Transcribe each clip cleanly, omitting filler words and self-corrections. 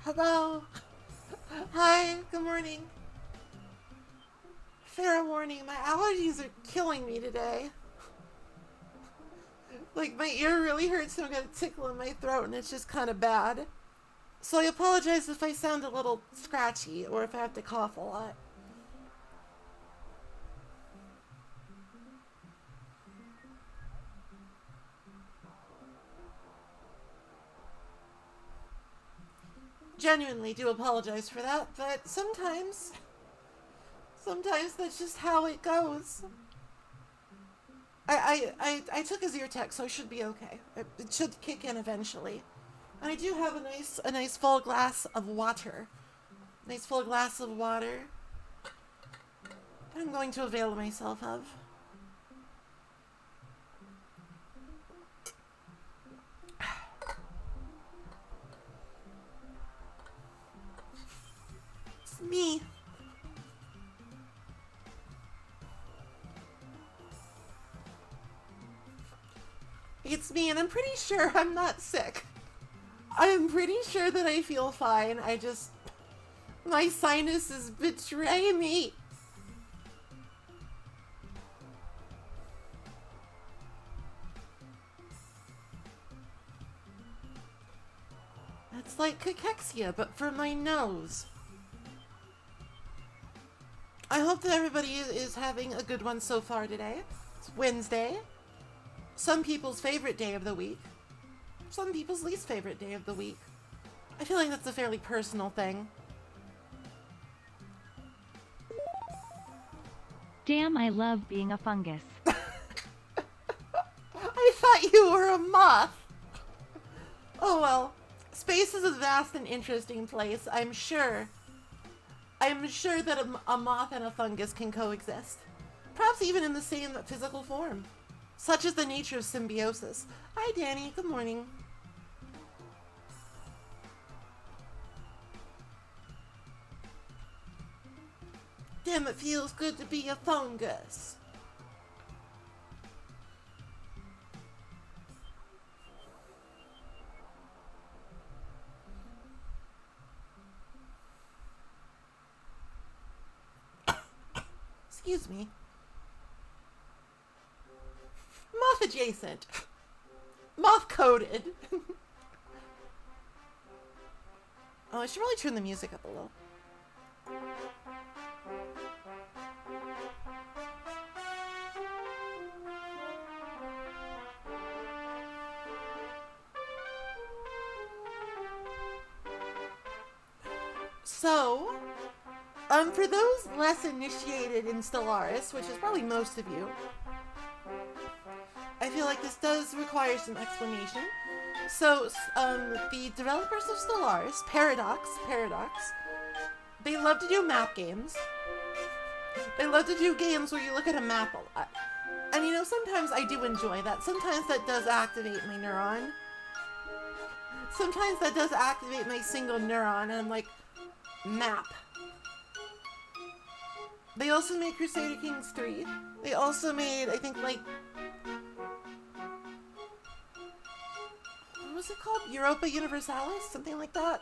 Hello. Hi, good morning. Fair warning, my allergies are killing me today. Like, my ear really hurts and I've got a tickle in my throat and it's just kind of bad. So I apologize if I sound a little scratchy or if I have to cough a lot. Genuinely do apologize for that, but sometimes that's just how it goes. I took a Zyrtec, so I should be okay. It should kick in eventually. And I do have a nice full glass of water. Nice full glass of water. I'm going to avail myself of. It's me. It's me, and I'm pretty sure I'm not sick. I'm pretty sure that I feel fine. My sinuses betray me. It's like cachexia, but for my nose. I hope that everybody is having a good one so far today. It's Wednesday. Some people's favorite day of the week. Some people's least favorite day of the week. I feel like that's a fairly personal thing. Damn, I love being a fungus. I thought you were a moth. Oh well. Space is a vast and interesting place, I'm sure. I'm sure that a moth and a fungus can coexist. Perhaps even in the same physical form. Such is the nature of symbiosis. Hi Danny, good morning. Damn, it feels good to be a fungus. Excuse me. Moth adjacent. Moth coded. Oh, I should really turn the music up a little. So, for those less initiated in Stellaris, which is probably most of you, I feel like this does require some explanation. So, the developers of Stellaris, Paradox, they love to do map games. I love to do games where you look at a map a lot. And you know, sometimes I do enjoy that. Sometimes that does activate my neuron. Sometimes that does activate my single neuron, and I'm like, map. They also made Crusader Kings 3. They also made, I think, like, what was it called? Europa Universalis? Something like that.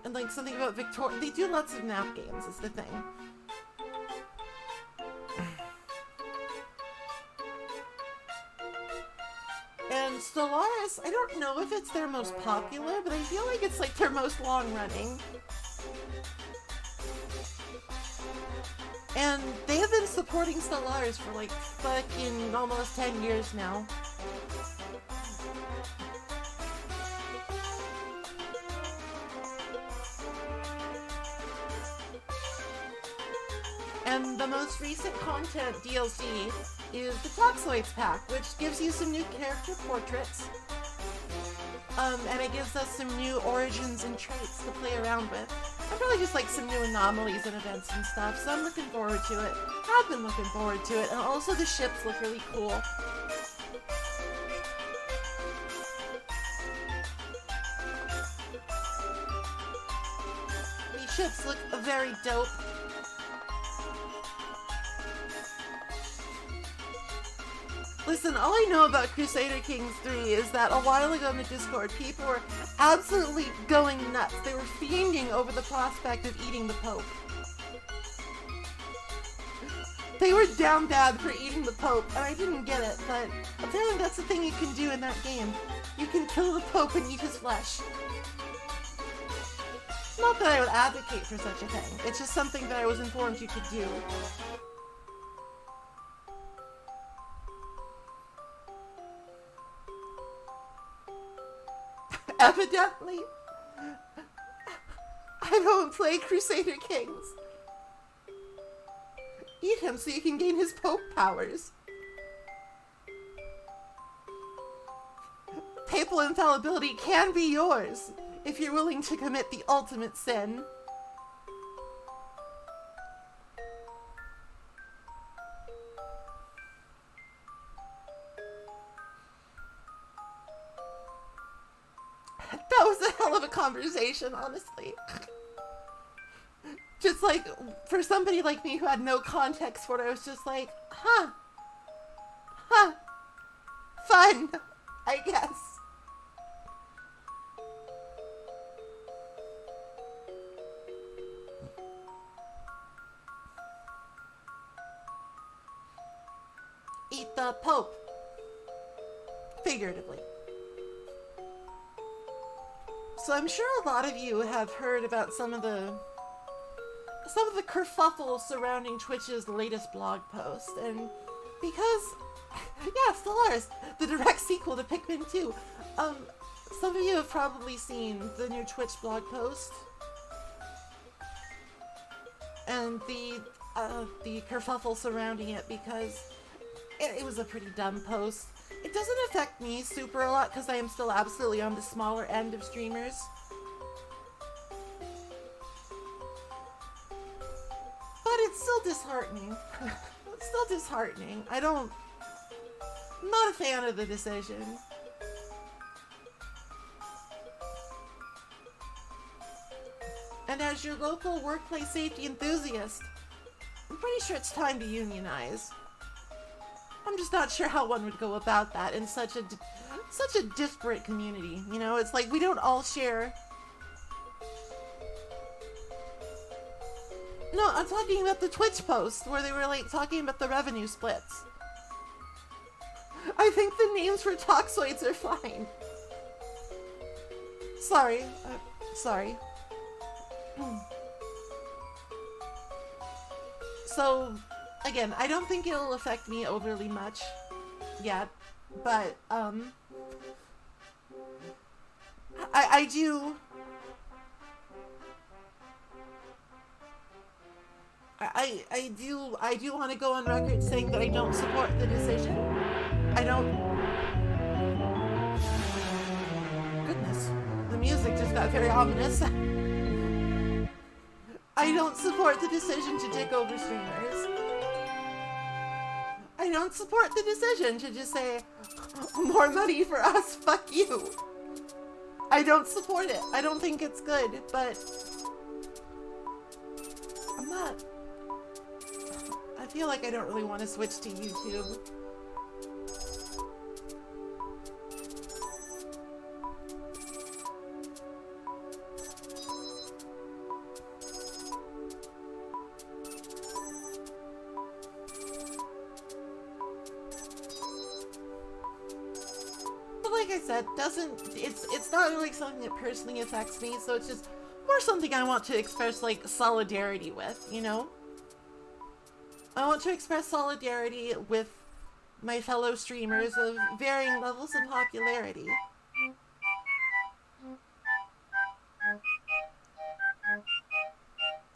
And like something about Victoria. They do lots of map games, is the thing. And Stellaris, I don't know if it's their most popular, but I feel like it's like their most long-running. And they have been supporting Stellaris for like fucking almost 10 years now. And the most recent content DLC is the Toxoids pack, which gives you some new character portraits. And it gives us some new origins and traits to play around with. And probably just like some new anomalies and events and stuff, so I'm looking forward to it. Have been looking forward to it, and also the ships look really cool. These ships look very dope. Listen, all I know about Crusader Kings 3 is that a while ago in the Discord, people were absolutely going nuts. They were fiending over the prospect of eating the Pope. They were down bad for eating the Pope, and I didn't get it, but apparently that's the thing you can do in that game. You can kill the Pope and eat his flesh. Not that I would advocate for such a thing. It's just something that I was informed you could do. Evidently, I don't play Crusader Kings. Eat him so you can gain his Pope powers. Papal infallibility can be yours if you're willing to commit the ultimate sin. That was a hell of a conversation, honestly. Just like, for somebody like me who had no context for it, I was just like, huh. Fun, I guess. Eat the Pope. Figuratively. So I'm sure a lot of you have heard about some of the kerfuffle surrounding Twitch's latest blog post, and because, yeah, Stellaris, the direct sequel to Pikmin 2, some of you have probably seen the new Twitch blog post, and the kerfuffle surrounding it, because it was a pretty dumb post. It doesn't affect me super a lot because I am still absolutely on the smaller end of streamers. But it's still disheartening. It's still disheartening. I'm not a fan of the decision. And as your local workplace safety enthusiast, I'm pretty sure it's time to unionize. I'm just not sure how one would go about that in such a disparate community. You know, it's like we don't all share. No, I'm talking about the Twitch post where they were like talking about the revenue splits. I think the names for Toxoids are fine. Sorry. Sorry. So, again, I don't think it'll affect me overly much yet, but, I do want to go on record saying that I don't support the decision. I don't... Goodness, the music just got very ominous. I don't support the decision to take over streamers. I don't support the decision to just say, more money for us, fuck you. I don't support it. I don't think it's good, but I'm not. I feel like I don't really want to switch to YouTube. Like I said, it's not really something that personally affects me, so it's just more something I want to express like solidarity with, you know? I want to express solidarity with my fellow streamers of varying levels of popularity.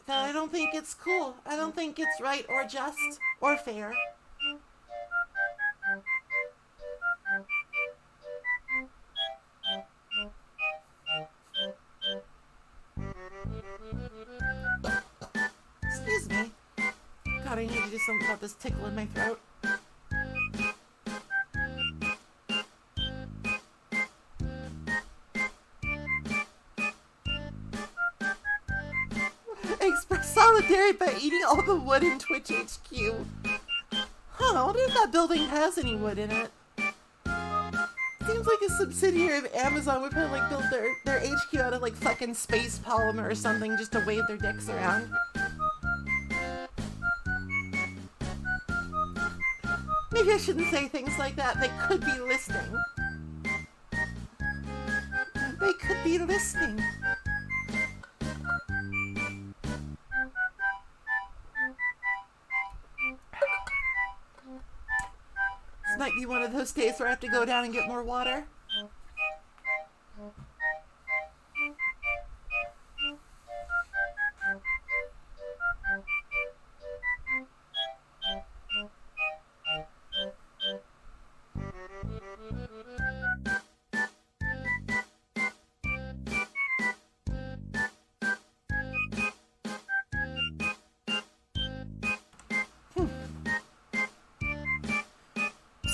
That I don't think it's cool. I don't think it's right or just or fair. Excuse me. God, I need to do something about this tickle in my throat. Express solidarity by eating all the wood in Twitch HQ. Huh, I wonder if that building has any wood in it. Seems like a subsidiary of Amazon would probably like build their HQ out of like fucking space polymer or something just to wave their dicks around. Maybe I shouldn't say things like that. They could be listening. They could be listening. This might be one of those days where I have to go down and get more water.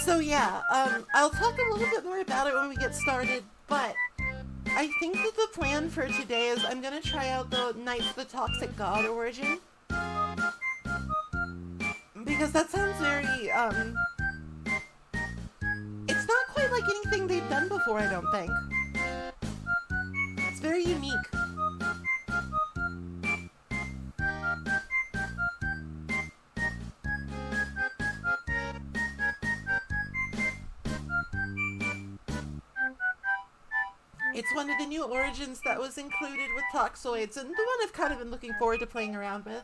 So yeah, I'll talk a little bit more about it when we get started, but I think that the plan for today is I'm gonna try out the Knights of the Toxic God origin. Because that sounds very, it's not quite like anything they've done before, I don't think. It's very unique. It's one of the new origins that was included with Toxoids, and the one I've kind of been looking forward to playing around with.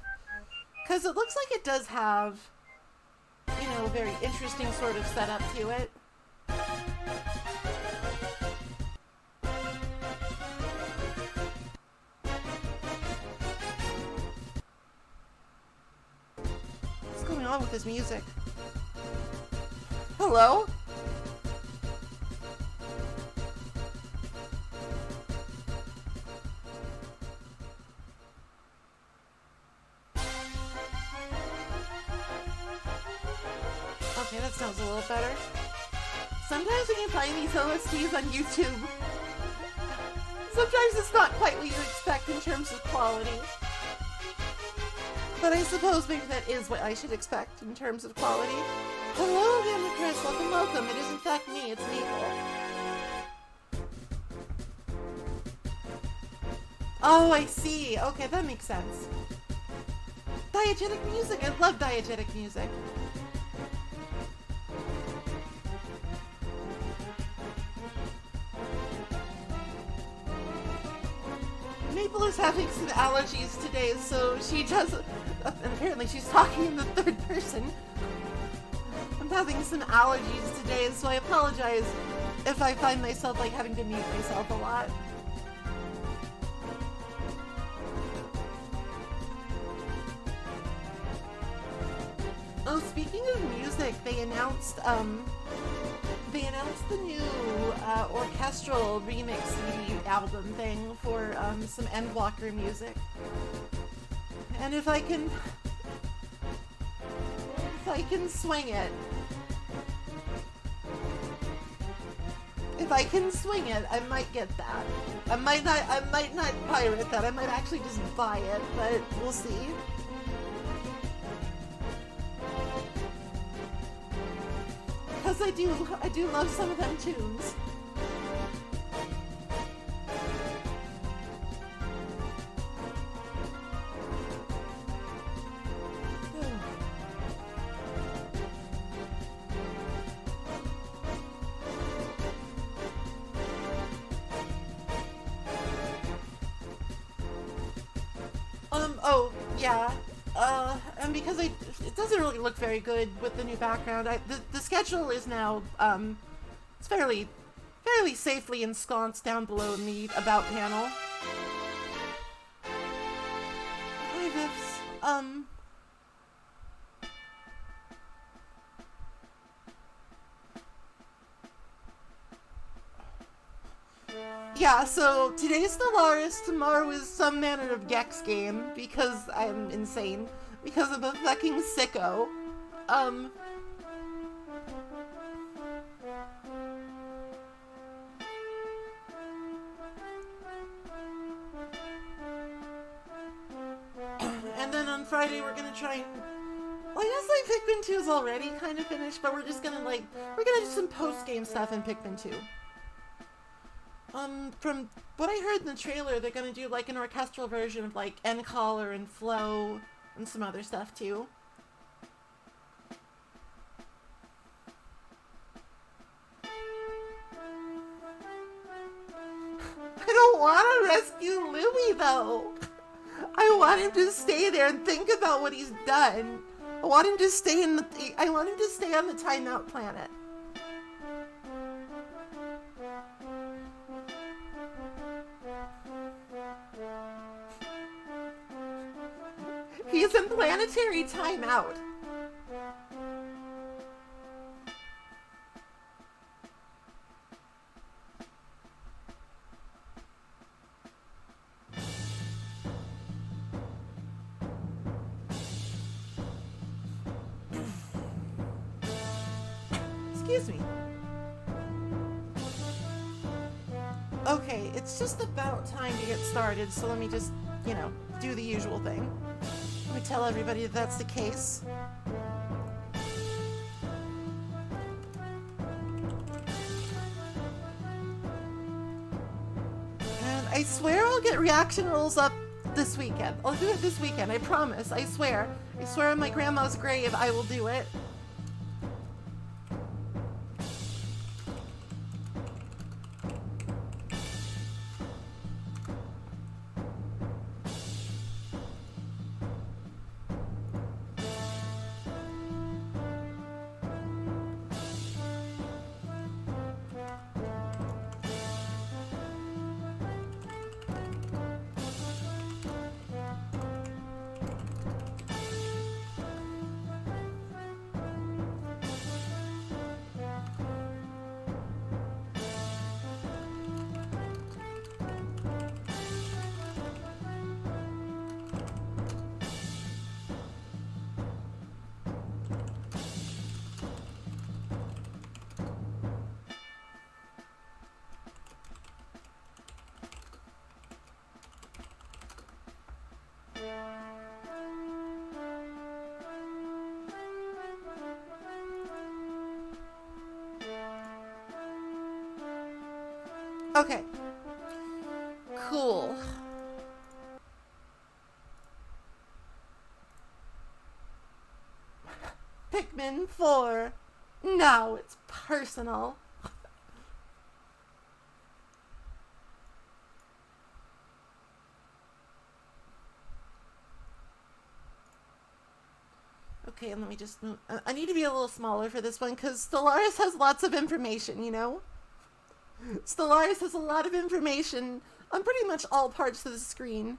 Because it looks like it does have, you know, a very interesting sort of setup to it. What's going on with this music? Hello? Okay, that sounds a little better. Sometimes when you find these OSTs on YouTube, sometimes it's not quite what you expect in terms of quality. But I suppose maybe that is what I should expect in terms of quality. Hello again, Chris. Welcome, welcome. It is in fact me. It's Maple. Oh, I see. Okay, that makes sense. Diegetic music. I love diegetic music. Maple is having some allergies today, so she does. And apparently, she's talking in the third person. I'm having some allergies today, so I apologize if I find myself like having to mute myself a lot. Oh, speaking of music, they announced the new orchestral remix CD album thing for some Endwalker music. And if I can swing it. If I can swing it, I might get that. I might not pirate that. I might actually just buy it, but we'll see. Because I do love some of them tunes. Oh, yeah. And because it doesn't really look very good with the new background, the schedule is now, it's fairly safely ensconced down below in the About panel. Hi, Vips. Yeah, so today's Stellaris, tomorrow is some manner of Gex game, because I'm insane, because I'm a fucking sicko. And then on Friday we're gonna try and, well, I guess like Pikmin 2 is already kind of finished, but we're just gonna we're gonna do some post-game stuff in Pikmin 2. From what I heard in the trailer, they're gonna do like an orchestral version of like Encaller and Flow and some other stuff too. I don't want to rescue Louie though. I want him to stay there and think about what he's done. I want him to stay on the timeout planet. He's in planetary timeout. Excuse me. Okay, it's just about time to get started, so let me just, do the usual thing. Let me tell everybody that that's the case. And I swear I'll get reaction rolls up this weekend. I'll do it this weekend, I promise. I swear. I swear on my grandma's grave I will do it. Okay. Cool. Pikmin 4. Now it's personal. Okay, and let me just move. I need to be a little smaller for this one because Stellaris has lots of information, Stellaris has a lot of information on pretty much all parts of the screen.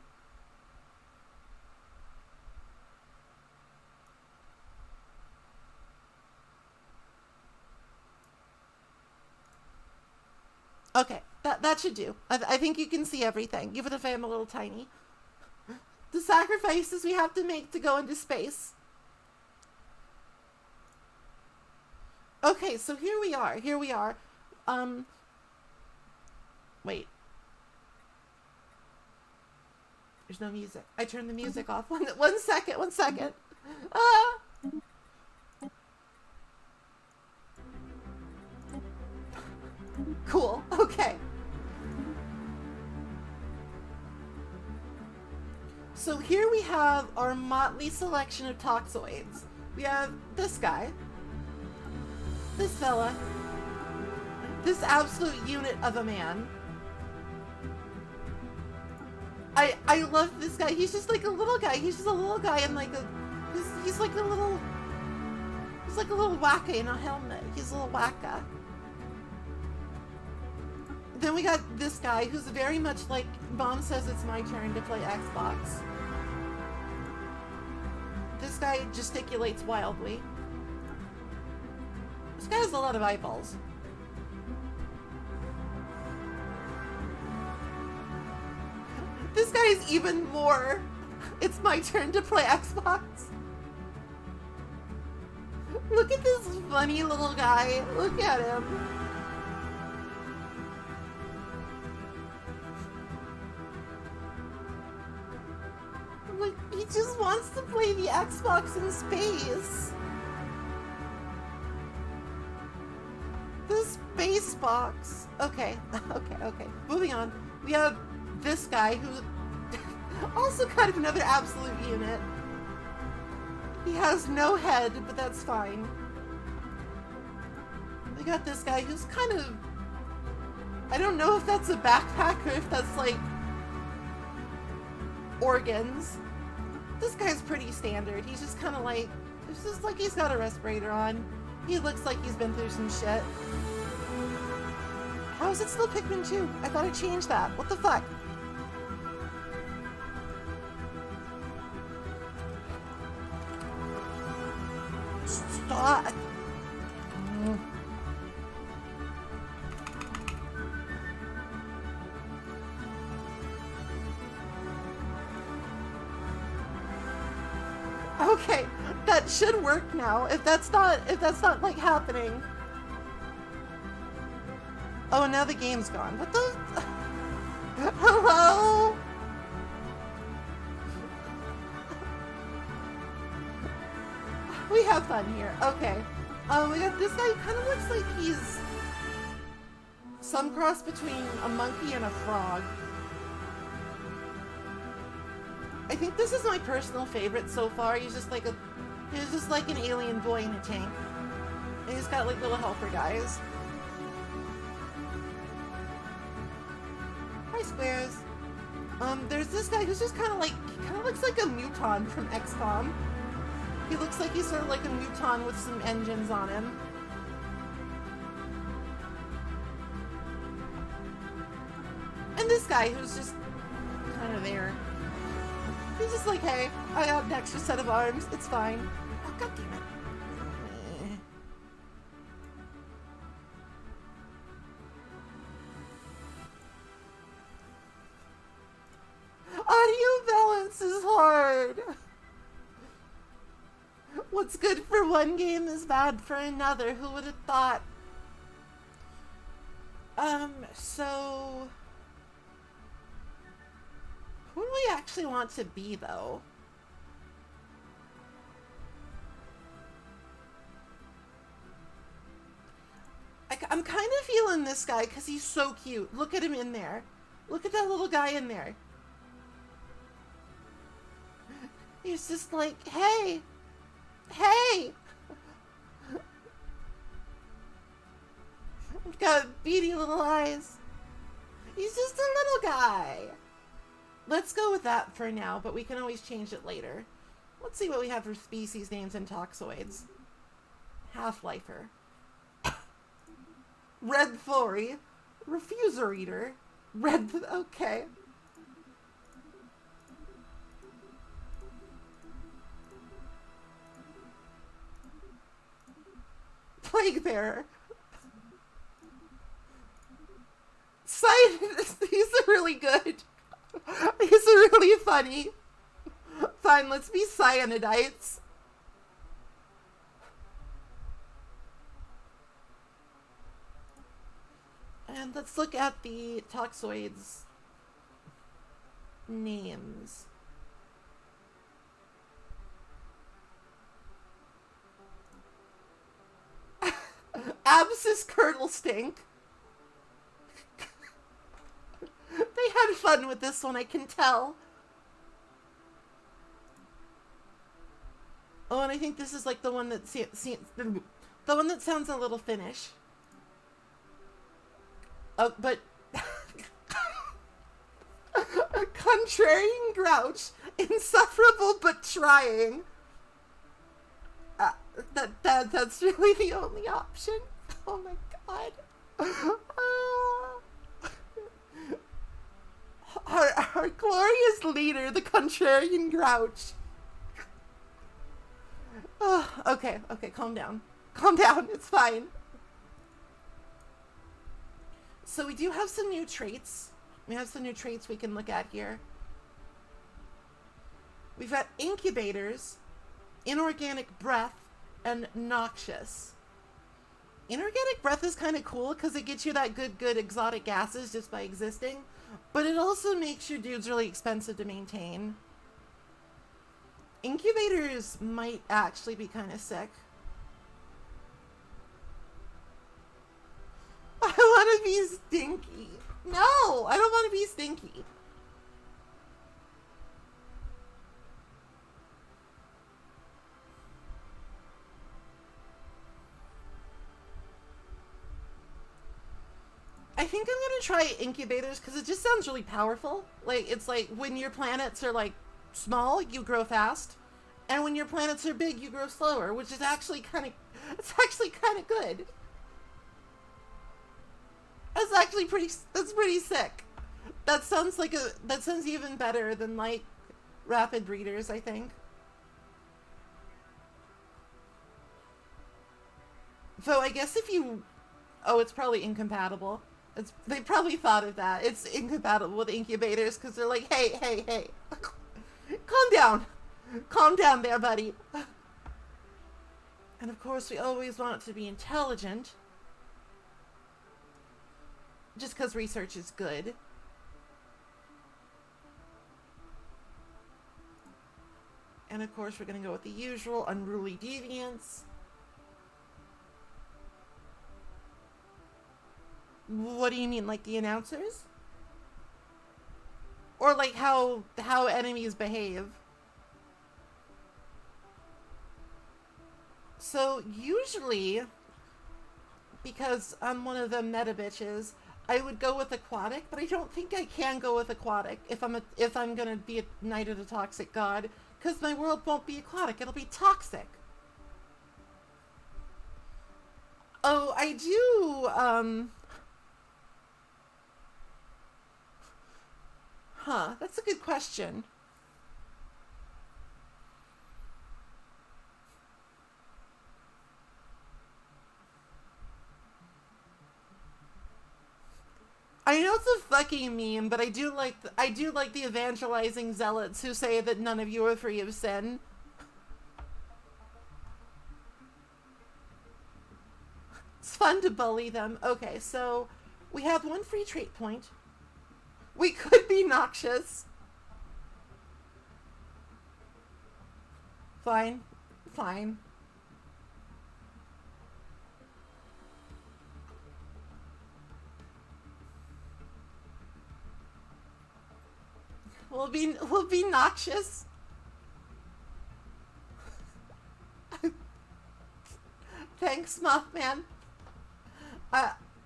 Okay, that should do. I think you can see everything, even if I am a little tiny. The sacrifices we have to make to go into space. Okay, so here we are. Wait. There's no music. I turned the music off. One second. Ah! Cool. Okay. So here we have our motley selection of toxoids. We have this guy, this fella, this absolute unit of a man. I love this guy. He's just like a little guy. He's just a little guy in like a, he's like a little wacka in a helmet. He's a little wacka. Then we got this guy who's very much like, Mom says it's my turn to play Xbox. This guy gesticulates wildly. This guy has a lot of eyeballs. This guy is even more, it's my turn to play Xbox. Look at this funny little guy. Look at him. Like, he just wants to play the Xbox in space. The space box. Okay. Moving on. We have this guy who's also kind of another absolute unit. He has no head, but that's fine. We got this guy who's kind of, I don't know if that's a backpack or if that's like organs. This guy's pretty standard. He's just kind of like, it's just like he's got a respirator on. He looks like he's been through some shit. How is it still Pikmin 2? I thought I changed that. What the fuck? Stop. Okay, that should work now. If that's not like happening. Oh, now the game's gone. What the? Hello? We have fun here. Okay. We got this guy who kind of looks like he's some cross between a monkey and a frog. I think this is my personal favorite so far. He's just like an alien boy in a tank. And he's got like little helper guys. Hi, Squares. There's this guy who's just kind of looks like a muton from XCOM. He looks like he's sort of like a muton with some engines on him. And this guy who's just kind of there. He's just like, hey, I have an extra set of arms. It's fine. Oh, God damn it. Audio balance is hard. What's good for one game is bad for another. Who would have thought? So... who do we actually want to be, though? I'm kind of feeling this guy because he's so cute. Look at him in there. Look at that little guy in there. He's just like, hey! Hey! He's got beady little eyes. He's just a little guy. Let's go with that for now, but we can always change it later. Let's see what we have for species names and toxoids. Half-lifer. Red Thori. Refuser Eater. Okay. Plague Bearer. He's really good. He's really funny. Fine, let's be cyanidites. And let's look at the Toxoids names. Abscess Curdle Stink. They had fun with this one, I can tell. Oh, and I think this is like the one that the one that sounds a little Finnish. Oh, but Contrarian Grouch, insufferable but trying. That's really the only option. Oh my god. Our glorious leader, the Contrarian Grouch. Okay, calm down. Calm down, it's fine. So we do have some new traits. We have some new traits we can look at here. We've got incubators, inorganic breath, and noxious. Inorganic breath is kind of cool because it gets you that good exotic gases just by existing, but it also makes your dudes really expensive to maintain. Incubators might actually be kind of sick. I want to be stinky. No, I don't want to be stinky. I think I'm gonna try incubators because it just sounds really powerful. Like, it's like when your planets are like small, you grow fast, and when your planets are big, you grow slower, which is actually kind of, it's actually kind of good. That's actually that's pretty sick. That sounds even better than like rapid breeders, I think. Though I guess if you, oh, it's probably incompatible. They probably thought of that. It's incompatible with incubators because they're like, hey, calm down there, buddy. And of course, we always want it to be intelligent. Just because research is good. And of course, we're going to go with the usual unruly deviants. What do you mean, like the announcers? Or like how enemies behave? So usually, because I'm one of them meta bitches, I would go with aquatic, but I don't think I can go with aquatic if I'm gonna be a knight of the toxic god, because my world won't be aquatic, it'll be toxic. Oh, I do, that's a good question. I know it's a fucking meme, but I do like the evangelizing zealots who say that none of you are free of sin. It's fun to bully them. Okay, so we have one free trait point. We could be noxious. Fine. We'll be noxious. Thanks, Mothman.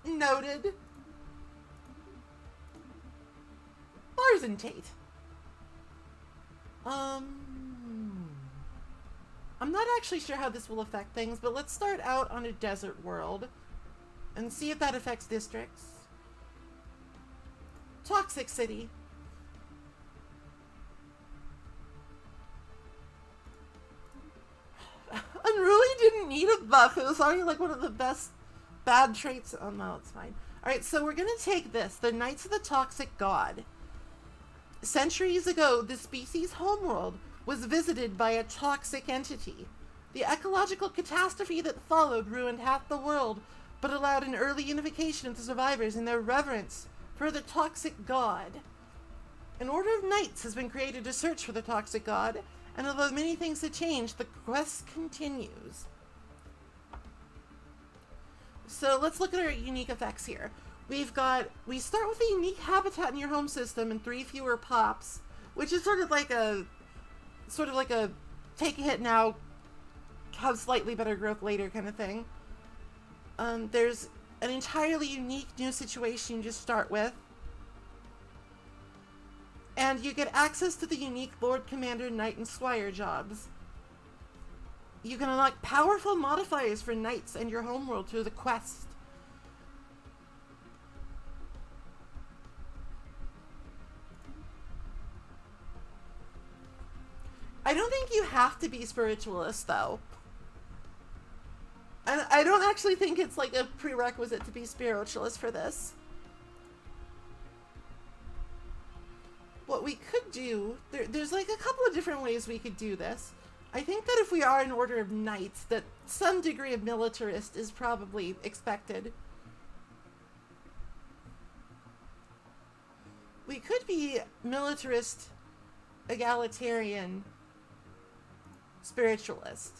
Noted. Lars and Tate. I'm not actually sure how this will affect things, but let's start out on a desert world and see if that affects districts. Toxic City. Unruly didn't need a buff. It was already like one of the best bad traits. Oh no, it's fine. Alright, so we're gonna take this. The Knights of the Toxic God. Centuries ago, the species' homeworld was visited by a toxic entity. The ecological catastrophe that followed ruined half the world, but allowed an early unification of the survivors in their reverence for the toxic god. An order of knights has been created to search for the toxic god, and although many things have changed, the quest continues. So let's look at our unique effects here. We start with a unique habitat in your home system and 3 fewer pops, which is sort of like a take a hit now, have slightly better growth later kind of thing. There's an entirely unique new situation you just start with. And you get access to the unique Lord Commander, Knight, and Squire jobs. You can unlock powerful modifiers for knights and your homeworld through the quest. I don't think you have to be spiritualist, though. And I don't actually think it's like a prerequisite to be spiritualist for this. What we could do, there's like a couple of different ways we could do this. I think that if we are an order of knights, that some degree of militarist is probably expected. We could be militarist, egalitarian, spiritualist.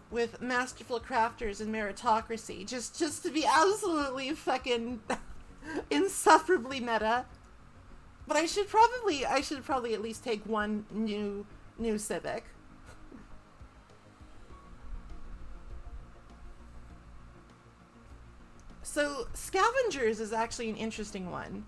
With masterful crafters and meritocracy, just to be absolutely fucking insufferably meta. But I should probably at least take one new civic. So scavengers is actually an interesting one.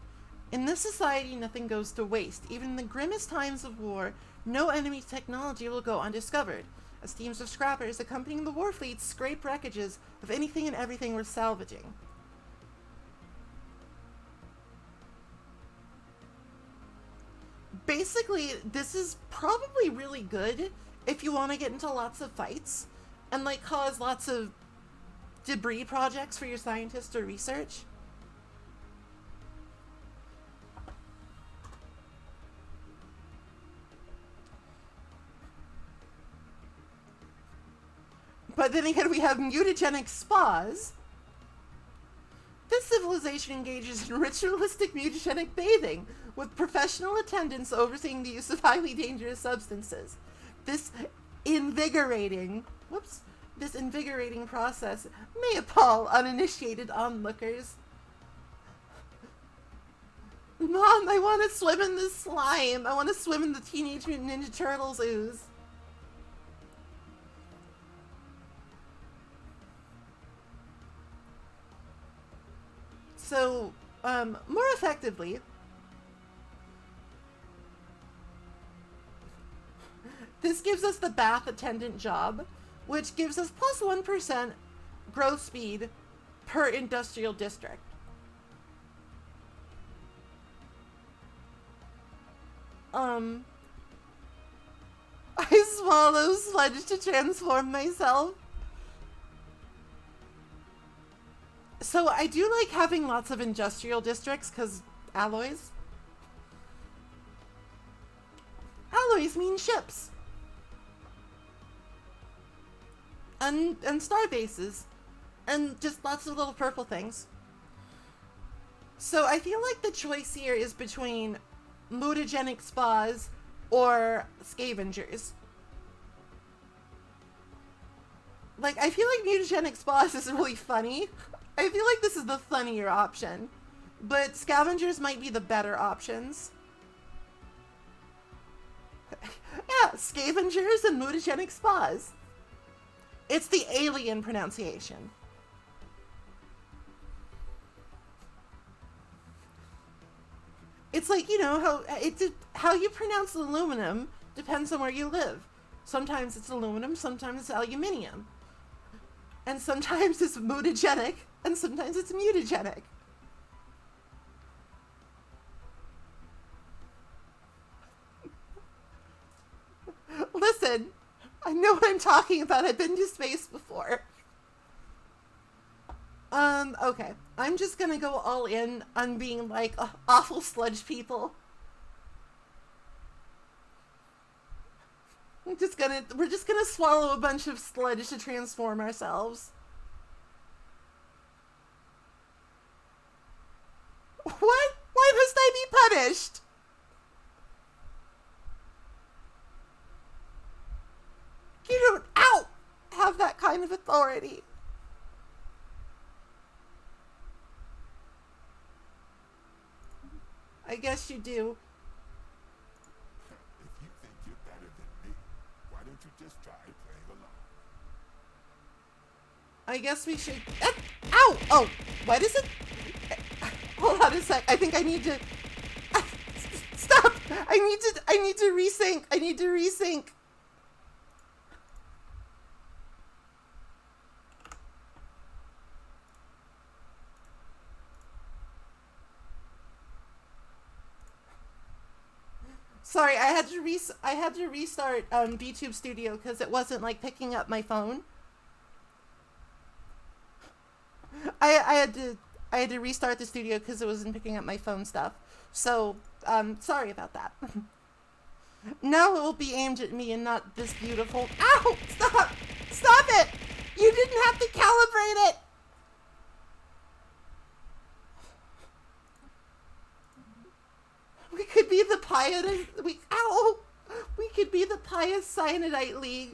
In this society, nothing goes to waste. Even in the grimmest times of war, no enemy technology will go undiscovered, as teams of scrappers accompanying the war fleets scrape wreckages of anything and everything worth salvaging. Basically, this is probably really good if you want to get into lots of fights and like cause lots of debris projects for your scientists to research. But then again, we have mutagenic spas. This civilization engages in ritualistic mutagenic bathing, with professional attendants overseeing the use of highly dangerous substances. This invigorating process may appall uninitiated onlookers. Mom, I want to swim in the slime. I want to swim in the Teenage Mutant Ninja Turtles ooze. So, more effectively, this gives us the bath attendant job, which gives us plus 1% growth speed per industrial district. I swallow sludge to transform myself. So I do like having lots of industrial districts, because alloys. Alloys mean ships. And star bases. And just lots of little purple things. So I feel like the choice here is between mutagenic spas or scavengers. Like, I feel like mutagenic spas is really funny. I feel like this is the funnier option, but scavengers might be the better options. Yeah, scavengers and mutagenic spas. It's the alien pronunciation. It's like, you know, how you pronounce aluminum depends on where you live. Sometimes it's aluminum, sometimes it's aluminium. And sometimes it's mutagenic, and sometimes it's mutagenic. Listen, I know what I'm talking about. I've been to space before. Okay. I'm just gonna go all in on being like awful sludge people. We're just gonna swallow a bunch of sludge to transform ourselves. What? Why must I be punished? You don't, ow, have that kind of authority. I guess you do. If you think you're better than me, why don't you just try playing along? I guess we should... Ow! Oh, what is it? Hold on a sec. I think I need to... Stop! I need to resync. I need to resync. Sorry, I had to restart BTube Studio because it wasn't like picking up my phone. I had to restart the studio because it wasn't picking up my phone stuff. So sorry about that. Now it will be aimed at me and not this beautiful. Ow! Stop! Stop it! You didn't have to calibrate it. We could be the pious. We could be the pious cyanidite league.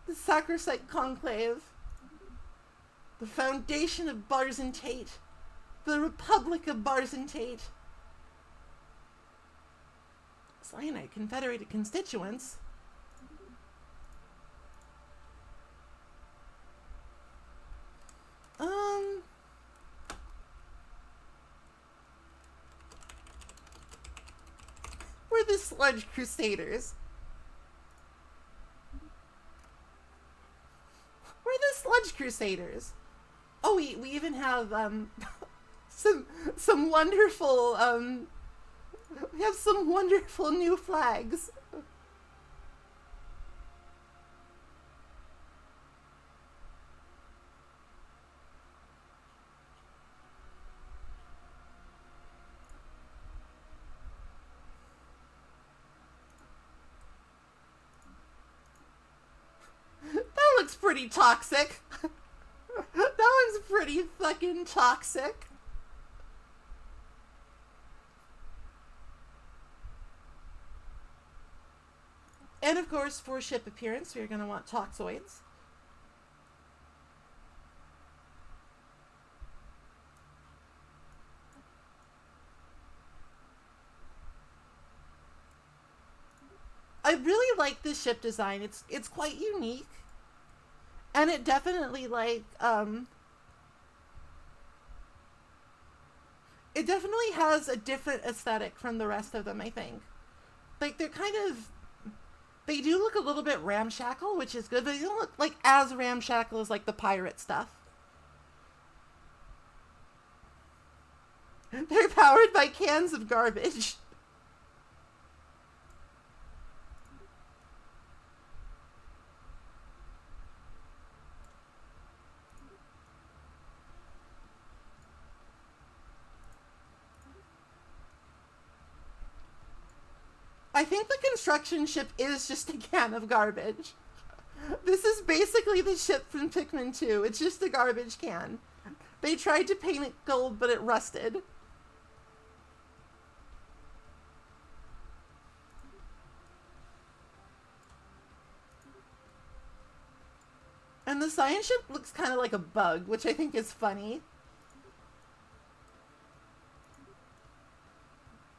The sacrosanct conclave. The foundation of Bars and Tate. The Republic of Bars and Tate. Cyanide Confederated Constituents. We're the Sludge Crusaders. We're the Sludge Crusaders. Oh, we even have some wonderful we have some wonderful new flags. That looks pretty toxic. That looks pretty fucking toxic. And of course, for ship appearance, we're going to want Toxoids. I really like this ship design. It's quite unique. And it definitely it definitely has a different aesthetic from the rest of them, I think. Like they do look a little bit ramshackle, which is good, but they don't look like as ramshackle as like the pirate stuff. They're powered by cans of garbage. I think the construction ship is just a can of garbage. This is basically the ship from Pikmin 2. It's just a garbage can. They tried to paint it gold, but it rusted. And the science ship looks kind of like a bug, which I think is funny.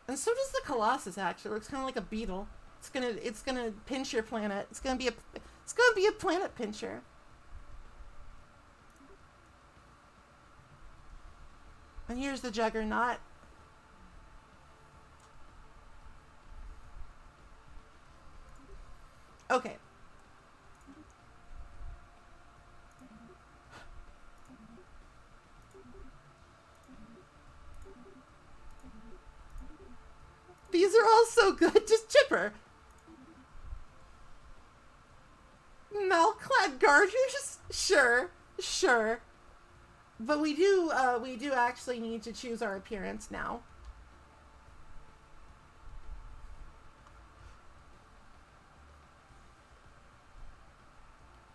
And so does the Colossus, actually. It looks kind of like a beetle. It's gonna pinch your planet. It's gonna be a planet pincher. And here's the Juggernaut. Okay. These are all so good. Just chipper. Malclad garters? Sure, sure. But we do actually need to choose our appearance now.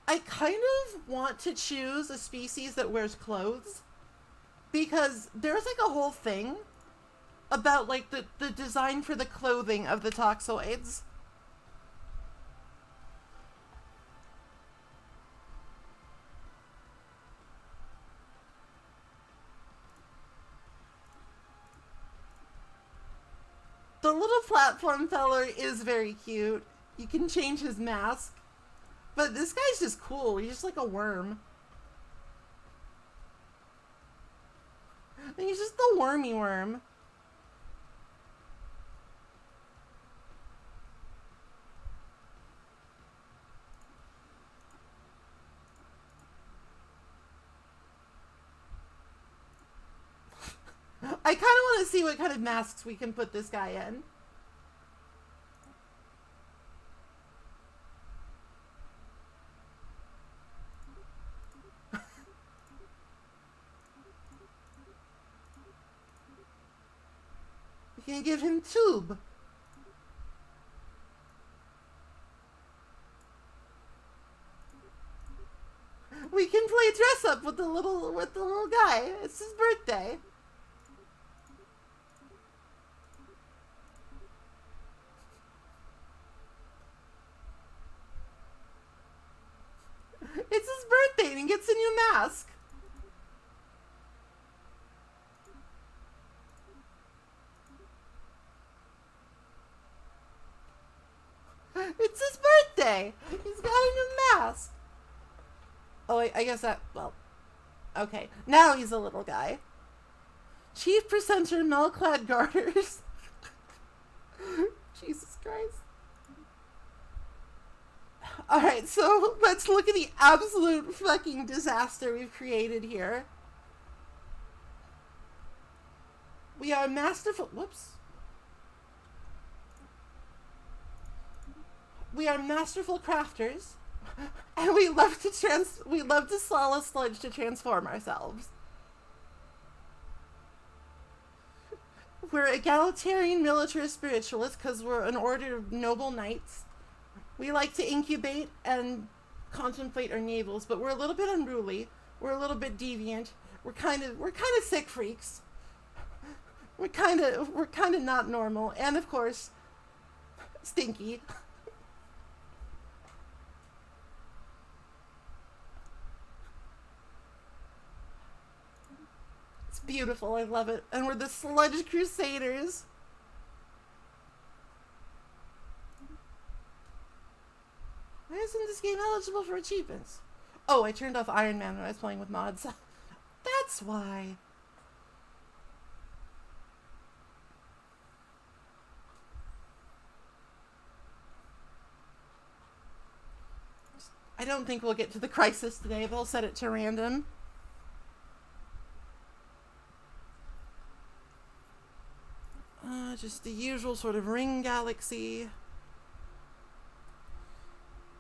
I kind of want to choose a species that wears clothes, because there's like a whole thing about like the design for the clothing of the Toxoids. The little platform feller is very cute. You can change his mask. But this guy's just cool. He's just like a worm. And he's just the wormy worm. I kind of want to see what kind of masks we can put this guy in. We can give him tube. We can play dress up with the little guy. It's his birthday. It's his birthday and he gets a new mask. It's his birthday. He's got a new mask. Oh, I guess that, well, okay. Now he's a little guy. Chief Presenter Melclad Garters. Jesus Christ. Alright, so let's look at the absolute fucking disaster we've created here. We are masterful, whoops. We are masterful crafters, and we love to swallow sludge to transform ourselves. We're egalitarian militarist spiritualists because we're an order of noble knights. We like to incubate and contemplate our navels, but we're a little bit unruly. We're a little bit deviant. We're kind of sick freaks. We're kind of not normal, and of course, stinky. It's beautiful. I love it. And we're the Sludge Crusaders. Why isn't this game eligible for achievements? Oh, I turned off Iron Man when I was playing with mods. That's why. I don't think we'll get to the crisis today, but I'll set it to random. Just the usual sort of ring galaxy.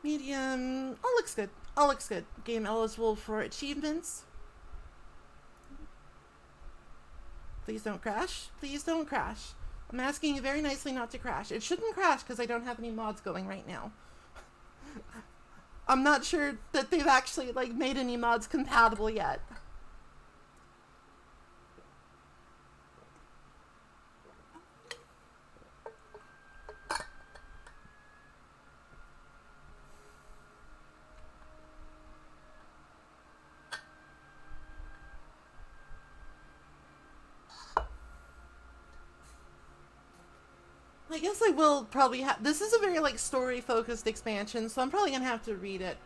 Medium. All looks good. All looks good. Game eligible for achievements. Please don't crash. Please don't crash. I'm asking you very nicely not to crash. It shouldn't crash because I don't have any mods going right now. I'm not sure that they've actually like made any mods compatible yet. I guess I will probably have... This is a very, like, story-focused expansion, so I'm probably gonna have to read it.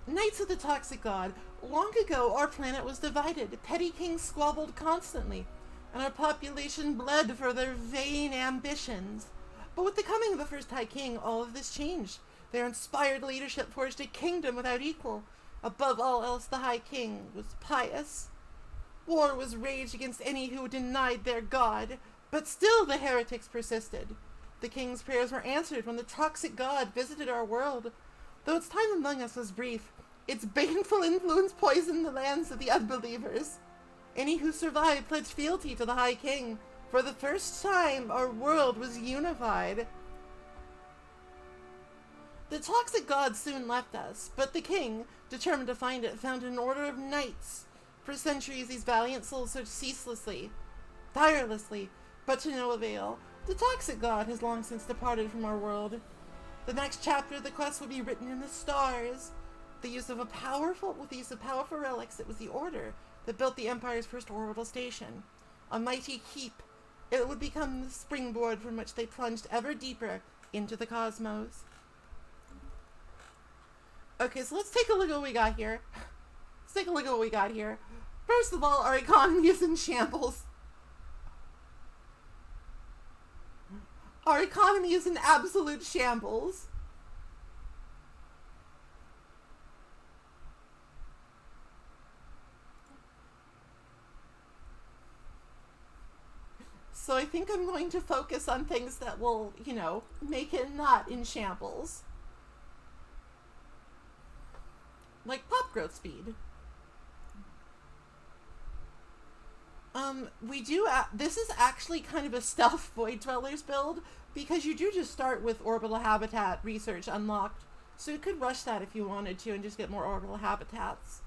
Knights of the Toxic God. Long ago, our planet was divided. Petty kings squabbled constantly, and our population bled for their vain ambitions. But with the coming of the first High King, all of this changed. Their inspired leadership forged a kingdom without equal. Above all else, the High King was pious. War was raged against any who denied their god. But still the heretics persisted. The king's prayers were answered when the toxic god visited our world. Though its time among us was brief, its baneful influence poisoned the lands of the unbelievers. Any who survived pledged fealty to the High King. For the first time, our world was unified. The toxic gods soon left us, but the king, determined to find it, found an order of knights. For centuries, these valiant souls searched ceaselessly, tirelessly, but to no avail. The toxic god has long since departed from our world. The next chapter of the quest will be written in the stars. With the use of powerful relics, it was the Order that built the Empire's first orbital station. A mighty keep, it would become the springboard from which they plunged ever deeper into the cosmos. Okay, so let's take a look at what we got here. First of all, our economy is in shambles. Our economy is in absolute shambles. So I think I'm going to focus on things that will, make it not in shambles. Like pop growth speed. This is actually kind of a stealth Void Dwellers build, because you do just start with orbital habitat research unlocked. So you could rush that if you wanted to and just get more orbital habitats.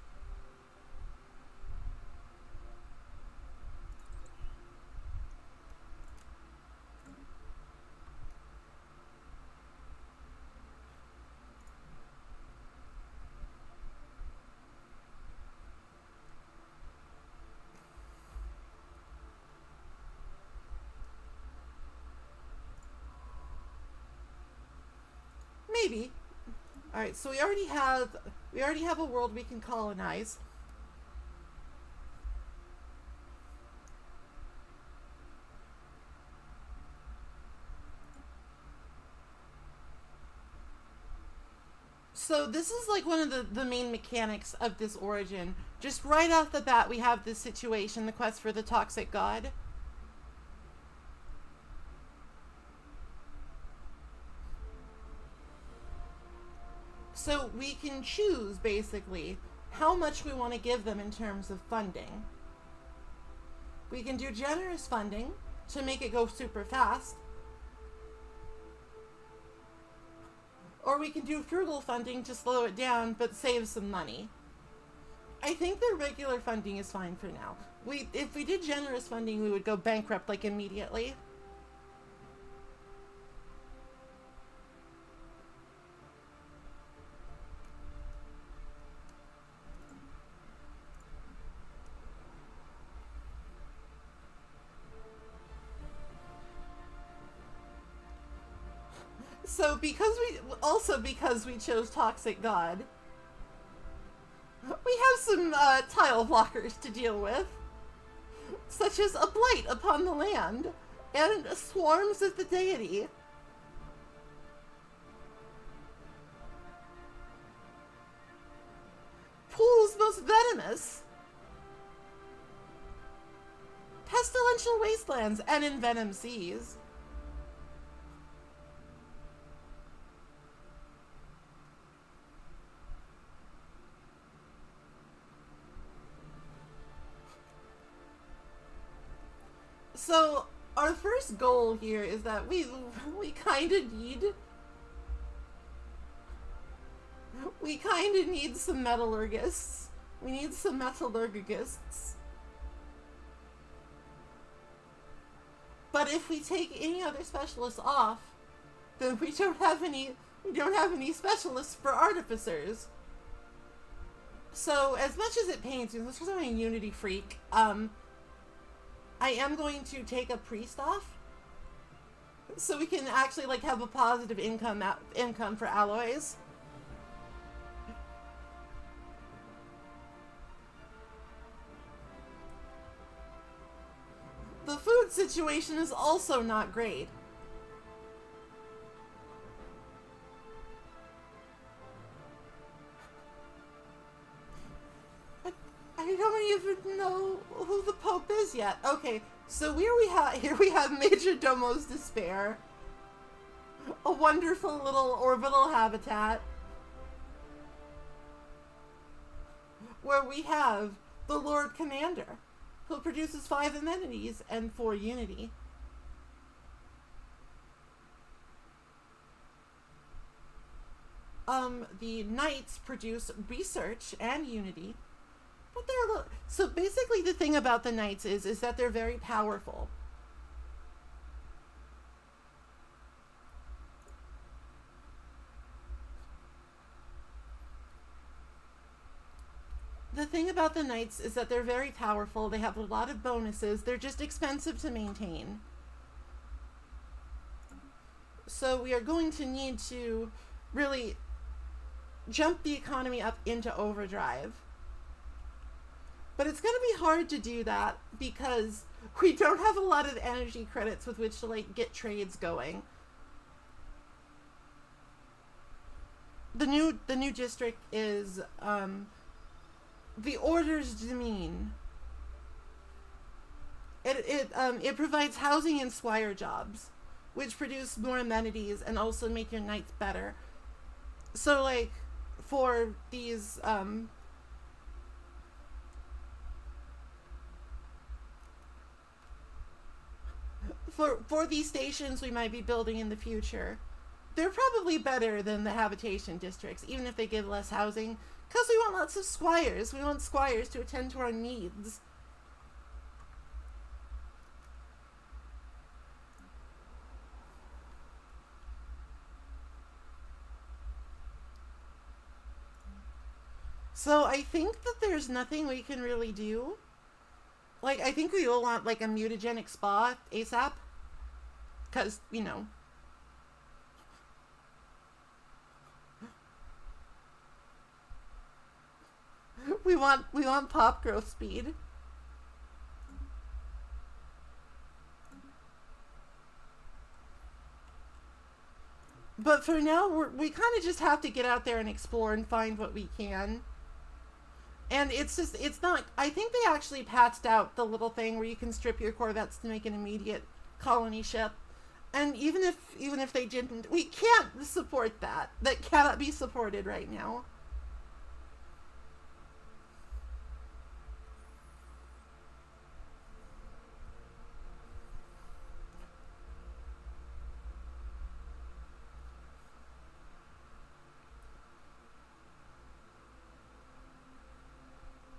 Maybe. Alright, so we already have a world we can colonize. So this is like one of the main mechanics of this origin. Just right off the bat, we have this situation, the quest for the toxic god. So we can choose, basically, how much we want to give them in terms of funding. We can do generous funding to make it go super fast. Or we can do frugal funding to slow it down, but save some money. I think the regular funding is fine for now. If we did generous funding, we would go bankrupt, like, immediately. So because we chose Toxic God, we have some tile blockers to deal with, such as a blight upon the land and swarms of the deity. Pools most venomous, pestilential wastelands, and envenom seas. So, our first goal here is that we kind of need some metallurgists. We need some metallurgists. But if we take any other specialists off, then we don't have any specialists for artificers. So, as much as it pains me, because I'm a Unity freak, I am going to take a priest off, so we can actually like have a positive income for alloys. The food situation is also not great. I don't even know who the Pope is yet. Okay, so here we have Major Domo's Despair. A wonderful little orbital habitat. where we have the Lord Commander, who produces 5 amenities and 4 unity. The Knights produce research and unity, but they're a little... So basically the thing about the Knights is that they're very powerful. The thing about the Knights is that they're very powerful. They have a lot of bonuses. They're just expensive to maintain. So we are going to need to really jump the economy up into overdrive. But it's going to be hard to do that because we don't have a lot of energy credits with which to like get trades going. The new district is the Order's Demesne. It provides housing and squire jobs, which produce more amenities and also make your knights better. So like for these for these stations we might be building in the future, they're probably better than the habitation districts, even if they give less housing, because we want lots of squires. We want squires to attend to our needs. So I think that there's nothing we can really do. Like, I think we will want, like, a mutagenic spa ASAP. Because, you know. We want pop growth speed. But for now, we kind of just have to get out there and explore and find what we can. And it's not, I think they actually patched out the little thing where you can strip your corvettes to make an immediate colony ship. And even if they didn't, we can't support that. That cannot be supported right now.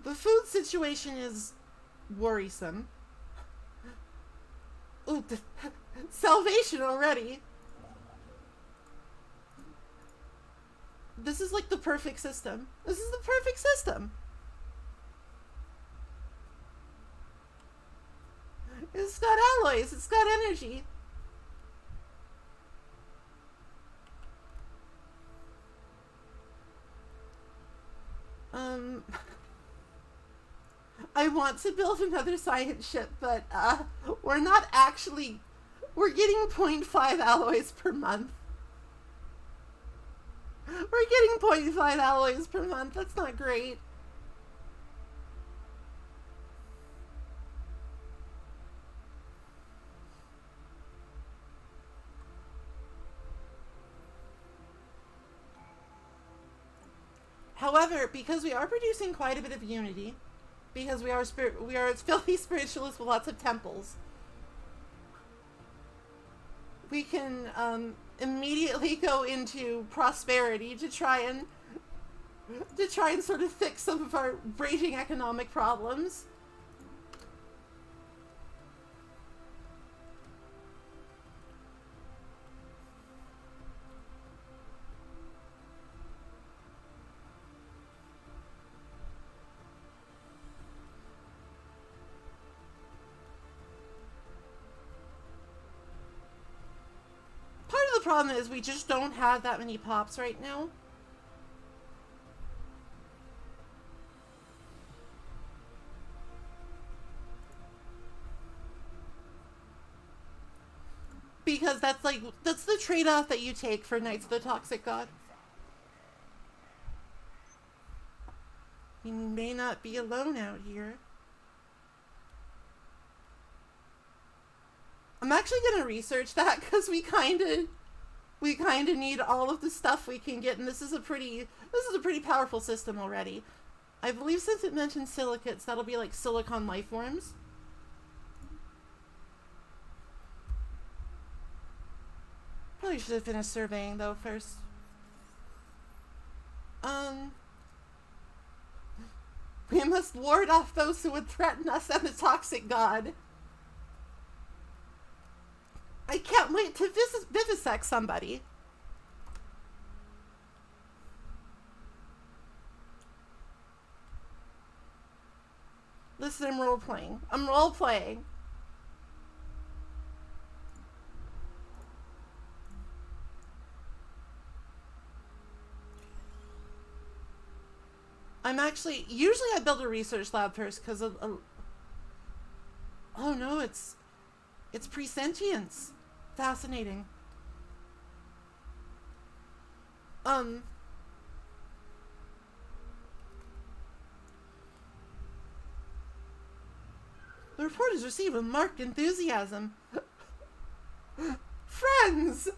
The food situation is worrisome. Ooh, salvation already. This is like the perfect system. This is the perfect system. It's got alloys. It's got energy. I want to build another science ship, but we're not actually... We're getting 0.5 alloys per month. We're getting 0.5 alloys per month. That's not great. However, because we are producing quite a bit of unity, because we are filthy spiritualists with lots of temples, we can immediately go into prosperity to try and sort of fix some of our raging economic problems. The problem is we just don't have that many pops right now. Because that's the trade-off that you take for Knights of the Toxic God. You may not be alone out here. I'm actually gonna research that because we kind of need all of the stuff we can get, and this is a pretty powerful system already. I believe since it mentions silicates, that'll be like silicon life forms. Probably should have finished surveying though first. We must ward off those who would threaten us and the toxic god. I can't wait to vivisect somebody. Listen, I'm role-playing. I'm role-playing. I'm actually, usually I build a research lab first because of, oh no, it's presentience. Fascinating. The report has received with marked enthusiasm. Friends!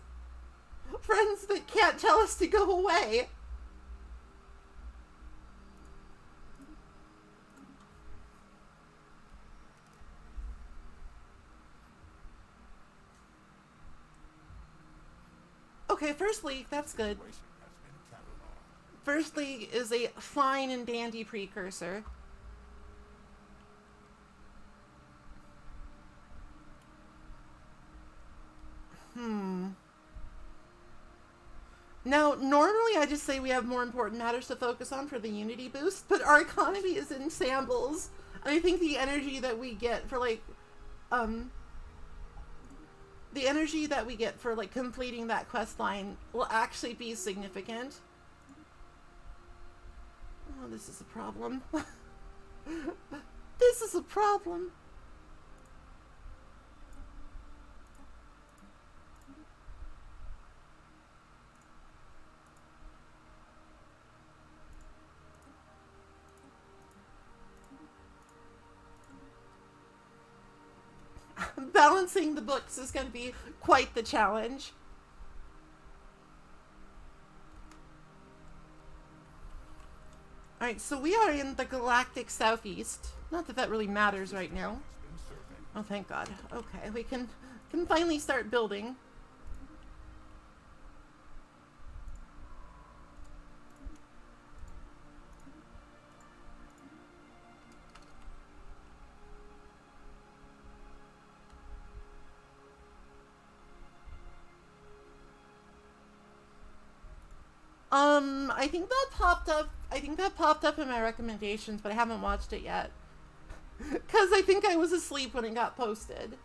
Friends that can't tell us to go away. Okay, first league, that's good. First league is a fine and dandy precursor. Now, normally I just say we have more important matters to focus on for the Unity boost, but our economy is in shambles. And I think the energy that we get for like, completing that quest line will actually be significant. Oh, this is a problem. This is a problem. Balancing the books is going to be quite the challenge. Alright, so we are in the galactic southeast. Not that that really matters right now. Oh, thank God. Okay, we can finally start building. I think that popped up. I think that popped up in my recommendations, but I haven't watched it yet. Because I think I was asleep when it got posted.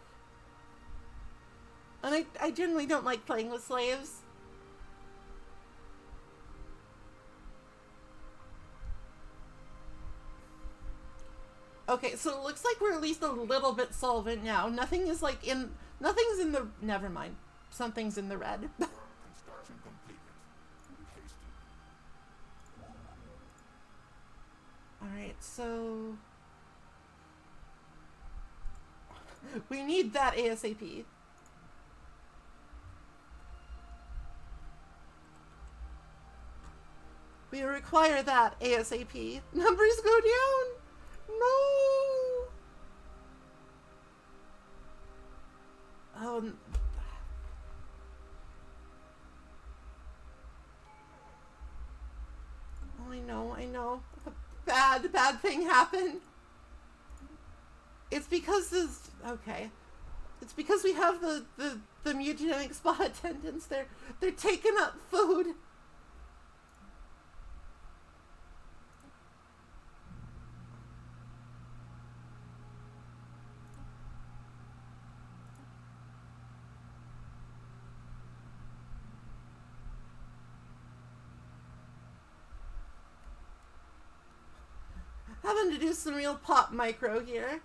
And I generally don't like playing with slaves. Okay, so it looks like we're at least a little bit solvent now. Nothing is like in... Nothing's in the... Never mind. Something's in the red. Construction completed. Hasty. Alright, so... We need that ASAP. We require that ASAP. Numbers go down! No! Oh... Oh, I know. A bad thing happened. It's because this... Okay. It's because we have the mutagenic spa attendants. They're taking up food. Having to do some real pop micro here.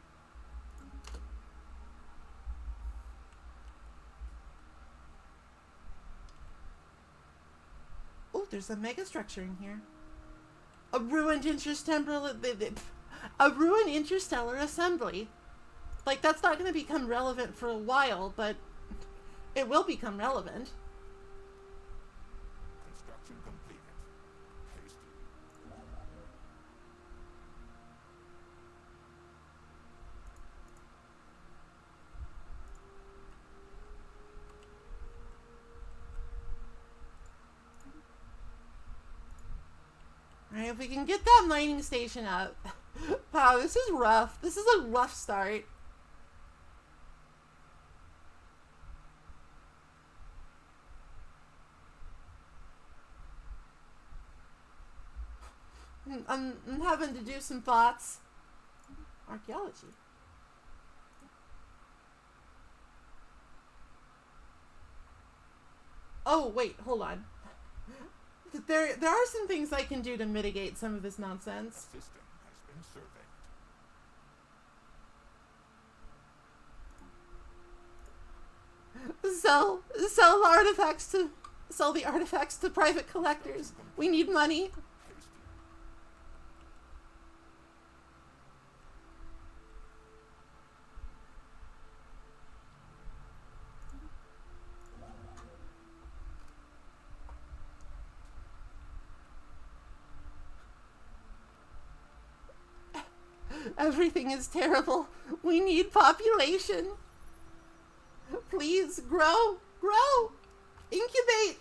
Oh, there's a mega structure in here. A ruined interstellar assembly. Like, that's not going to become relevant for a while, but it will become relevant. Construction completed. Hasty. Alright, if we can get that mining station up. Wow, this is rough. This is a rough start. I'm having to do some thoughts. Archaeology. Oh, wait, hold on. There are some things I can do to mitigate some of this nonsense. The system has been surveyed. Sell the artifacts to private collectors. We need money. Everything is terrible. We need population. Please, grow, incubate.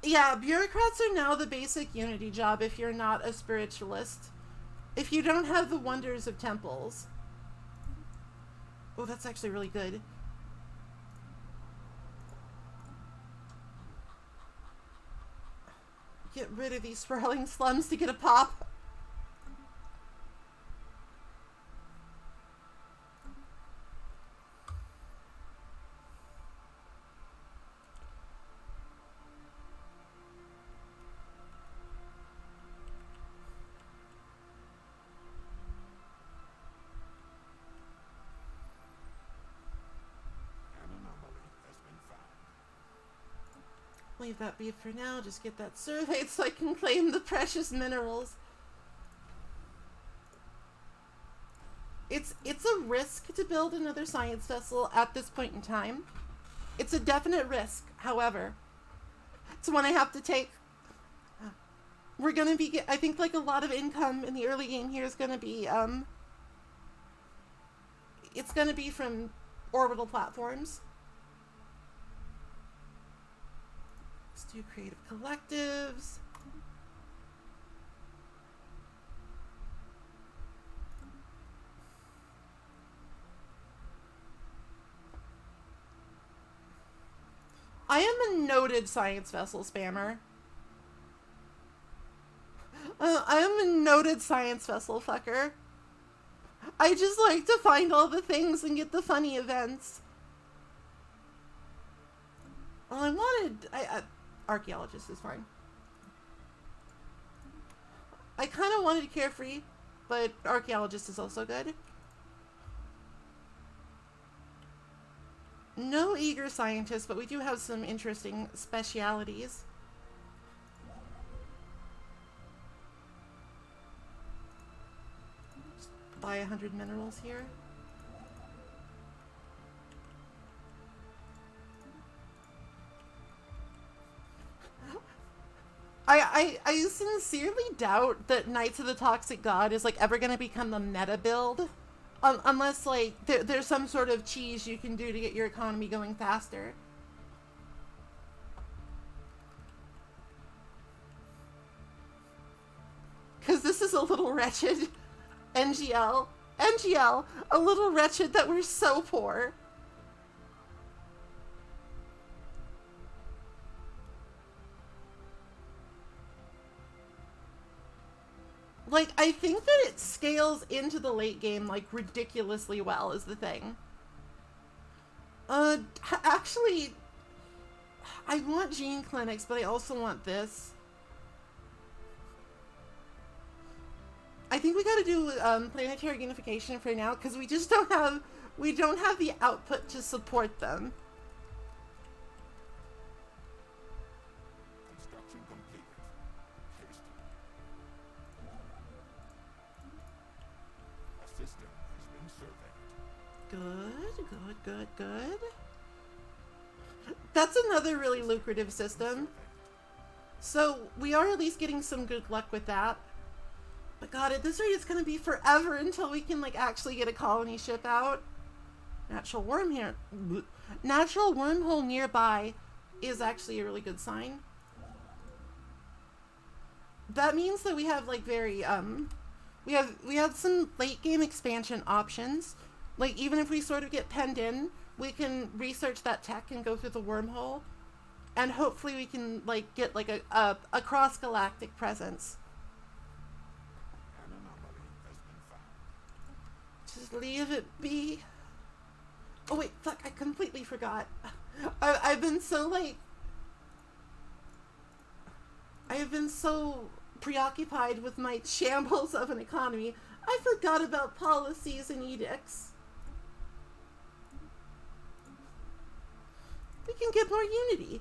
Yeah, bureaucrats are now the basic Unity job if you're not a spiritualist. If you don't have the wonders of temples. Oh, that's actually really good. Get rid of these sprawling slums to get a pop. Leave that be for now. Just get that surveyed so I can claim the precious minerals. It's a risk to build another science vessel at this point in time. It's a definite risk, however. It's one I have to take. We're gonna be, I think, like a lot of income in the early game here is gonna be, it's gonna be from orbital platforms. Let's do creative collectives. I am a noted science vessel spammer. I am a noted science vessel fucker. I just like to find all the things and get the funny events. Well, I wanted... archaeologist is fine. I kind of wanted carefree, but archaeologist is also good. No eager scientists, but we do have some interesting specialities. Just buy 100 minerals here. I sincerely doubt that Knights of the Toxic God is like ever going to become a meta build. Unless like there's some sort of cheese you can do to get your economy going faster. Because this is a little wretched. NGL, a little wretched that we're so poor. Like, I think that it scales into the late game, like, ridiculously well is the thing. Actually, I want gene clinics, but I also want this. I think we gotta do, planetary unification for now, because we just don't have the output to support them. Construction completed. Haste. The system has been surveyed. Good. That's another really lucrative system. So, we are at least getting some good luck with that. But god, at this rate it's gonna be forever until we can, like, actually get a colony ship out. Natural wormhole nearby. is actually a really good sign. That means that we have like very we have some late game expansion options. Like even if we sort of get penned in, we can research that tech and go through the wormhole, and hopefully we can like get like a cross galactic presence. An anomaly has been found. Just leave it be. Oh wait, fuck! I completely forgot. I've been so like. I have been so preoccupied with my shambles of an economy, I forgot about policies and edicts. We can get more unity.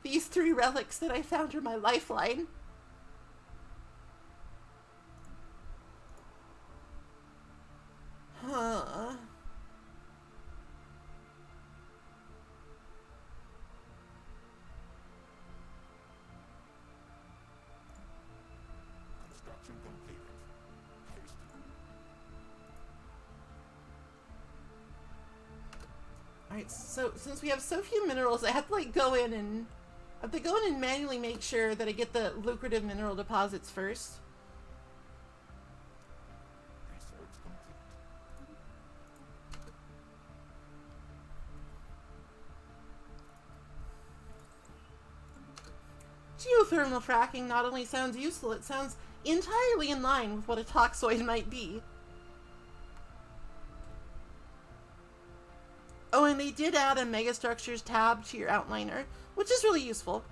These 3 relics that I found are my lifeline. Huh. Construction completed. Haste. Alright, so since we have so few minerals, I have to like go in and manually make sure that I get the lucrative mineral deposits first. Research complete. Geothermal fracking not only sounds useful, it sounds entirely in line with what a toxoid might be. Oh, and they did add a megastructures tab to your outliner, which is really useful,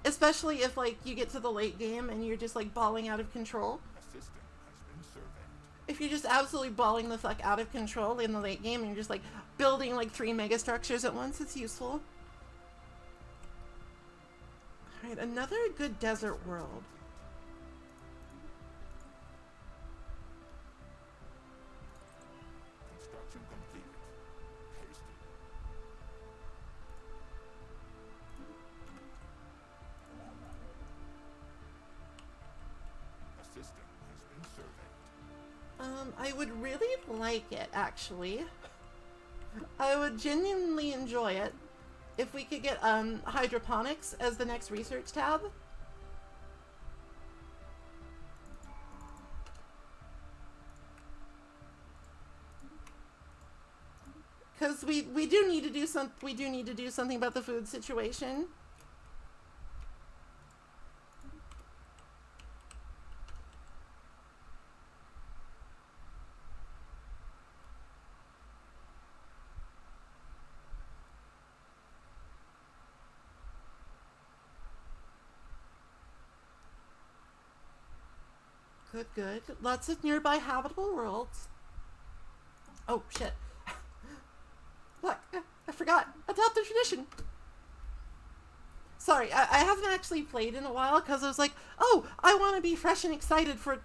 especially if like you get to the late game and you're just like balling out of control. A system has been surveyed. If you're just absolutely balling the fuck out of control in the late game and you're just like building like 3 megastructures at once, it's useful. Alright, another good desert world. Construction completed. Haste. A system has been surveyed. I would really like it, actually. I would genuinely enjoy it if we could get hydroponics as the next research tab. Because we do need to do something about the food situation. Good, good. Lots of nearby habitable worlds. Oh, shit. Look, I forgot. Adopt the tradition. Sorry, I haven't actually played in a while because I was like, oh, I want to be fresh and excited for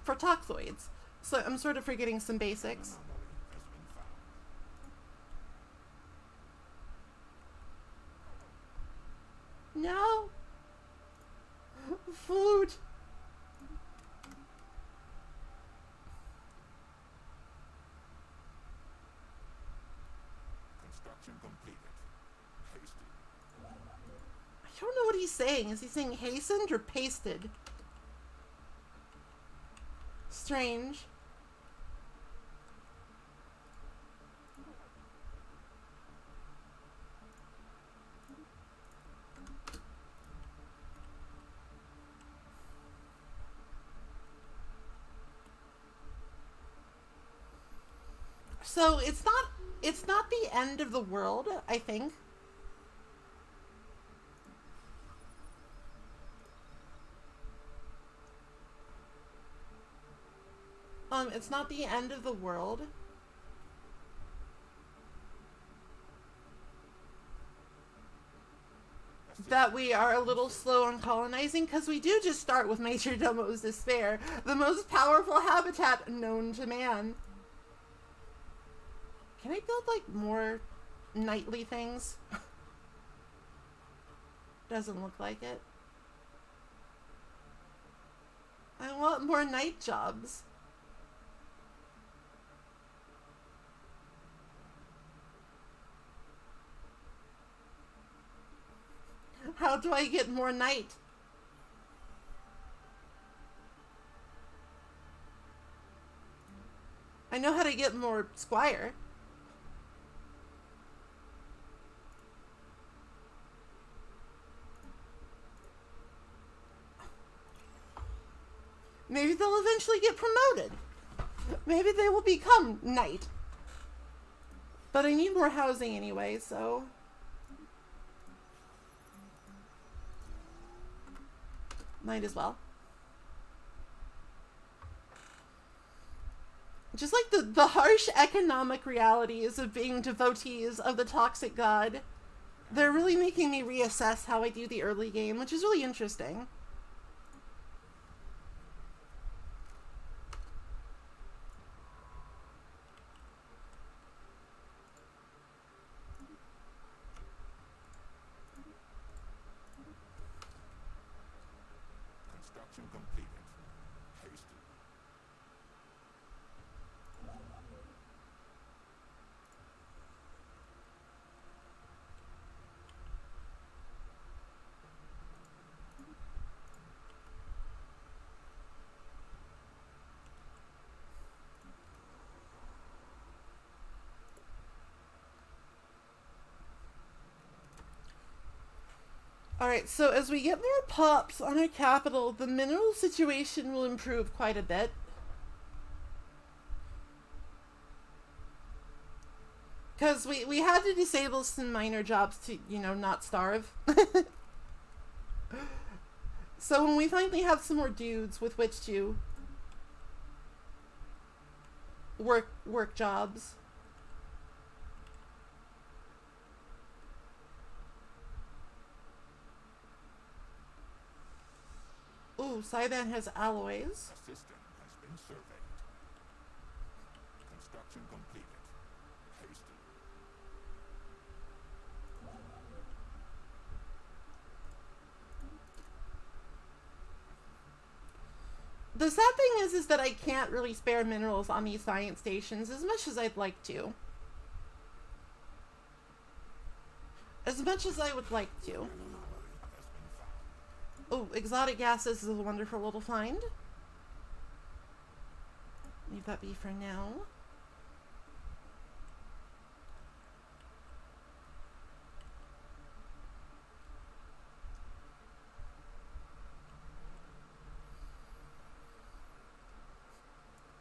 Toxoids. So I'm sort of forgetting some basics. No. Food. Construction completed. Hasted. I don't know what he's saying. Is he saying hastened or pasted? Strange. So it's not the end of the world, I think. It's not the end of the world. That we are a little slow on colonizing, because we do just start with Major Domo's Despair, the most powerful habitat known to man. Can I build, like, more nightly things? Doesn't look like it. I want more night jobs. How do I get more night? I know how to get more squire. Maybe they'll eventually get promoted. Maybe they will become knight. But I need more housing anyway, so... might as well. Just like the harsh economic realities of being devotees of the toxic god, they're really making me reassess how I do the early game, which is really interesting. Construction completed. Hasty. Alright, so as we get more pops on our capital, the mineral situation will improve quite a bit. Because we had to disable some minor jobs to, you know, not starve. So when we finally have some more dudes with which to work jobs. Ooh, Cyban has alloys. A system has been surveyed. Construction completed. Hasty. The sad thing is that I can't really spare minerals on these science stations as much as I'd like to. As much as I would like to. Oh, exotic gases is a wonderful little find. Leave that be for now.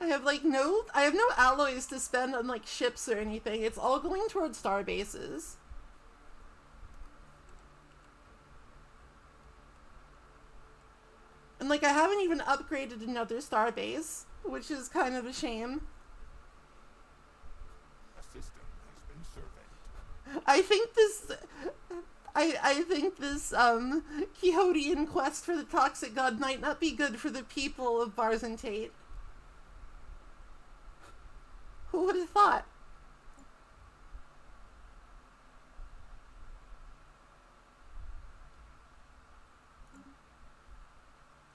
I have no alloys to spend on like ships or anything. It's all going towards star bases. And like I haven't even upgraded another star base, which is kind of a shame. A system has been surveyed. I think this Quixotean quest for the toxic god might not be good for the people of Barzantate. Who would have thought?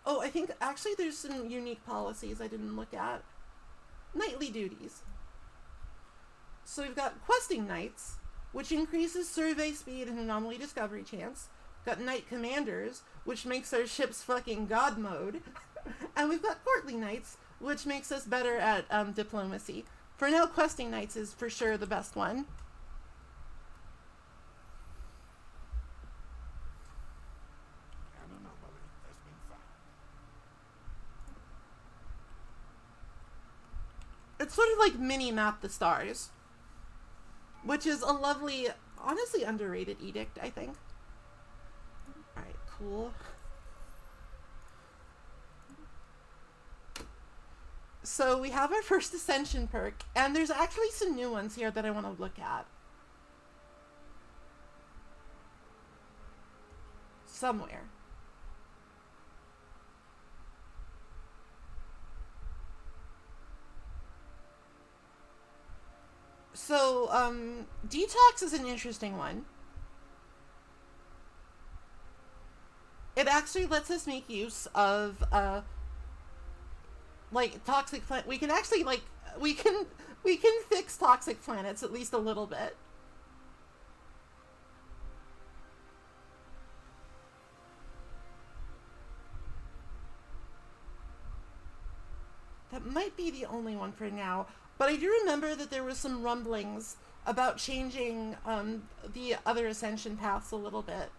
Oh, I think actually there's some unique policies I didn't look at. Nightly duties. So we've got questing knights, which increases survey speed and anomaly discovery chance. We've got knight commanders, which makes our ships fucking god mode. And we've got courtly knights, which makes us better at diplomacy. For now, questing knights is for sure the best one. An anomaly has been found. It's sort of like mini-map the stars, which is a lovely, honestly underrated edict, I think. Alright, cool. So we have our first ascension perk, and there's actually some new ones here that I want to look at. Somewhere. So, detox is an interesting one. It actually lets us make use of, like toxic planet. We can actually like we can fix toxic planets at least a little bit. That might be the only one for now, but I do remember that there was some rumblings about changing the other ascension paths a little bit.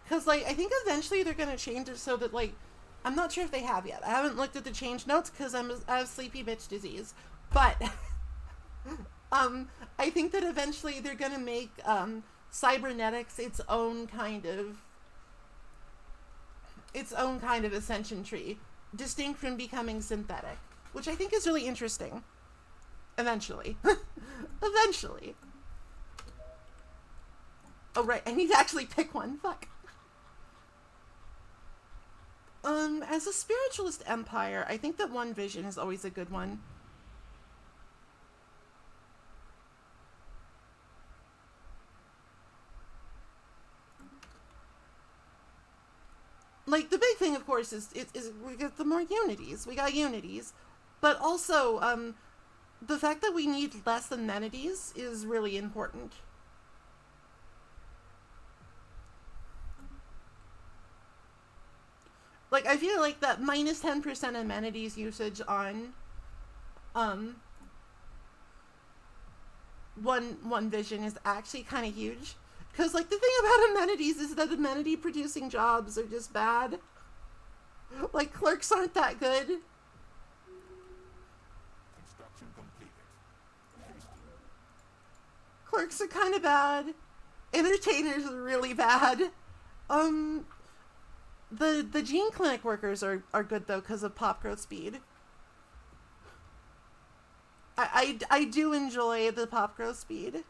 Because, like, I think eventually they're going to change it so that, like, I'm not sure if they have yet. I haven't looked at the change notes because I have sleepy bitch disease. But, I think that eventually they're going to make cybernetics its own kind of ascension tree, distinct from becoming synthetic, which I think is really interesting. Eventually. Eventually. Oh, right. I need to actually pick one. Fuck. As a spiritualist empire, I think that one vision is always a good one. Like, the big thing, of course, is we get the more unities. We got unities. But also, the fact that we need less amenities is really important. Like, I feel like that minus 10% amenities usage on, one vision is actually kind of huge. Because, like, the thing about amenities is that amenity-producing jobs are just bad. Like, clerks aren't that good. Construction completed. Clerks are kind of bad. Entertainers are really bad. The gene clinic workers are good, though, because of pop growth speed. I do enjoy the pop growth speed.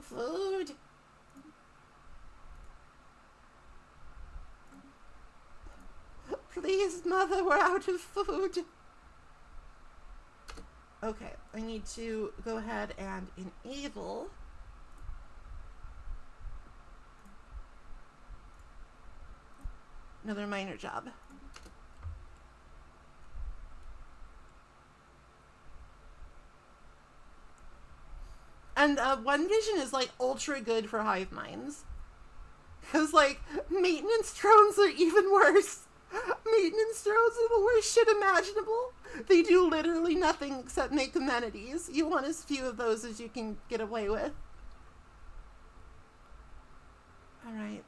Food. Please, Mother, we're out of food. Okay, I need to go ahead and enable another minor job. And one vision is like ultra good for hive minds. Because like maintenance drones are even worse. Maintenance drones are the worst shit imaginable. They do literally nothing except make amenities. You want as few of those as you can get away with. Alright,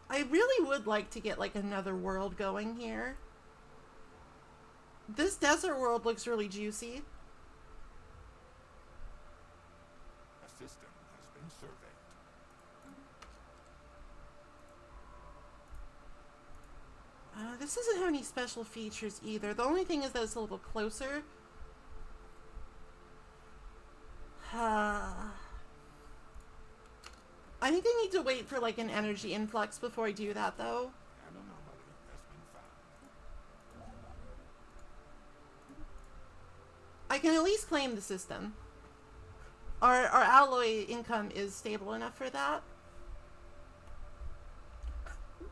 I really would like to get like another world going here. This desert world looks really juicy. A system has been surveyed. This doesn't have any special features either. The only thing is that it's a little closer. I think I need to wait for like an energy influx before I do that, though. An anomaly has been found. I can at least claim the system. Our alloy income is stable enough for that.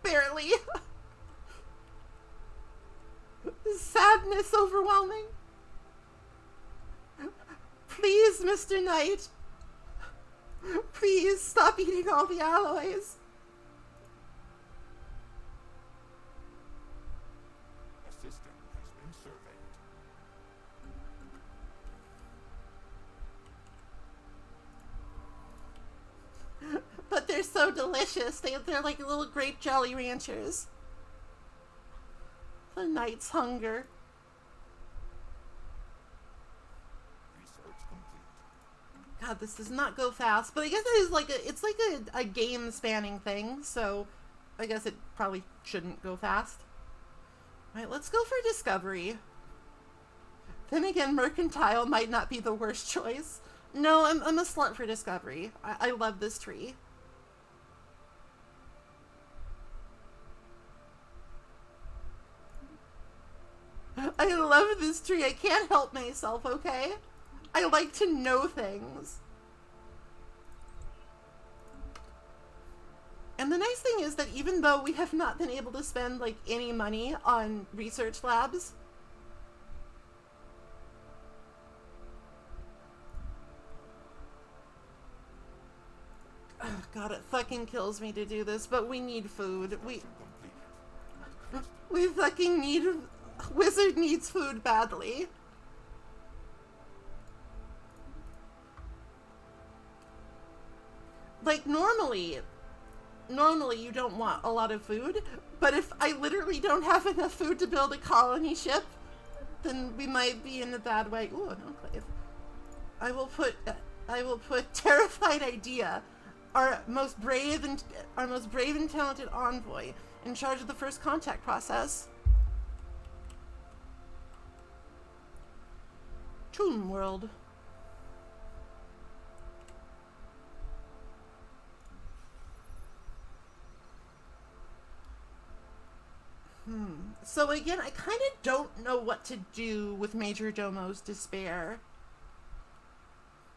Barely. Sadness overwhelming. Please, Mr. Knight. Please stop eating all the alloys. A system has been surveyed. But they're so delicious. They're like little grape jelly ranchers. The knight's hunger. Research complete. God, this does not go fast, but I guess it is like it's like a game spanning thing, so I guess it probably shouldn't go fast. Alright, let's go for discovery. Then again, mercantile might not be the worst choice. No, I'm a slut for discovery. I love this tree. I love this tree. I can't help myself, okay? I like to know things. And the nice thing is that even though we have not been able to spend, like, any money on research labs, oh, God, it fucking kills me to do this, but we need food. We fucking need... Wizard needs food badly. Like, normally you don't want a lot of food, but if I literally don't have enough food to build a colony ship, then we might be in a bad way. Ooh, an enclave. I will put terrified idea, our most brave and talented envoy, in charge of the first contact process. Tomb World. So again, I kind of don't know what to do with Major Domo's despair.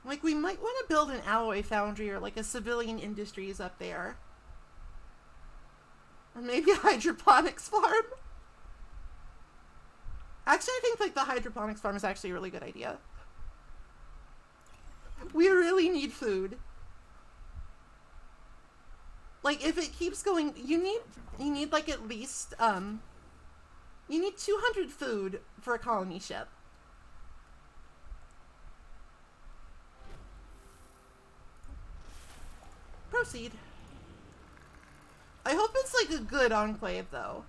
Like, we might want to build an alloy foundry or like a civilian industries up there. Or maybe a hydroponics farm. Actually, I think like the hydroponics farm is actually a really good idea. We really need food. Like, if it keeps going, you need like at least, you need 200 food for a colony ship. Proceed. I hope it's like a good enclave, though.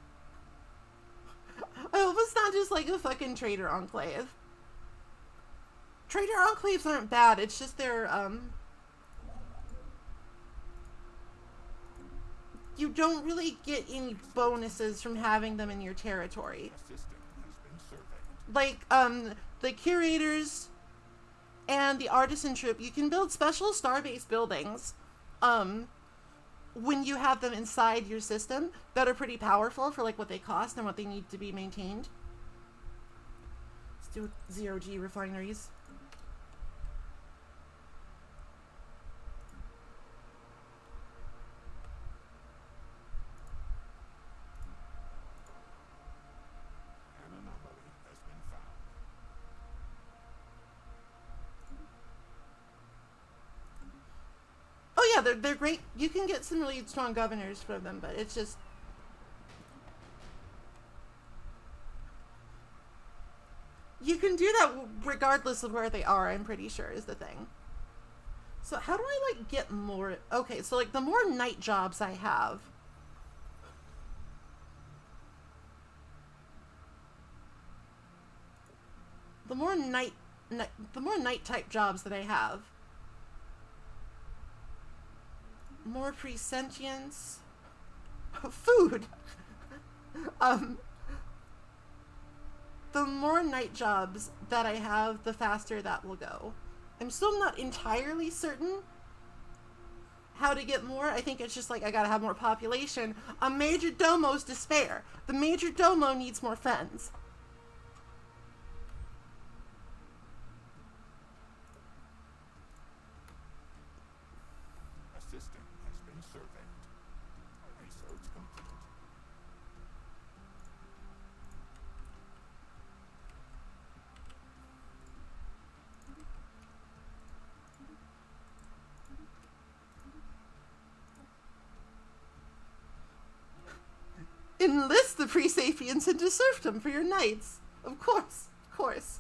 I hope it's not just like a fucking trader enclave. Trader enclaves aren't bad, it's just they're, you don't really get any bonuses from having them in your territory. Like, the curators and the artisan troop, you can build special star-based buildings, when you have them inside your system that are pretty powerful for, like, what they cost and what they need to be maintained. Let's do 0G refineries. Yeah, they're great. You can get some really strong governors from them, but it's just... You can do that regardless of where they are, I'm pretty sure, is the thing. So how do I, like, get more... Okay, so, like, the more night jobs I have... The more night type jobs that I have... More presentience. Food. The more night jobs that I have, the faster that will go. I'm still not entirely certain how to get more. I think it's just like I gotta have more population. A Major Domo's despair. The Major Domo needs more fens. Enlist the pre-sapiens into serfdom for your knights. Of course, of course.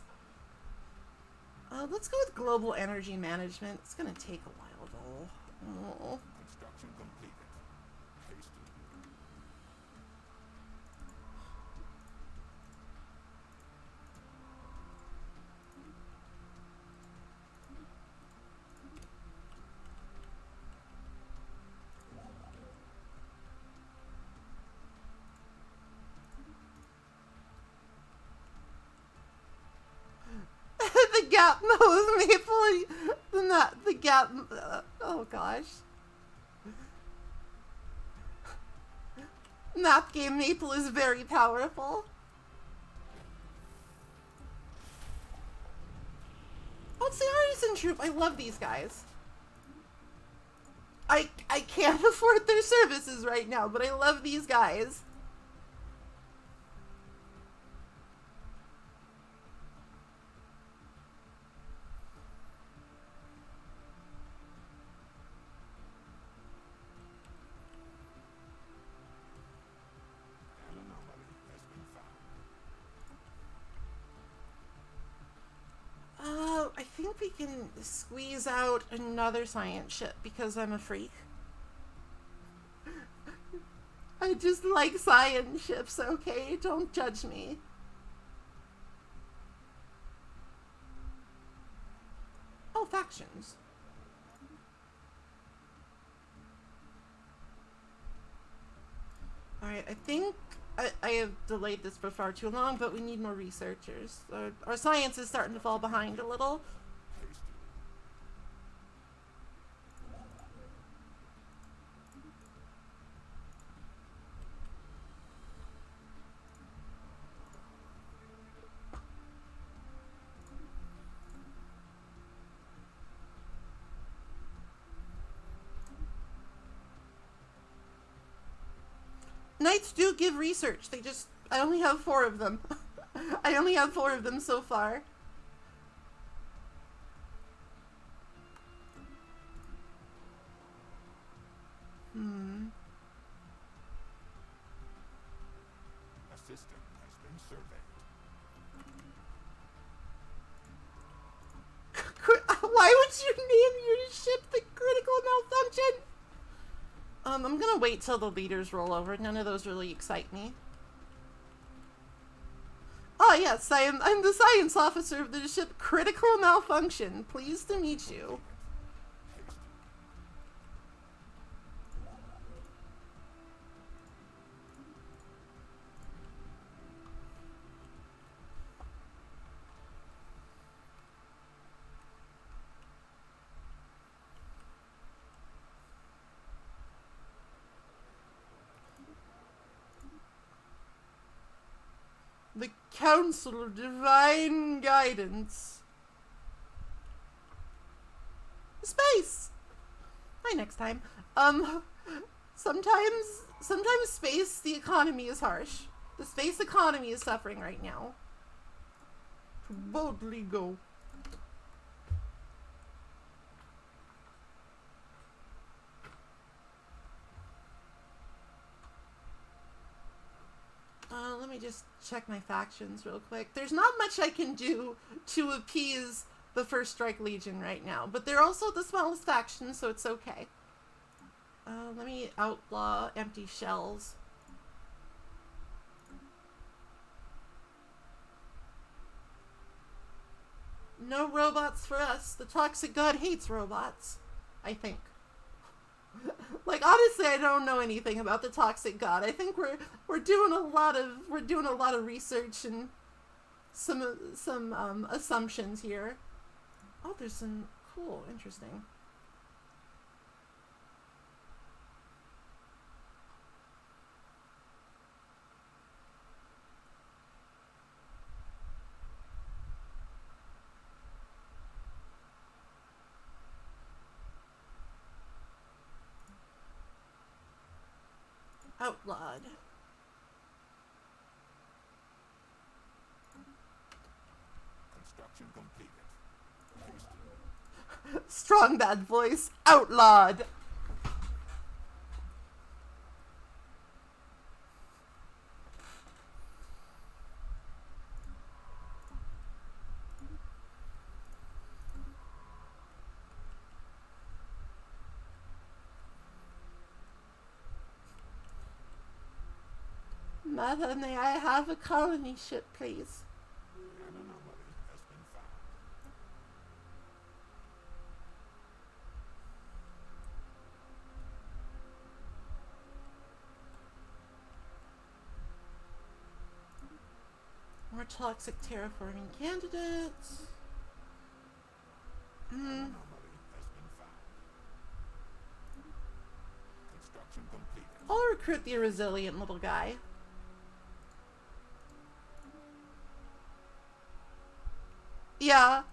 Let's go with global energy management. It's gonna take a while, though. Oh. Construction completed. Hasted. The gap with maple, not the gap. Oh gosh. Map game maple is very powerful. Oh, it's the artisan troop. I love these guys. I can't afford their services right now, but I love these guys. An anomaly has been found. I think we can squeeze out another science ship because I'm a freak. I just like science ships, okay? Don't judge me. Oh, factions. Alright, I think I have delayed this for far too long, but we need more researchers. Our science is starting to fall behind a little. Knights do give research. I only have 4 of them. I only have 4 of them so far. A system has been surveyed. Why would you name your ship the critical malfunction? I'm gonna wait till the leaders roll over. None of those really excite me. Ah, yes, I'm the science officer of the ship Critical Malfunction. Pleased to meet you. The Council of Divine Guidance. Space! Bye next time. Sometimes space, the economy is harsh. The space economy is suffering right now. To boldly go. Let me just check my factions real quick. There's not much I can do to appease the First Strike Legion right now, but they're also the smallest faction, so it's okay. Let me outlaw empty shells. No robots for us. The Toxic God hates robots, I think. Like, honestly, I don't know anything about the Toxic God. I think we're doing a lot of research and some assumptions here. Oh, there's some cool, interesting. Outlawed. Construction completed. Strong bad voice. Outlawed. Mother, may I have a colony ship, please? An anomaly has been found. More toxic terraforming candidates. An anomaly has been found. Construction completed. I'll recruit the resilient little guy. Yeah,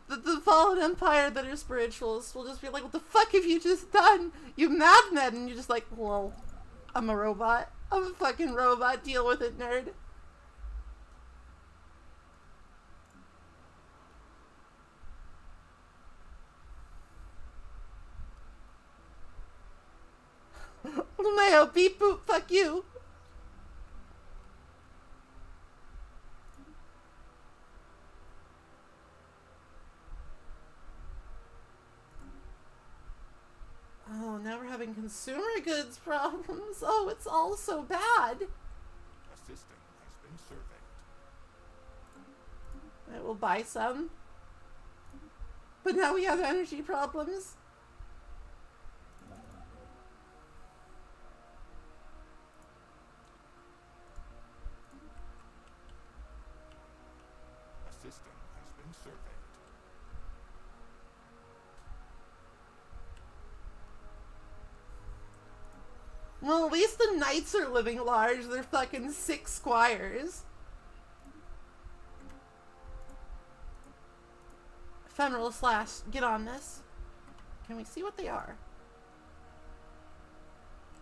The fallen empire that are spiritualists will just be like, what the fuck have you just done? You madman! And you're just like, whoa, I'm a robot. I'm a fucking robot. Deal with it, nerd. Mayo, beep boop, fuck you. Oh, now we're having consumer goods problems. Oh, it's all so bad. A system has been surveyed. I will buy some. But now we have energy problems. A system has been surveyed. Well, at least the knights are living large. They're fucking 6 squires. Ephemeral slash, get on this. Can we see what they are?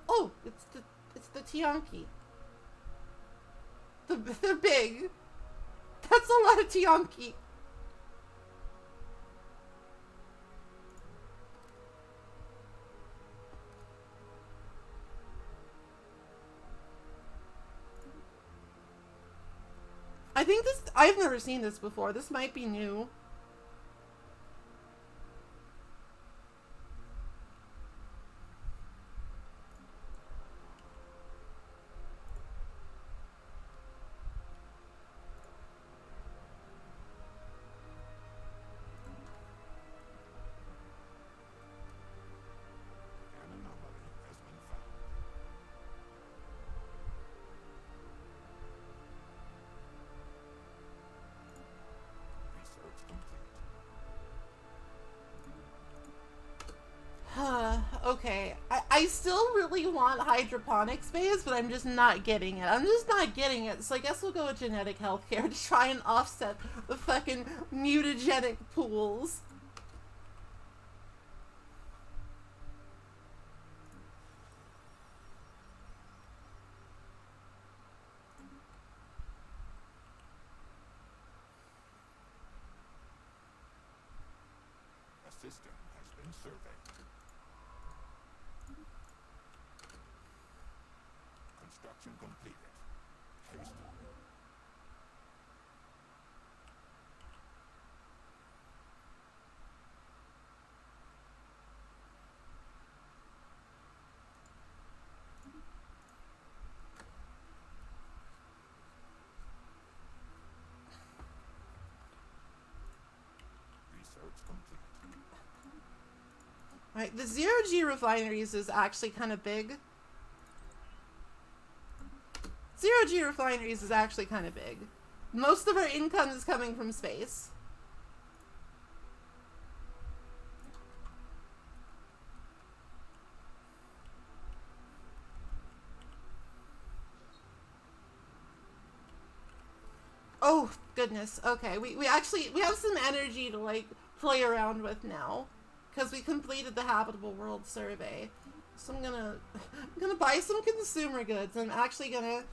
Oh, it's the Tianki. They're big. That's a lot of Tianki. I think this, I've never seen this before. This might be new. An anomaly has been found. Research complete. Okay, I still really want hydroponic space, but I'm just not getting it. I'm just not getting it, so I guess we'll go with genetic healthcare to try and offset the fucking mutagenic pools. A system has been surveyed. Construction completed. Haste. Research complete. Alright, the 0G refineries is actually kind of big. 0G refineries is actually kind of big. Most of our income is coming from space. Oh, goodness. Okay, we have some energy to, like, play around with now. Because we completed the habitable world survey. So I'm gonna buy some consumer goods. I'm actually gonna,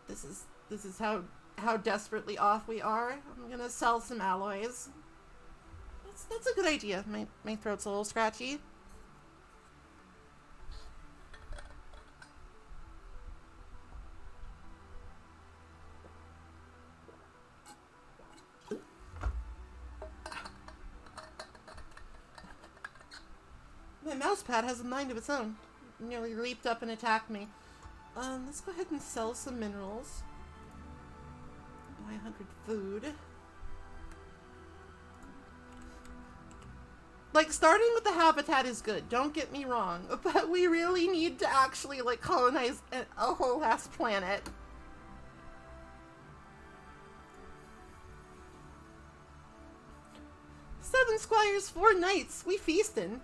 this is how desperately off we are. I'm gonna sell some alloys. That's a good idea. My throat's a little scratchy. My mouse pad has a mind of its own. It nearly leaped up and attacked me. Let's go ahead and sell some minerals. Buy 100 food. Like, starting with the habitat is good, don't get me wrong, but we really need to actually, like, colonize a whole ass planet. Seven squires, 4 knights, we feastin'.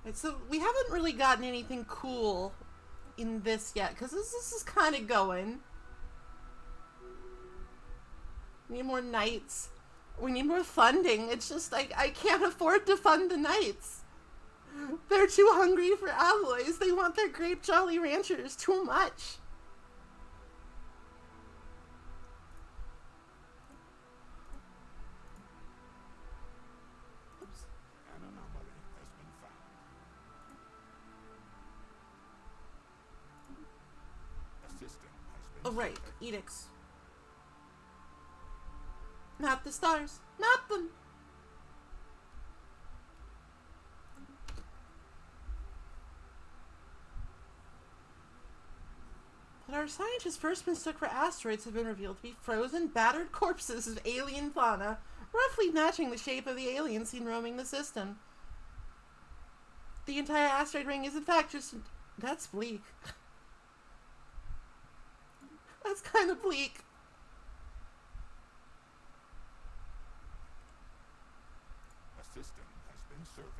Right, so we haven't really gotten anything cool in this yet, because this is kind of going. We need more knights. We need more funding. It's just like, I can't afford to fund the knights. They're too hungry for alloys. They want their grape jolly ranchers too much. Oops. An anomaly has been found. A system has been Oh, right. surveyed. Edicts. Map the stars. Map them! But our scientists' first mistook for asteroids have been revealed to be frozen, battered corpses of alien fauna, roughly matching the shape of the aliens seen roaming the system. The entire asteroid ring is in fact just... That's bleak. That's kind of bleak. A system has been surveyed.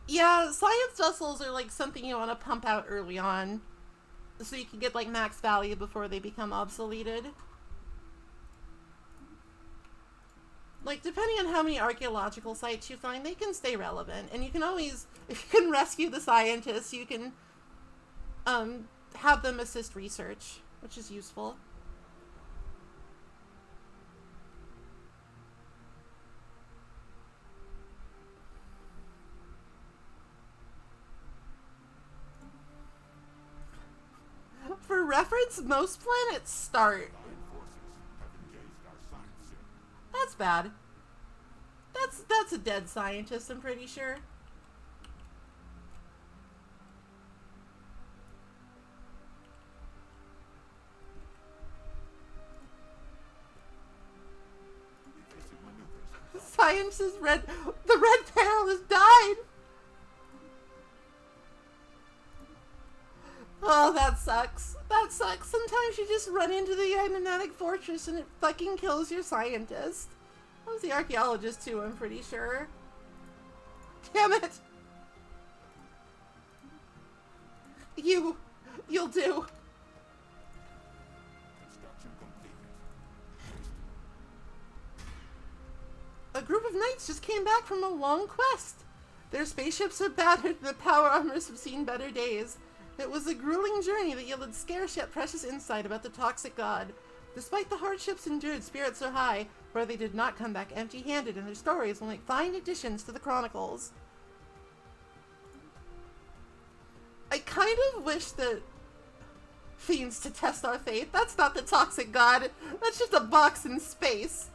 Yeah, science vessels are like something you want to pump out early on, so you can get like max value before they become obsoleted. Like, depending on how many archaeological sites you find, they can stay relevant. And you can always, if you can rescue the scientists, you can have them assist research, which is useful. For reference, most planets start. Allied forces have engaged our science ship. That's bad. That's a dead scientist, I'm pretty sure. Evasive maneuvers. Science is red. The red peril has died. Oh, that sucks. That sucks. Sometimes you just run into the enigmatic fortress and it fucking kills your scientist. That was the archaeologist too, I'm pretty sure. Damn it. You'll do. Construction completed. A group of knights just came back from a long quest. Their spaceships are battered and the power armors have seen better days. It was a grueling journey that yielded scarce yet precious insight about the toxic god. Despite the hardships endured, spirits are high, where they did not come back empty-handed, and their stories will make fine additions to the chronicles. I kind of wish that fiends to test our faith. That's not the toxic god. That's just a box in space.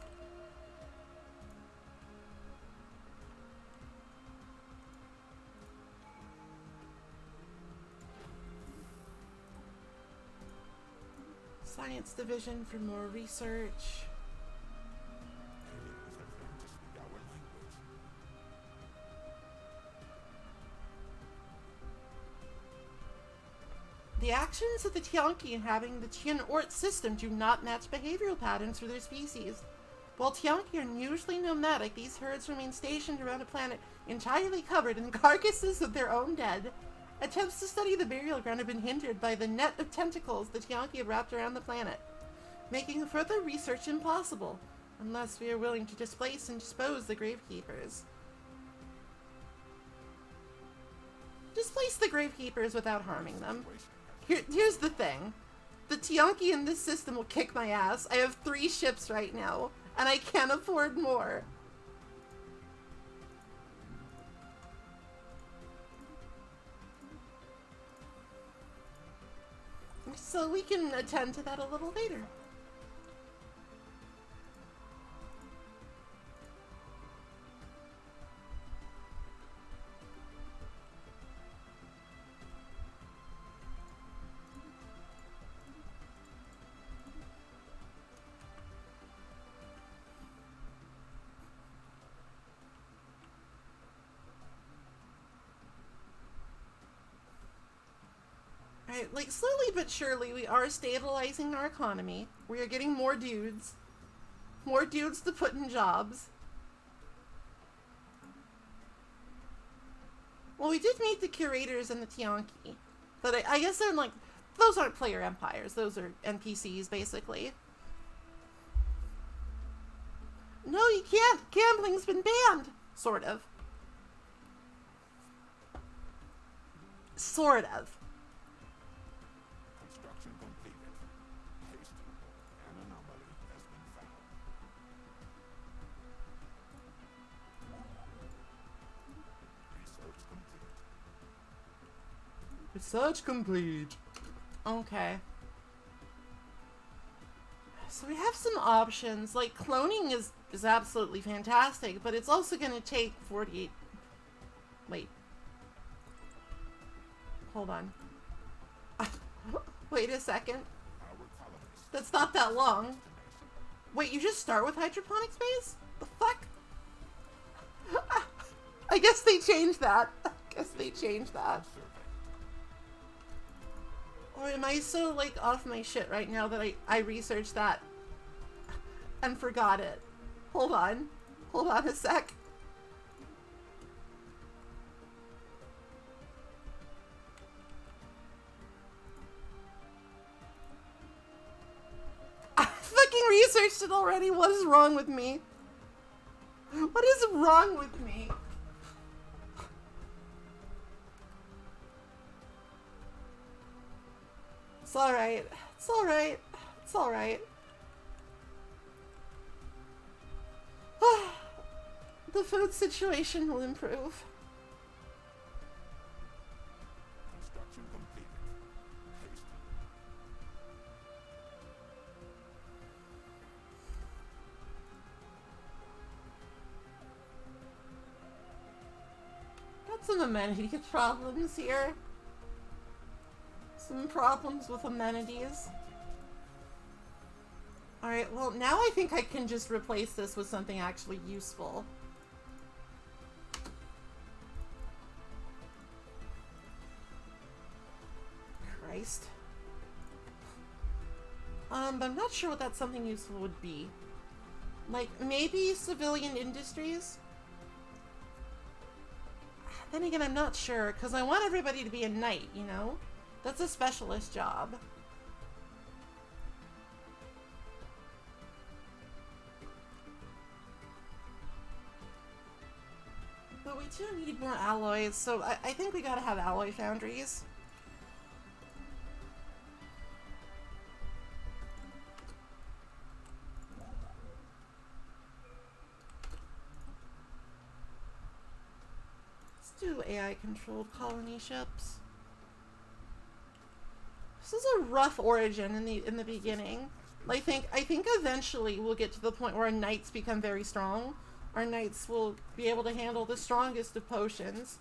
Science division for more research. Aliens have learned to speak our language. The actions of the Tianki inhabiting the Tian-Ort system do not match behavioral patterns for their species. While Tianki are usually nomadic, these herds remain stationed around a planet entirely covered in carcasses of their own dead. Attempts to study the burial ground have been hindered by the net of tentacles the Tianki have wrapped around the planet, making further research impossible, unless we are willing to displace and dispose the Gravekeepers. Displace the Gravekeepers without harming them. Here's the thing. The Tianki in this system will kick my ass. I have 3 ships right now, and I can't afford more. So we can attend to that a little later. Alright, like slowly but surely we are stabilizing our economy. We are getting more dudes. More dudes to put in jobs. Well, we did meet the curators and the Tianki. But I guess they're like, those aren't player empires. Those are NPCs, basically. No, you can't. Gambling's been banned. Sort of. Sort of. Construction completed. Haste. An anomaly has been found. Research complete. Research complete. Okay. So we have some options. Like, cloning is absolutely fantastic, but it's also going to take 48... Wait. Hold on. Wait a second. Our colonists. That's not that long. Wait, you just start with hydroponic space? The fuck? I guess they changed that. Survey. Or am I so, like, off my shit right now that I researched that and forgot it? Hold on. Hold on a sec. I fucking researched it already. What is wrong with me? What is wrong with me? It's alright. It's alright. It's alright. The food situation will improve. Construction completed. Haste. Got some amenity problems here. Some problems with amenities. Alright, well, now I think I can just replace this with something actually useful. Christ. But I'm not sure what that something useful would be. Like, maybe civilian industries? Then again, I'm not sure, because I want everybody to be a knight, you know? That's a specialist job. But we do need more alloys, so I think we gotta have alloy foundries. Let's do AI-controlled colony ships. This is a rough origin in the beginning. I think eventually we'll get to the point where our knights become very strong. Our knights will be able to handle the strongest of potions.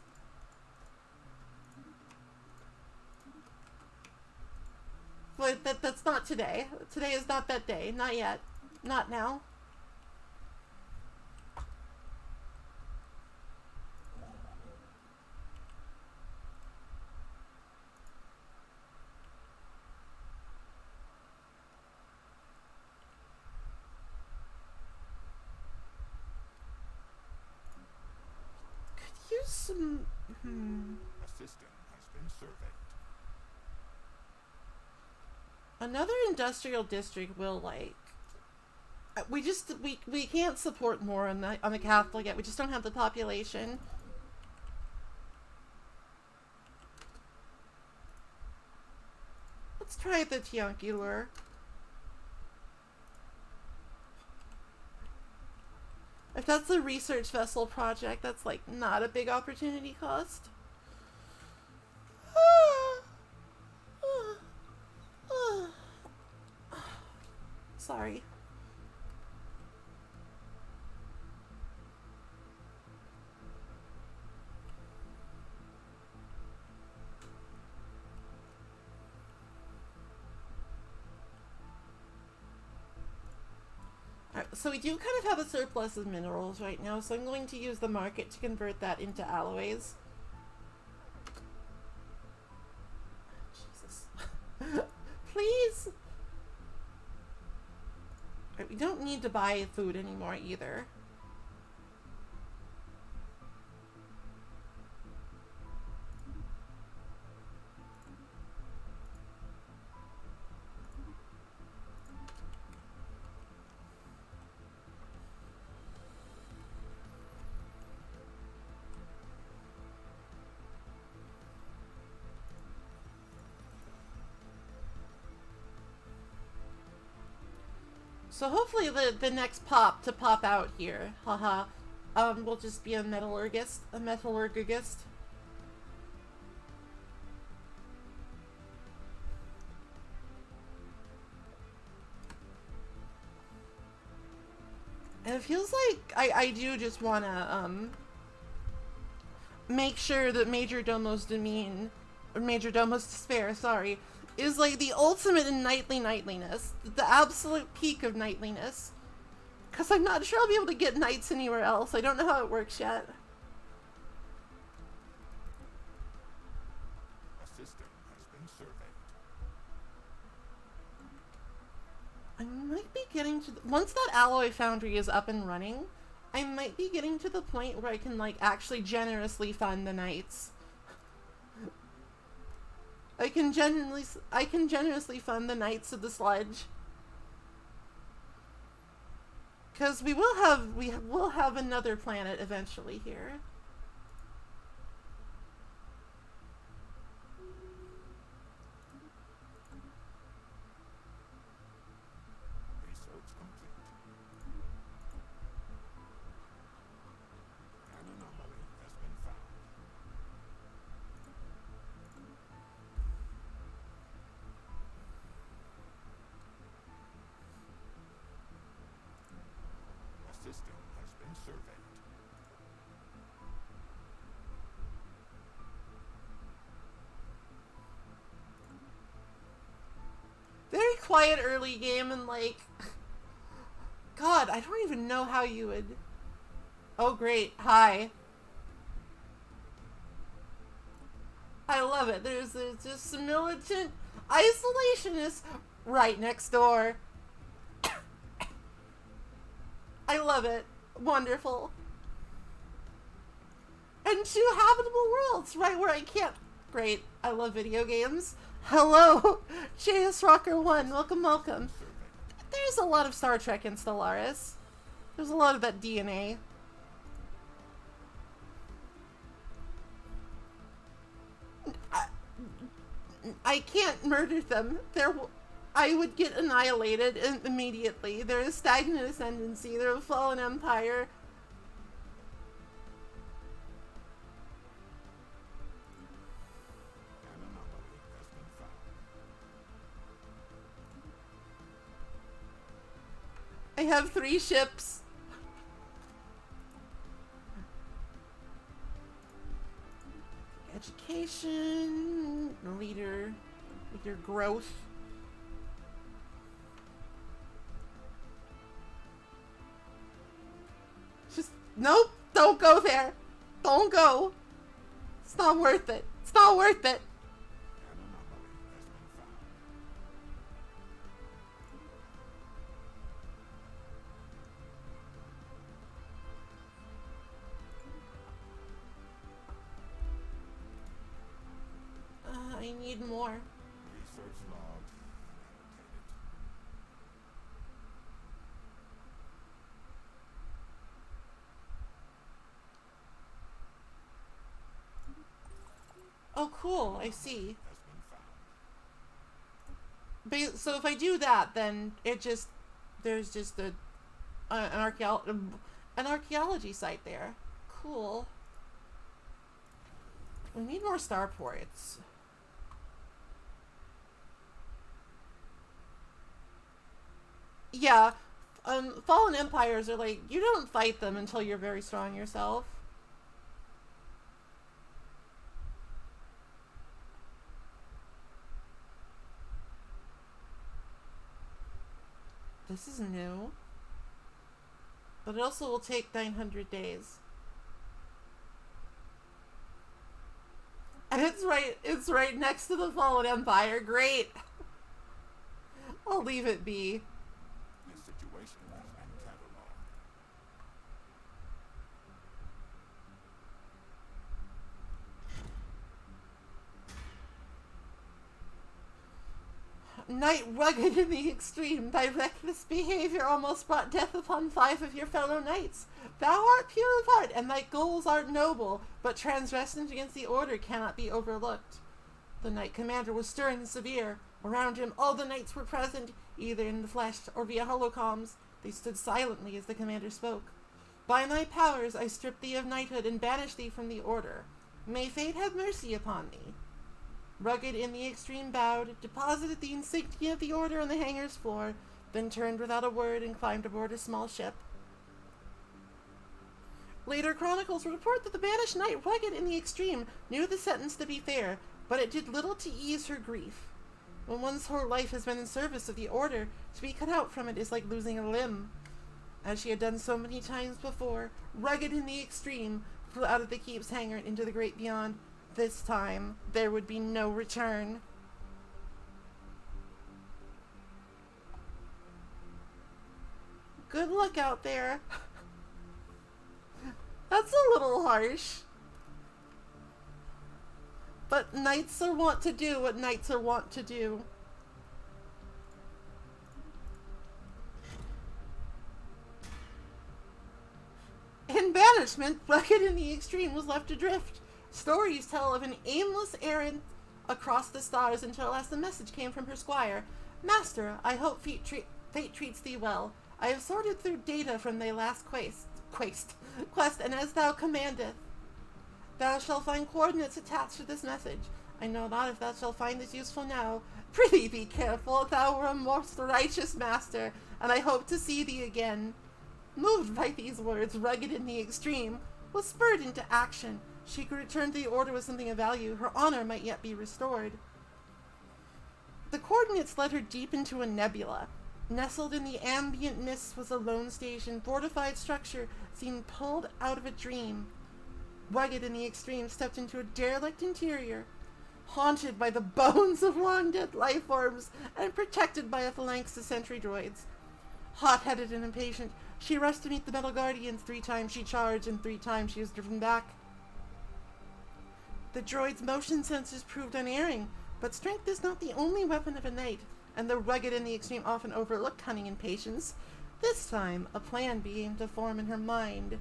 But that's not today. Today is not that day. Not yet. Not now. Use some... A system has been surveyed. Another industrial district will, like... We can't support more on the capital yet. We just don't have the population. Let's try the Tianki lure. If that's a research vessel project, that's like not a big opportunity cost. Sorry. So we do kind of have a surplus of minerals right now, so I'm going to use the market to convert that into alloys. Jesus. please? We don't need to buy food anymore either. So hopefully the next pop to pop out here, haha, will just be a metallurgist, And it feels like I do just want to, make sure that Major Domo's despair, sorry, is like the ultimate in knightliness. The absolute peak of knightliness. Because I'm not sure I'll be able to get knights anywhere else. I don't know how it works yet. A system has been surveyed. I might be getting to... Once that alloy foundry is up and running, I might be getting to the point where I can, like, actually generously fund the knights. I can generously fund the Knights of the Sludge. Because we will have another planet eventually here. Research complete. An anomaly has been found. A system has been surveyed. Very quiet early game and like... God, I don't even know how you would... Oh great, hi. I love it. There's just some militant isolationists right next door. I love it. Wonderful. And 2 habitable worlds right where I can't. Great. I love video games. Hello, JS Rocker 1. Welcome, welcome. There's a lot of Star Trek in Stellaris. There's a lot of that DNA. I can't murder them. I would get annihilated immediately. There is stagnant ascendancy. There is a fallen empire. An anomaly has been found. I have 3 ships. Education, leader growth. Just, nope, don't go there. Don't go. It's not worth it. It's not worth it. An anomaly has been found. I need more. Research log annotated. Oh, cool. I see. Has been found. So if I do that, then it just... There's just an archaeology site there. Cool. We need more starports. Yeah, fallen empires are like, you don't fight them until you're very strong yourself. This is new. But it also will take 900 days. And it's right next to the fallen empire. Great. I'll leave it be. This situation has been cataloged. Knight rugged in the extreme, thy reckless behavior almost brought death upon 5 of your fellow knights. Thou art pure of heart, and thy goals are noble, but transgressions against the order cannot be overlooked. The knight commander was stern and severe. Around him all the knights were present, either in the flesh or via holocomms. They stood silently as the commander spoke. By my powers I strip thee of knighthood and banish thee from the order. May fate have mercy upon thee. Rugged in the extreme bowed, deposited the insignia of the order on the hangar's floor, then turned without a word and climbed aboard a small ship. Later chronicles report that the banished knight Rugged in the extreme knew the sentence to be fair, but it did little to ease her grief. When one's whole life has been in service of the order, to be cut out from it is like losing a limb. As she had done so many times before, Rugged in the extreme flew out of the keep's hangar into the great beyond. This time, there would be no return. Good luck out there. That's a little harsh. But knights are wont to do what knights are wont to do. In banishment, Rugged in the extreme was left adrift. Stories tell of an aimless errand across the stars until at last a message came from her squire. Master, I hope fate treats thee well. I have sorted through data from thy last quest, and as thou commandeth, thou shalt find coordinates attached to this message. I know not if thou shalt find this useful now. Prithee be careful, thou were a most righteous master, and I hope to see thee again. Moved by these words, Rugged in the extreme was spurred into action. She could return to the order with something of value. Her honor might yet be restored. The coordinates led her deep into a nebula. Nestled in the ambient mists was a lone station, fortified structure seemed pulled out of a dream. Rugged in the extreme stepped into a derelict interior, haunted by the bones of long-dead life forms and protected by a phalanx of sentry droids. Hot-headed and impatient, she rushed to meet the Metal Guardians. 3 times she charged, and 3 times she was driven back. The droid's motion sensors proved unerring, but strength is not the only weapon of a knight, and the Rugged in the extreme often overlook cunning and patience. This time, a plan began to form in her mind.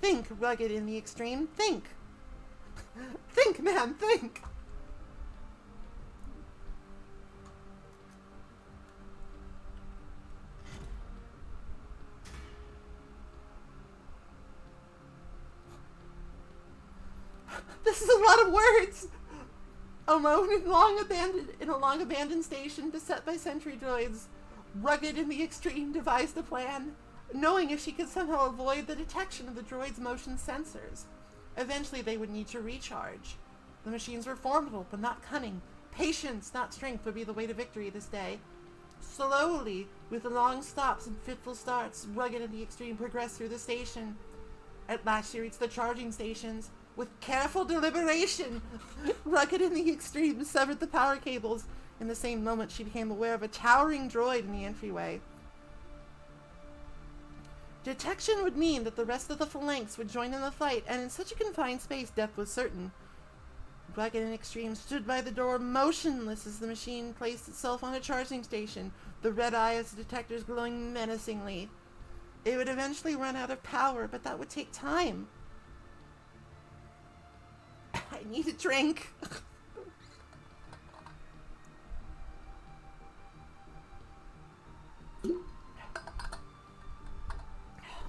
Think, Rugged in the extreme, think! Think, man, think! This is a lot of words! Alone in a long abandoned station beset by sentry droids, Rugged in the extreme devised a plan, knowing if she could somehow avoid the detection of the droids' motion sensors. Eventually they would need to recharge. The machines were formidable, but not cunning. Patience, not strength, would be the way to victory this day. Slowly, with long stops and fitful starts, Rugged in the extreme progressed through the station. At last she reached the charging stations. With careful deliberation, Rugged in the extreme severed the power cables. In the same moment, she became aware of a towering droid in the entryway. Detection would mean that the rest of the phalanx would join in the fight, and in such a confined space, death was certain. Rugged and extreme stood by the door, motionless as the machine placed itself on a charging station, the red eye of the detectors glowing menacingly. It would eventually run out of power, but that would take time. I need a drink.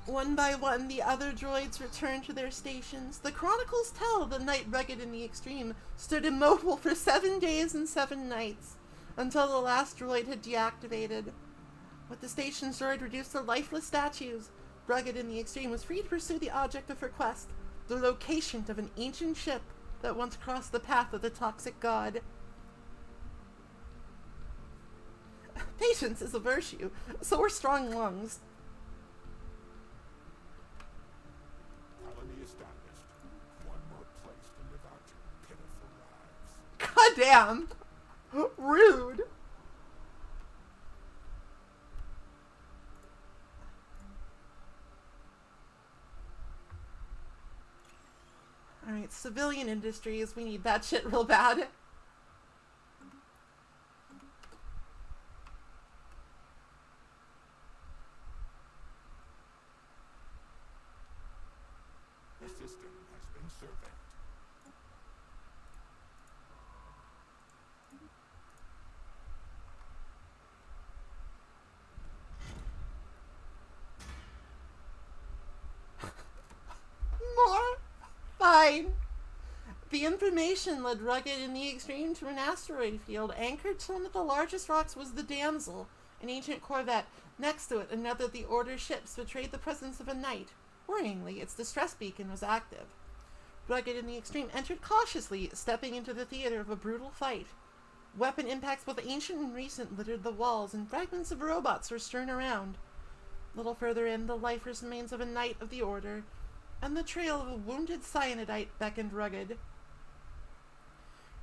One by one, the other droids returned to their stations. The chronicles tell the knight Rugged in the extreme stood immobile for 7 days and 7 nights, until the last droid had deactivated. With the station's droid reduced to lifeless statues, Rugged in the extreme was free to pursue the object of her quest, the location of an ancient ship that once crossed the path of the toxic god. Patience is a virtue, so are strong lungs. Colony established. One more place to live out your pitiful lives. Goddamn! Rude! Alright, civilian industries. We need that shit real bad. The system has been surveyed. More? Fine. The information led Rugged in the Extreme to an asteroid field anchored to one of the largest rocks was the Damsel, an ancient corvette. Next to it, another of the Order ships betrayed the presence of a knight. Worryingly, its distress beacon was active. Rugged in the Extreme entered cautiously, stepping into the theater of a brutal fight. Weapon impacts, both ancient and recent, littered the walls, and fragments of robots were strewn around. A little further in, the lifeless remains of a knight of the Order, and the trail of a wounded cyanidite beckoned Rugged.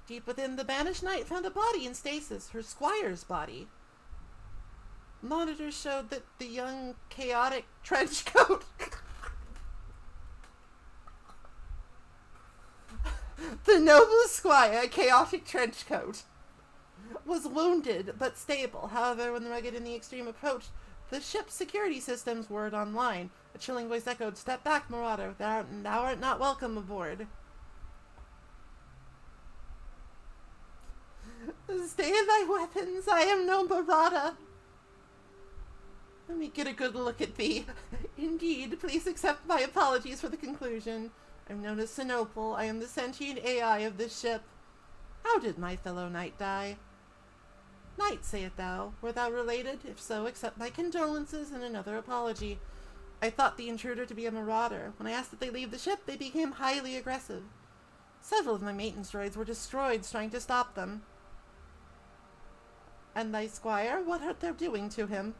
Deep within, the banished knight found a body in stasis, her squire's body. Monitors showed that the young, chaotic trenchcoat the noble squire, chaotic trenchcoat, was wounded but stable. However, when the Rugged in the Extreme approached, the ship's security systems weren't online. A chilling voice echoed, "Step back, Marauder. Thou art not welcome aboard." "Stay thy weapons. I am no Marauder." "Let me get a good look at thee." "Indeed, please accept my apologies for the conclusion. I'm known as Sinople. I am the sentient AI of this ship." "How did my fellow knight die?" "Knight, sayest thou? Were thou related? If so, accept my condolences and another apology. I thought the intruder to be a marauder. When I asked that they leave the ship, they became highly aggressive. Several of my maintenance droids were destroyed trying to stop them." "And thy squire? What art thou doing to him?"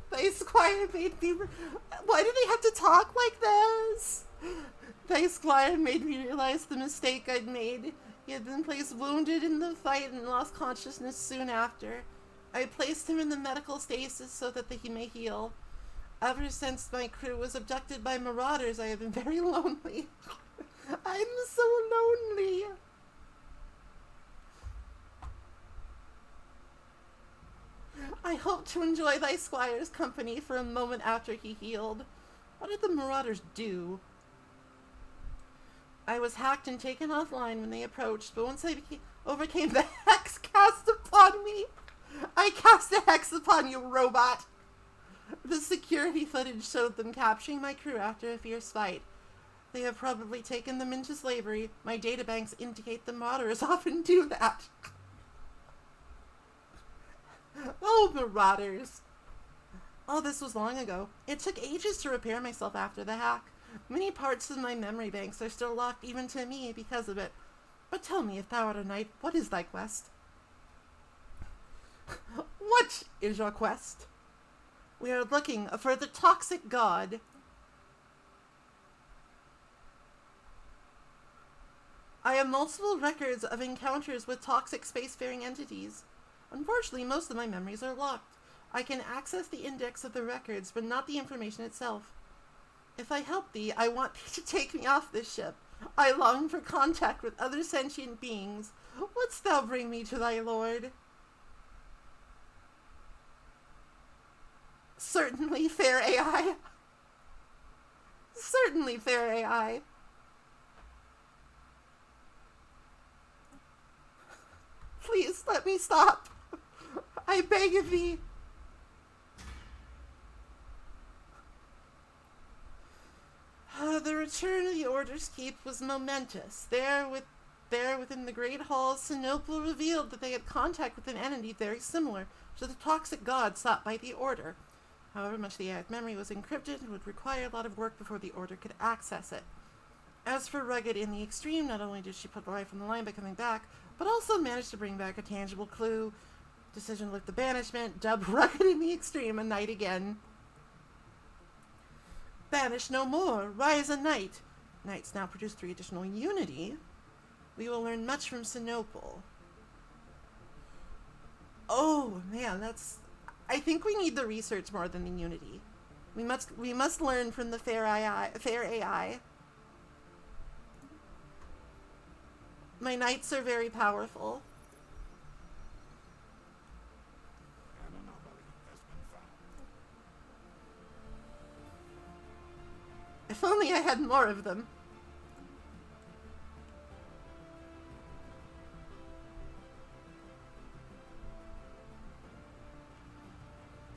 "Thy squire made me... Why do they have to talk like this?" "Thy squire made me realize the mistake I'd made. He had been placed wounded in the fight and lost consciousness soon after. I placed him in the medical stasis so that he may heal. Ever since my crew was abducted by marauders, I have been very lonely." "I'm so lonely." "I hope to enjoy thy squire's company for a moment after he healed. What did the marauders do?" "I was hacked and taken offline when they approached, but once I overcame the hex cast upon me..." "I cast a hex upon you, robot." "The security footage showed them capturing my crew after a fierce fight. They have probably taken them into slavery. My databanks indicate the marauders often do that." "Oh, marauders." "All this was long ago. It took ages to repair myself after the hack. Many parts of my memory banks are still locked even to me because of it. But tell me, if thou art a knight, what is thy quest?" "What is your quest?" "We are looking for the toxic god." "I have multiple records of encounters with toxic spacefaring entities. Unfortunately, most of my memories are locked. I can access the index of the records, but not the information itself. If I help thee, I want thee to take me off this ship. I long for contact with other sentient beings. Wouldst thou bring me to thy lord?" "Certainly, fair AI. Certainly, fair AI." "Please let me stop. I beg of thee." The return of the Order's keep was momentous. There within the great hall, Sinople revealed that they had contact with an entity very similar to the toxic god sought by the Order. However, much of the AI's memory was encrypted and would require a lot of work before the Order could access it. As for Rugged in the Extreme, not only did she put life on the line by coming back, but also managed to bring back a tangible clue. Decision to lift the banishment, dubbed Rugged in the Extreme a knight again. "Banish no more, rise a knight." Knights now produce 3 additional unity. We will learn much from Sinople. Oh man, I think we need the research more than the unity. We must learn from the fair AI. My knights are very powerful. An anomaly has been found. If only I had more of them.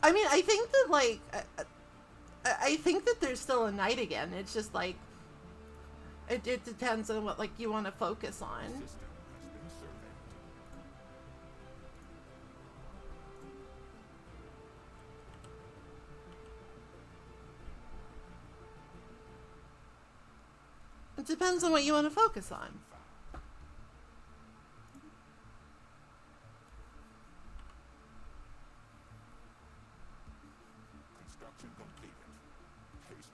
I mean, I think that, like, I think that there's still a knight again. It's just, like, it depends on what, like, you want to focus on. System has been surveyed. It depends on what you want to focus on. Construction completed. Hasty.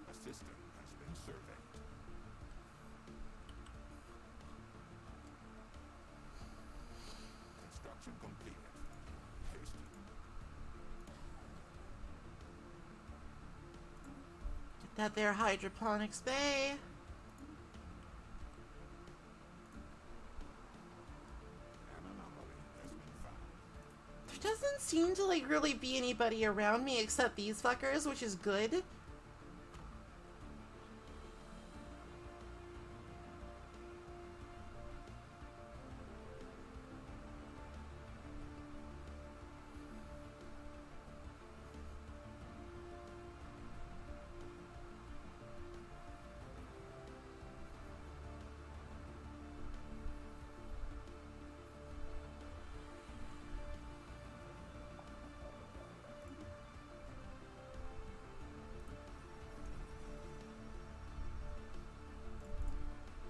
A system has been surveyed. Construction completed. Hasty. Get that there hydroponics bay. An anomaly has been found. There doesn't seem to, like, really be anybody around me except these fuckers, which is good.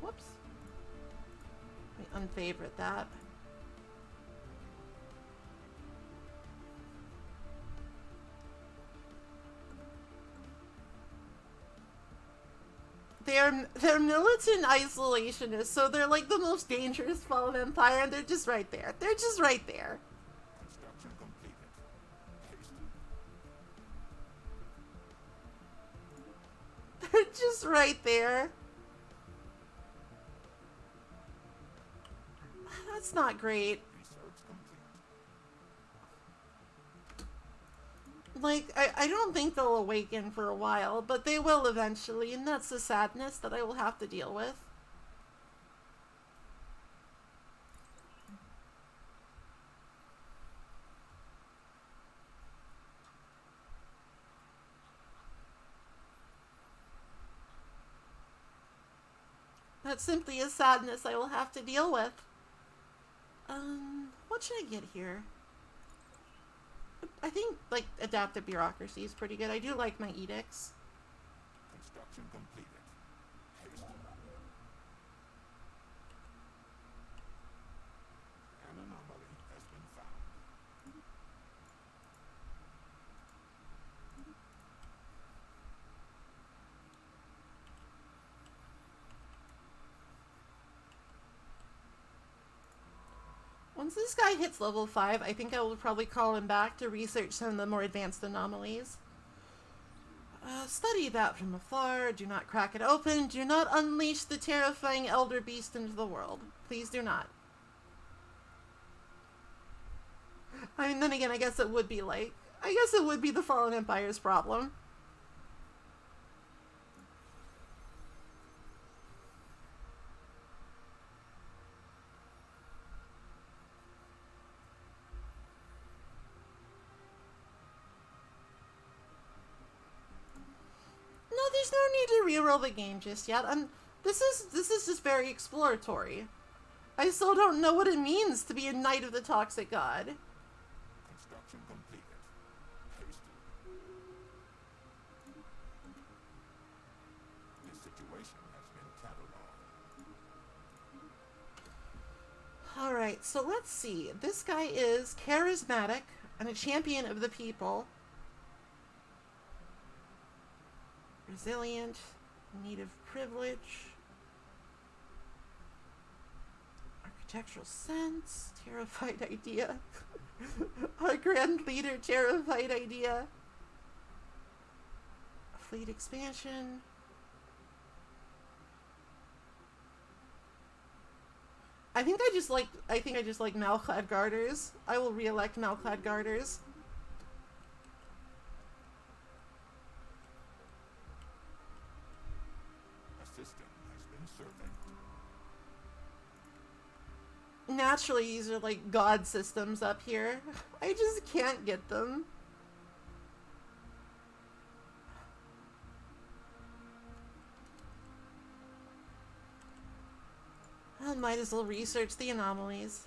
Whoops. Let me unfavorite that. They're militant isolationists, so they're like the most dangerous fallen empire, and they're just right there. They're just right there. Construction completed. Hasty. They're just right there. That's not great. Research complete. Like, I don't think they'll awaken for a while, but they will eventually, and that's the sadness that I will have to deal with. That's simply a sadness I will have to deal with. What should I get here? I think, like, adaptive bureaucracy is pretty good. I do like my edicts. Construction completed. Hasty. An anomaly has been found. Once this guy hits level 5, I think I will probably call him back to research some of the more advanced anomalies. Study that from afar. Do not crack it open. Do not unleash the terrifying elder beast into the world. Please do not. I mean, then again, I guess it would be like... I guess it would be the Fallen Empire's problem. No, there's no need to reroll the game just yet. This is just very exploratory. I still don't know what it means to be a Knight of the Toxic God. Construction completed. Hasty. This situation has been cataloged. Alright, so let's see. This guy is charismatic and a champion of the people. Resilient, need of privilege. Architectural sense, terrified idea. Our grand leader, terrified idea. Fleet expansion. I think I just like Malclad Garters. I will re-elect Malclad Garters. A system has been surveyed. Naturally, these are like god systems up here. I just can't get them. I might as well research the anomalies.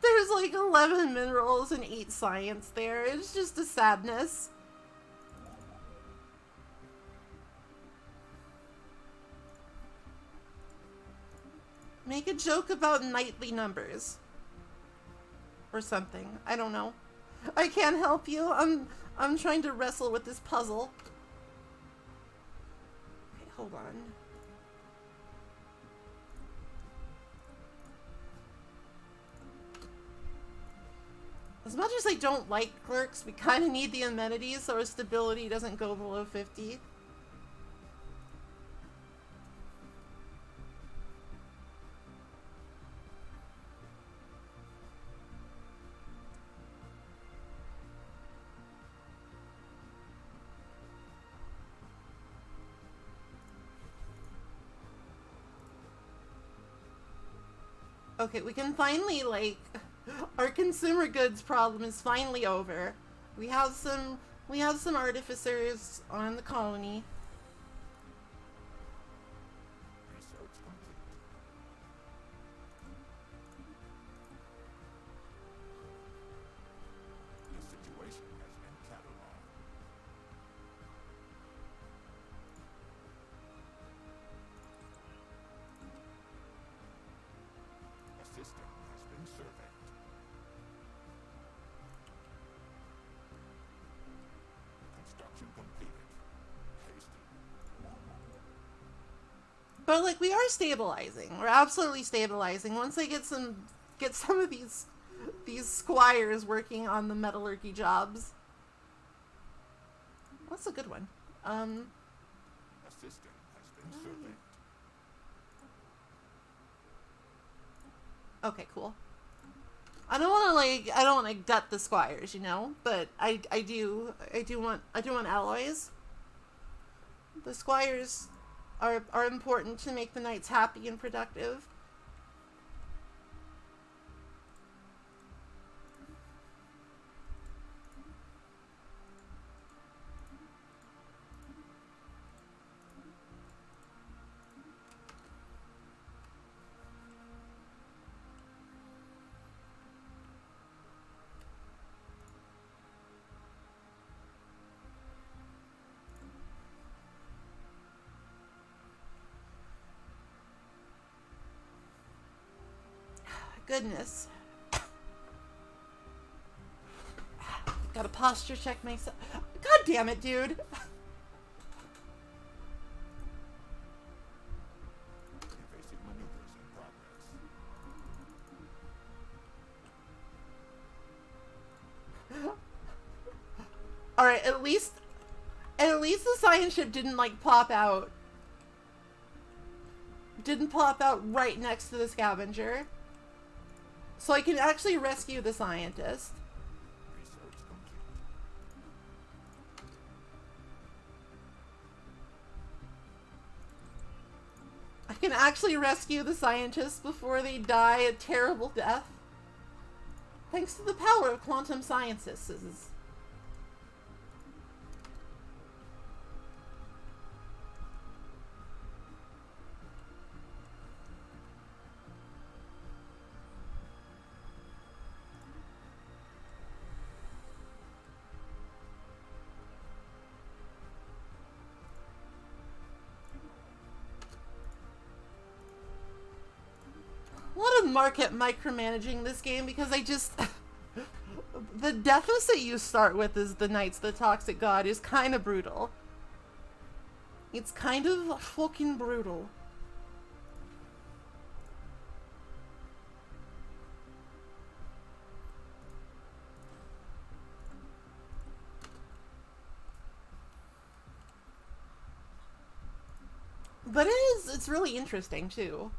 There's like 11 minerals and 8 science there. It's just a sadness. Make a joke about nightly numbers. Or something. I don't know. I can't help you. I'm trying to wrestle with this puzzle. Okay, hold on. As much as I don't like clerks, we kind of need the amenities so our stability doesn't go below 50. Okay, we can finally, like, our consumer goods problem is finally over. We have some artificers on the colony. Research complete. The situation has been cataloged. A system has been surveyed. Construction completed. Hasty. But like we are stabilizing. We're absolutely stabilizing. Once I get some of these squires working on the metallurgy jobs. That's a good one. A system has been surveyed. Okay, cool. I don't want to gut the squires, you know, but I do want alloys. The squires are important to make the knights happy and productive. Goodness. Gotta posture check myself. God damn it, dude. Evasive maneuvers in progress. Alright, at least the science ship didn't like pop out. Didn't pop out right next to the scavenger. So I can actually rescue the scientist. Research complete. I can actually rescue the scientists before they die a terrible death. Thanks to the power of quantum sciences. A lot of market micromanaging this game because I just... the deficit you start with as the Knights, the Toxic God, is kind of brutal. It's kind of fucking brutal. But it's really interesting too.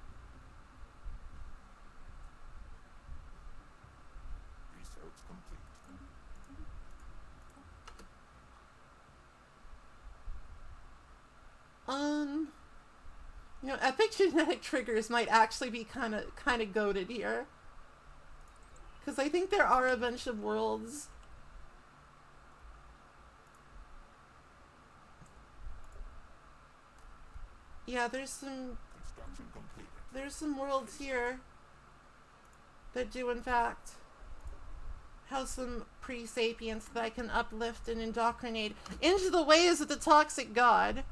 Research complete. You know, epigenetic triggers might actually be kind of goated here. Because I think there are a bunch of worlds. Yeah, there's some Construction completed. worlds here that do in fact have some pre-sapients that I can uplift and indoctrinate into the ways of the toxic god.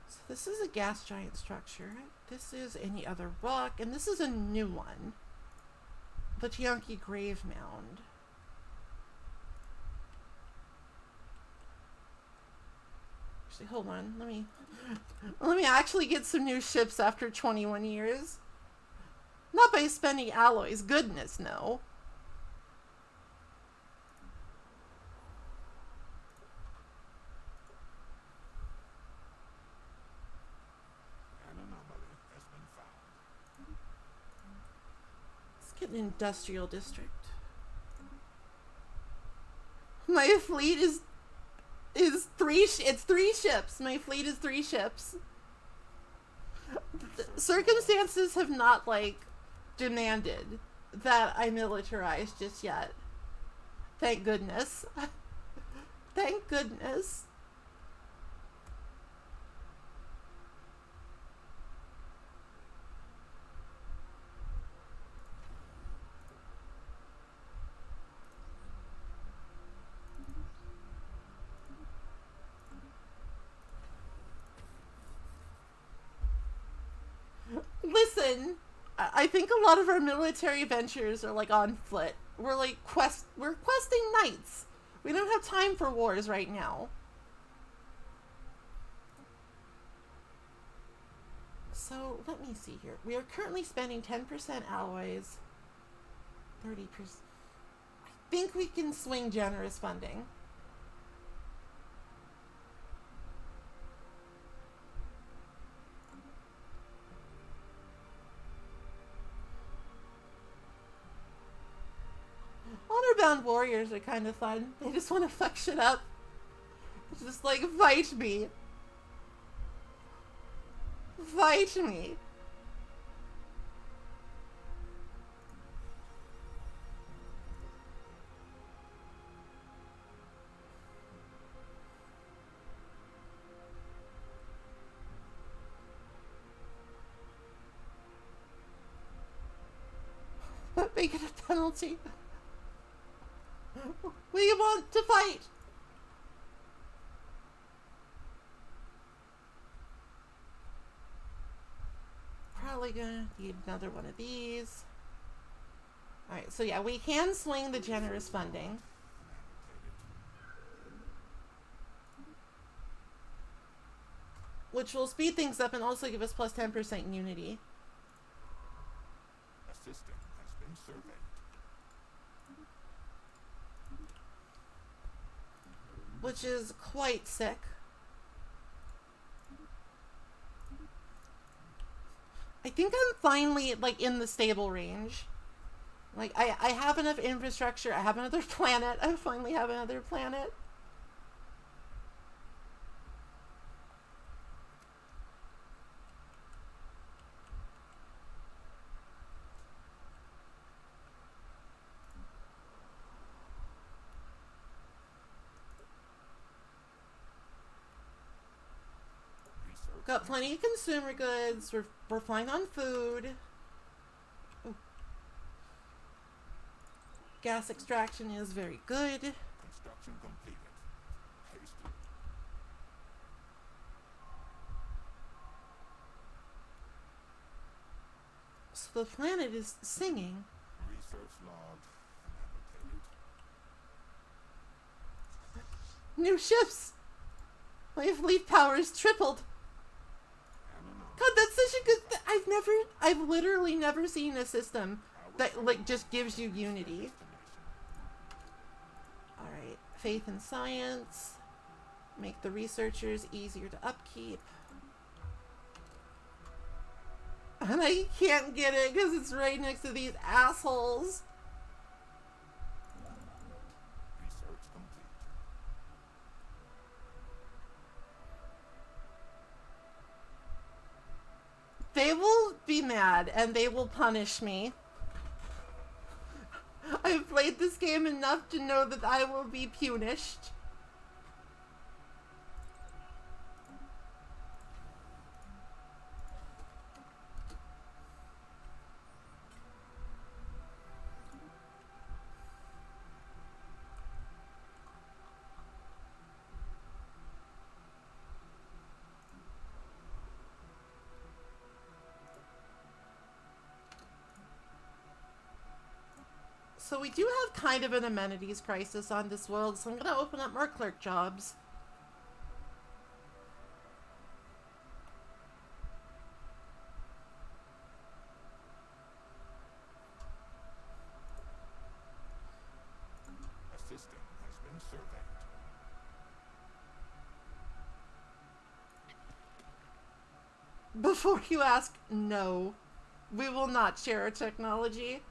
So this is a gas giant structure. This is any other rock, and this is a new one. The Tianki Grave Mound. Actually, hold on. Let me actually get some new ships after 21 years. Not by spending alloys. Goodness, no. An anomaly has been found. Let's get an industrial district. My fleet is three ships. My fleet is 3 ships. The circumstances have not demanded that I militarize just yet. Thank goodness. Thank goodness. Listen, I think a lot of our military ventures are on foot. We're we're questing knights. We don't have time for wars right now. So let me see here. We are currently spending 10% alloys, 30%. I think we can swing generous funding. Honor-bound warriors are kind of fun. They just want to fuck shit up. It's just fight me. Fight me. Make it a penalty. We want to fight. Probably gonna need another one of these. Alright, so yeah, we can swing the generous funding. Which will speed things up and also give us plus 10% unity. A system has been surveyed. Which is quite sick. I think I'm finally in the stable range. I have enough infrastructure. I have another planet. I finally have another planet. Got plenty of consumer goods. We're flying on food. Ooh. Gas extraction is very good. Construction completed. Hasty. The planet is singing. Research log annotated. New ships! My fleet power is tripled. God, that's such a good... I've literally never seen a system that, like, just gives you unity. Alright, faith in science. Make the researchers easier to upkeep. And I can't get it because it's right next to these assholes. Research complete. They will be mad and they will punish me. I've played this game enough to know that I will be punished. So we do have kind of an amenities crisis on this world, so I'm going to open up more clerk jobs. A system has been surveyed. Before you ask, no. We will not share our technology.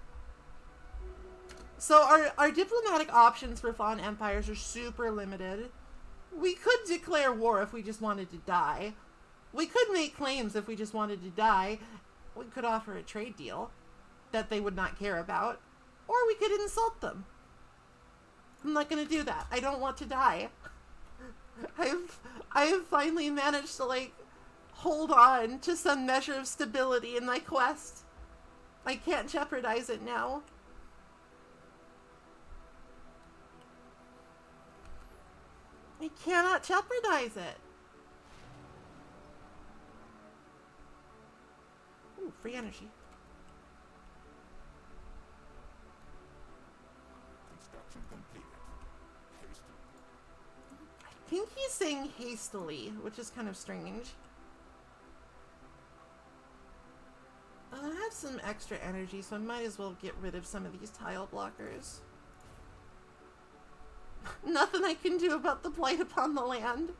So our diplomatic options for fallen empires are super limited. We could declare war if we just wanted to die. We could make claims if we just wanted to die. We could offer a trade deal that they would not care about. Or we could insult them. I'm not going to do that. I don't want to die. I've finally managed to, like, hold on to some measure of stability in my quest. I can't jeopardize it now. I cannot jeopardize it. Ooh, free energy. Construction completed. Hastily. I think he's saying hastily, which is kind of strange. I have some extra energy, so I might as well get rid of some of these tile blockers. Nothing I can do about the blight upon the land.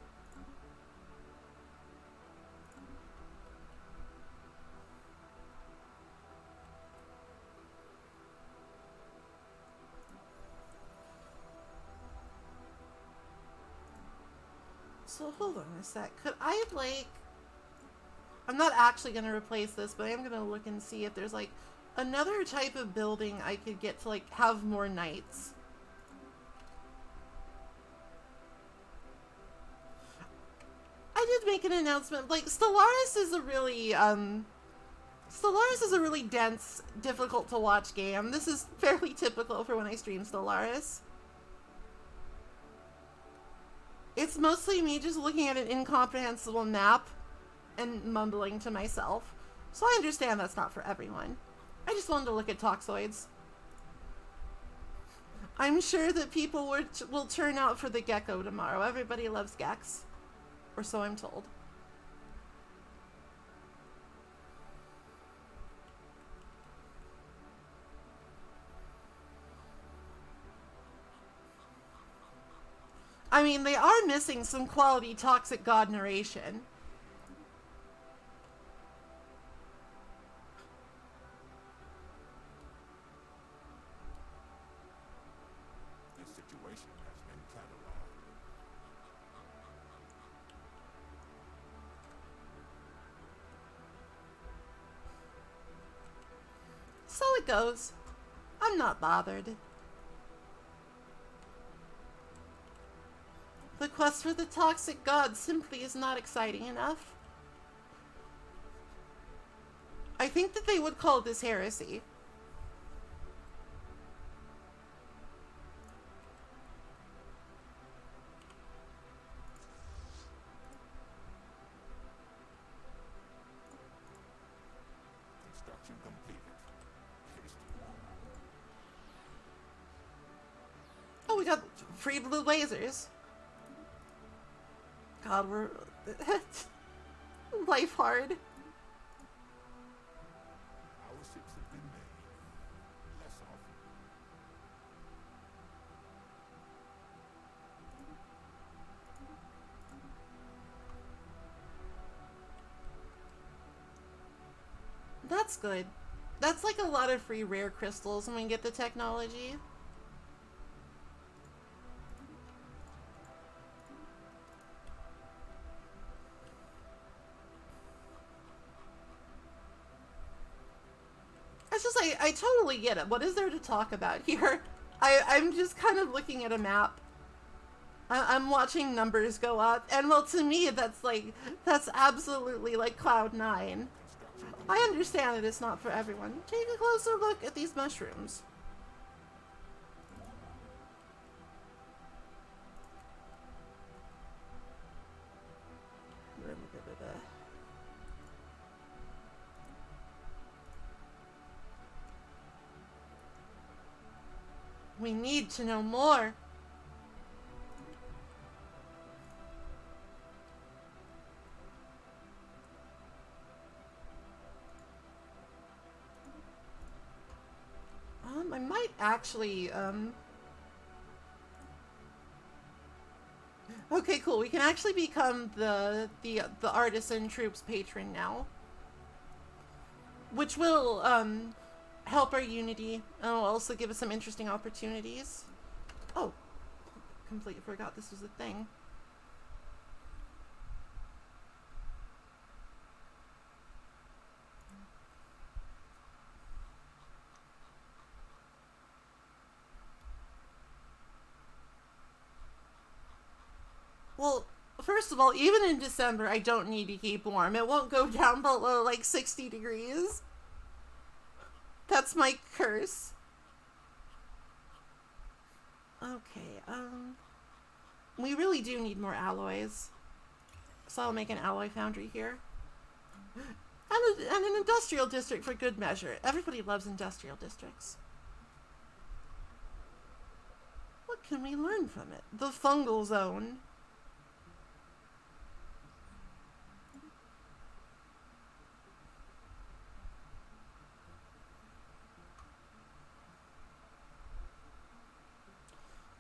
So hold on a sec. Could I, like... I'm not actually going to replace this, but I am going to look and see if there's, like, another type of building I could get to, like, have more knights. I did make an announcement. Like, Stellaris is a really, Stellaris is a really dense, difficult to watch game. This is fairly typical for when I stream Stellaris. It's mostly me just looking at an incomprehensible map and mumbling to myself. So I understand that's not for everyone. I just wanted to look at Toxoids. I'm sure that people will turn out for the gecko tomorrow. Everybody loves gecks. Or so I'm told. I mean, they are missing some quality toxic god narration. This situation has been cataloged. So it goes. I'm not bothered. The quest for the toxic god simply is not exciting enough. I think that they would call this heresy. Construction completed. we got free blue lasers. God, we're life hard. Our ships have been made. Less often. That's good. That's like a lot of free rare crystals when we get the technology. It's just like, I totally get it. What is there to talk about here? I'm just kind of looking at a map. I'm watching numbers go up, and well, to me, that's absolutely like Cloud 9. I understand that it's not for everyone. Take a closer look at these mushrooms. We need to know more. I might actually, okay, cool. We can actually become the artisan troops patron now. Which will, help our unity, and will also give us some interesting opportunities. Oh, completely forgot this was a thing. Well, first of all, even in December, I don't need to keep warm. It won't go down below like 60 degrees. That's my curse. Okay, we really do need more alloys. So I'll make an alloy foundry here. And an industrial district for good measure. Everybody loves industrial districts. What can we learn from it? The fungal zone.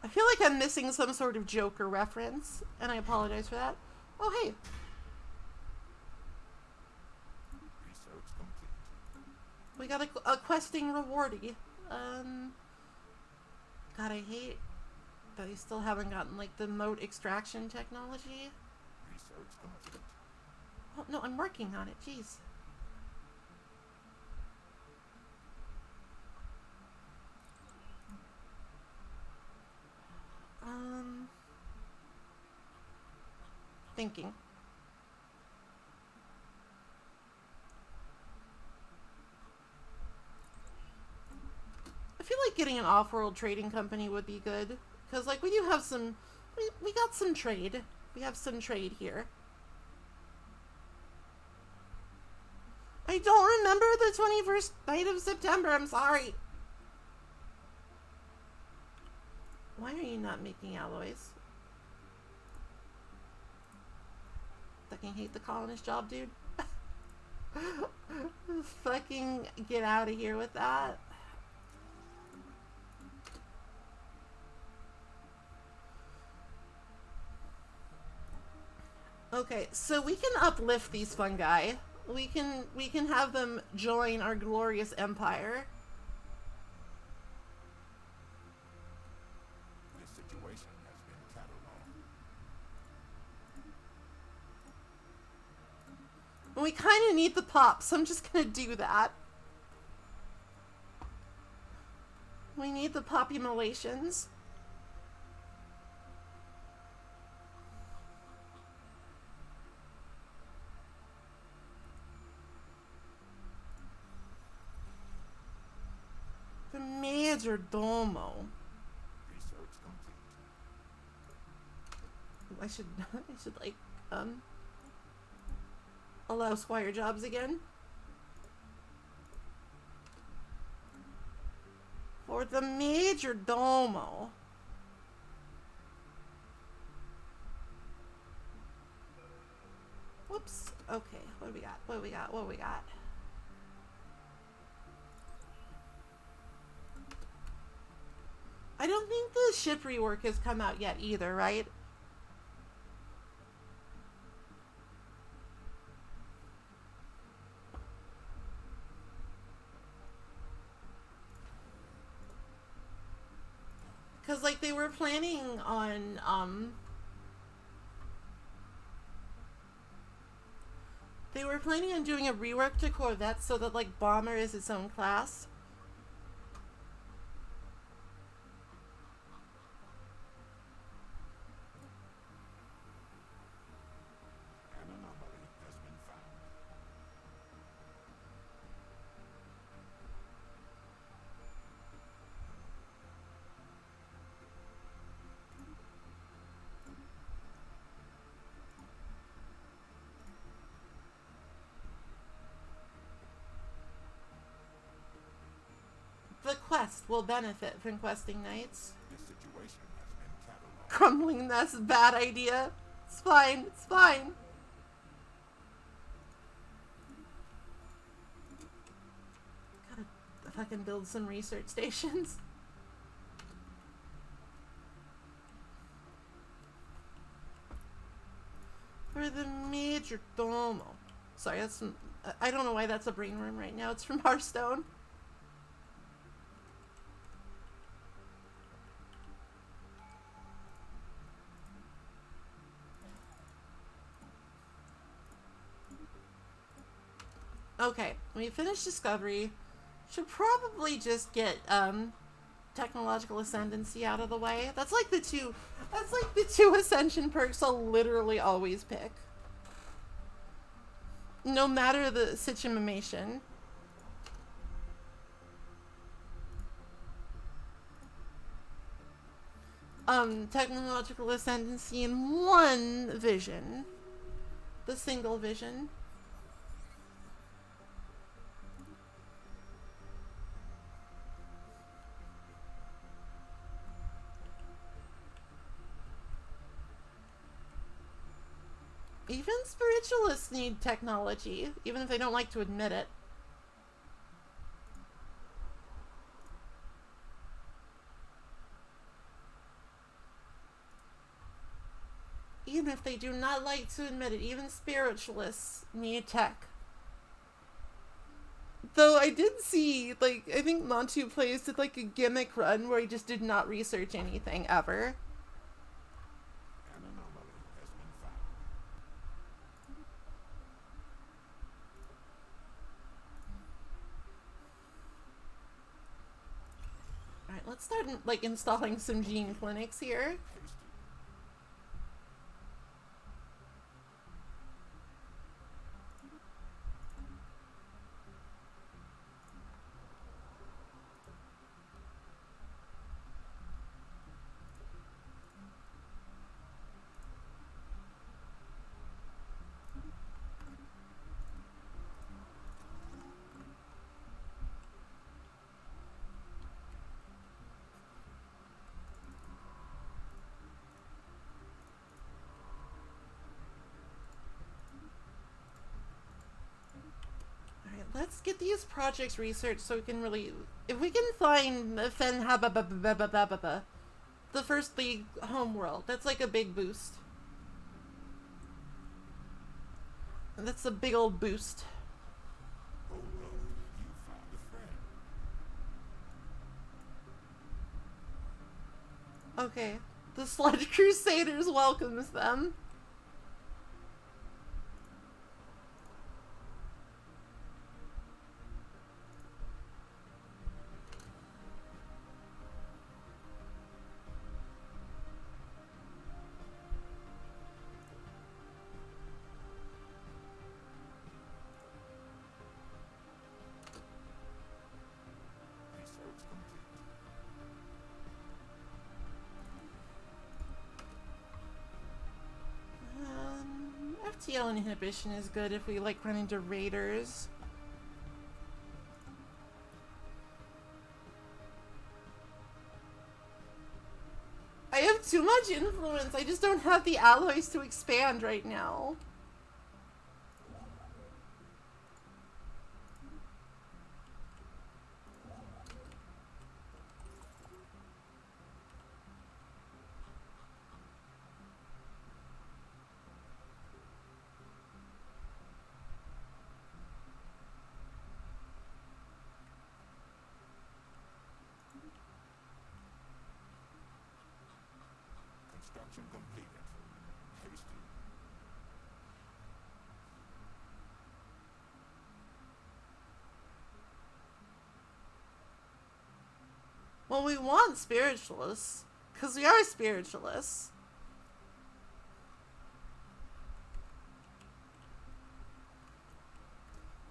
I feel like I'm missing some sort of Joker reference, and I apologize for that. Oh, hey. Research complete. We got a questing rewardy. God, I hate that I still haven't gotten, like, the moat extraction technology. Research complete. Oh, no, I'm working on it. Jeez. Thinking. I feel like getting an off-world trading company would be good. Because, like, we do have some... We got some trade. We have some trade here. I don't remember the 21st night of September. I'm sorry. Why are you not making alloys? Fucking hate the colonist job, dude. Fucking get out of here with that. Okay, so we can uplift these fungi. We can have them join our glorious empire. This situation has been cataloged. And we kind of need the pop, so I'm just gonna do that. We need the populations. The Major Domo. Research complete. I should like, allow squire jobs again. For the Major Domo. Okay, what do we got? What do we got? What do we got? I don't think the ship rework has come out yet either, right? Because, like, they were planning on, they were planning on doing a rework to Corvette so that, like, Bomber is its own class. An anomaly has been found. The quest will benefit from questing nights. This situation has been cataloged. Crumbling nest, bad idea. It's fine, it's fine. Gotta fucking build some research stations. For the Major Domo. Sorry, that's from, I don't know why that's a brain worm right now. It's from Hearthstone. Okay, we finished Discovery. Should probably just get technological ascendancy out of the way. That's like the two ascension perks I'll literally always pick. No matter the situation. Technological ascendancy in one vision. The single vision. Even spiritualists need technology, even if they don't like to admit it. Even if they do not like to admit it, even spiritualists need tech. Though I did see, like, I think Montu Plays did like a gimmick run where he just did not research anything ever. An anomaly has been found. Alright, let's start like installing some gene clinics here. Hasty. Let's get these projects researched so we can really... If we can find the first league homeworld, that's like a big boost. That's a big old boost. Oh no, you found a friend. Okay. The Sludge Crusaders welcomes them. Research complete. FTL inhibition is good if we like run into raiders. I have too much influence. I just don't have the alloys to expand right now. Construction completed. Hasty. Well, we want spiritualists, because we are spiritualists.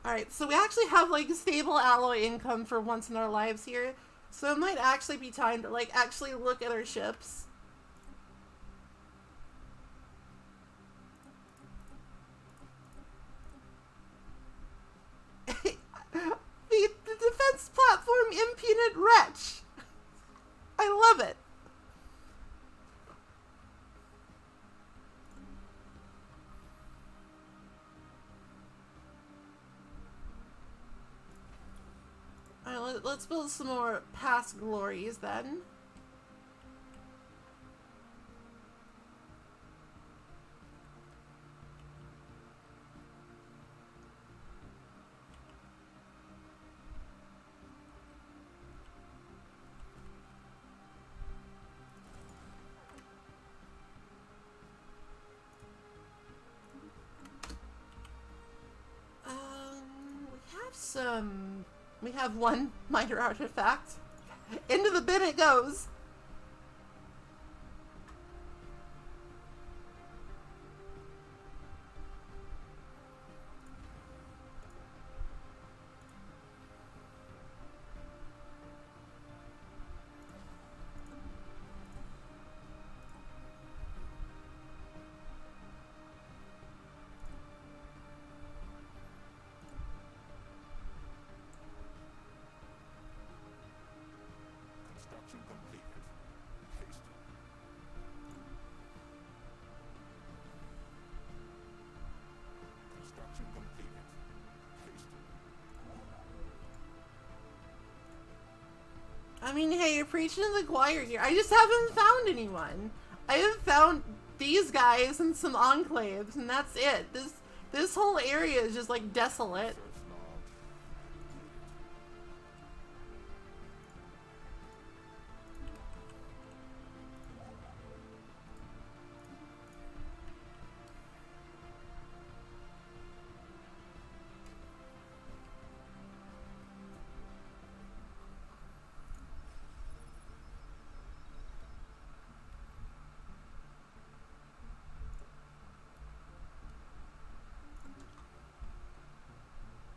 Alright, so we actually have, like, stable alloy income for once in our lives here. So it might actually be time to, like, actually look at our ships. the defense platform impudent wretch. I love it. Alright, let's build some more past glories then. We have one minor artifact. Into the bin it goes. Construction completed. Hasty. Construction completed. Hasty. I mean, hey, you're preaching to the choir here. I just haven't found anyone. I have found these guys and some enclaves, and that's it. This whole area is just like desolate. First log.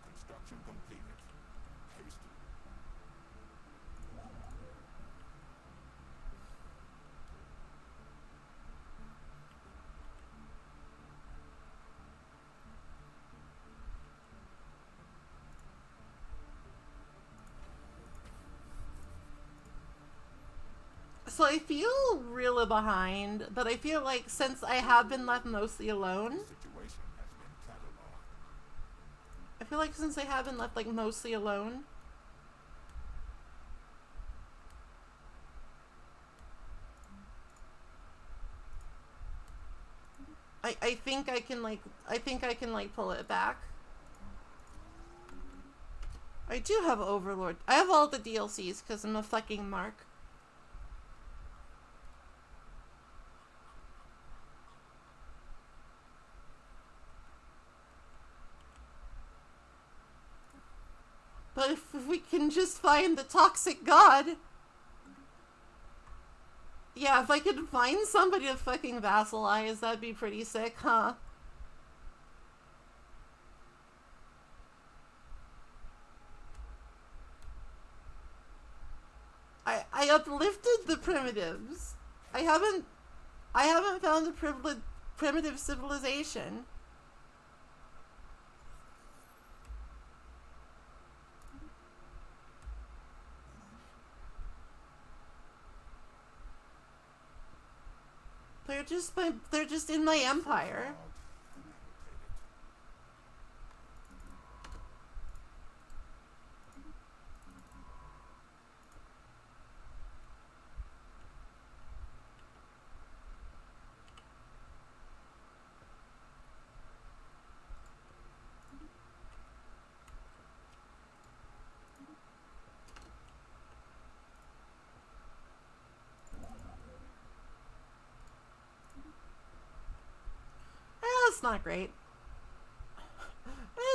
Construction completed. Hasty. So I feel really behind, but I feel like since I have been left mostly alone, Situation has been cataloged. I feel like since I have been left like mostly alone, I think I can like pull it back. I do have Overlord. I have all the DLCs because I'm a fucking mark. But if we can just find the toxic god. Yeah, if I could find somebody to fucking vassalize, that'd be pretty sick, huh? I uplifted the primitives. I haven't found a primitive civilization. They're just in my empire. Log. It's not great.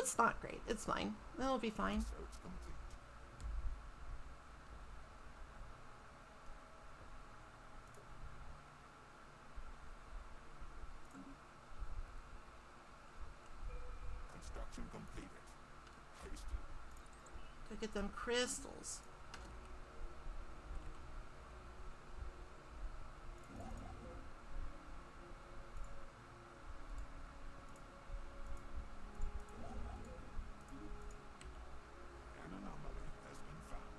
It's not great. It's fine. It'll be fine. Research complete. Construction completed. Hasty. Go get them crystals. An anomaly has been found.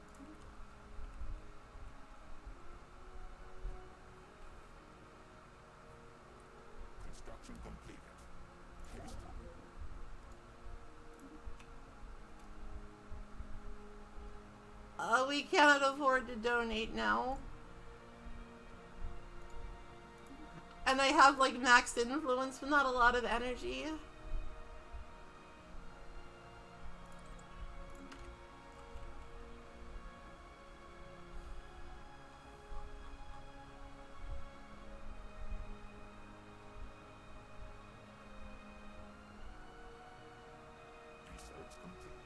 Construction completed. Hasty. We cannot afford to donate now. And I have like maxed influence, but not a lot of energy. Research complete.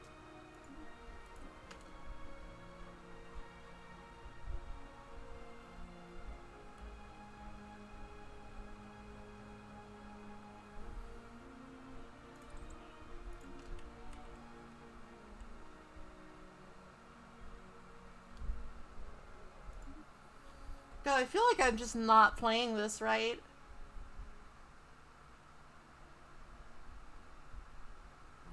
God, I feel like I'm just not playing this right.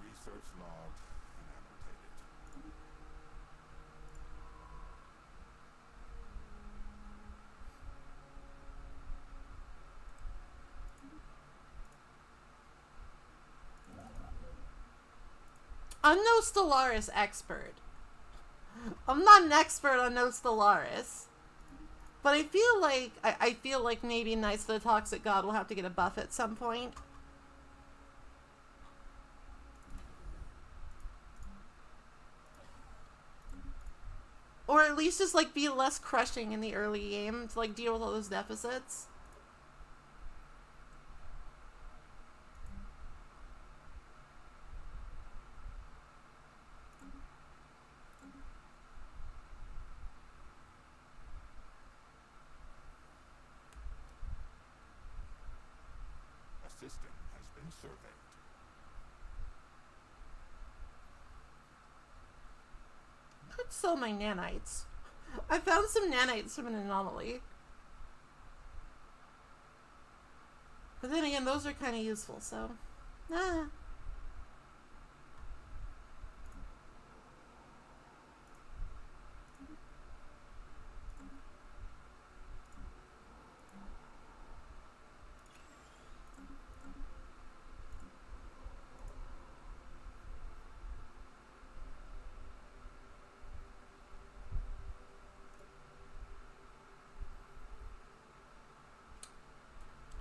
Research logged and annotated. I'm no Stellaris expert. I'm not an expert on no Stellaris. But I feel like maybe Knights of the Toxic God will have to get a buff at some point. Or at least just like be less crushing in the early game to like deal with all those deficits. A system has been surveyed. Could sell my nanites. I found some nanites from an anomaly. But then again, those are kind of useful, so... Ah.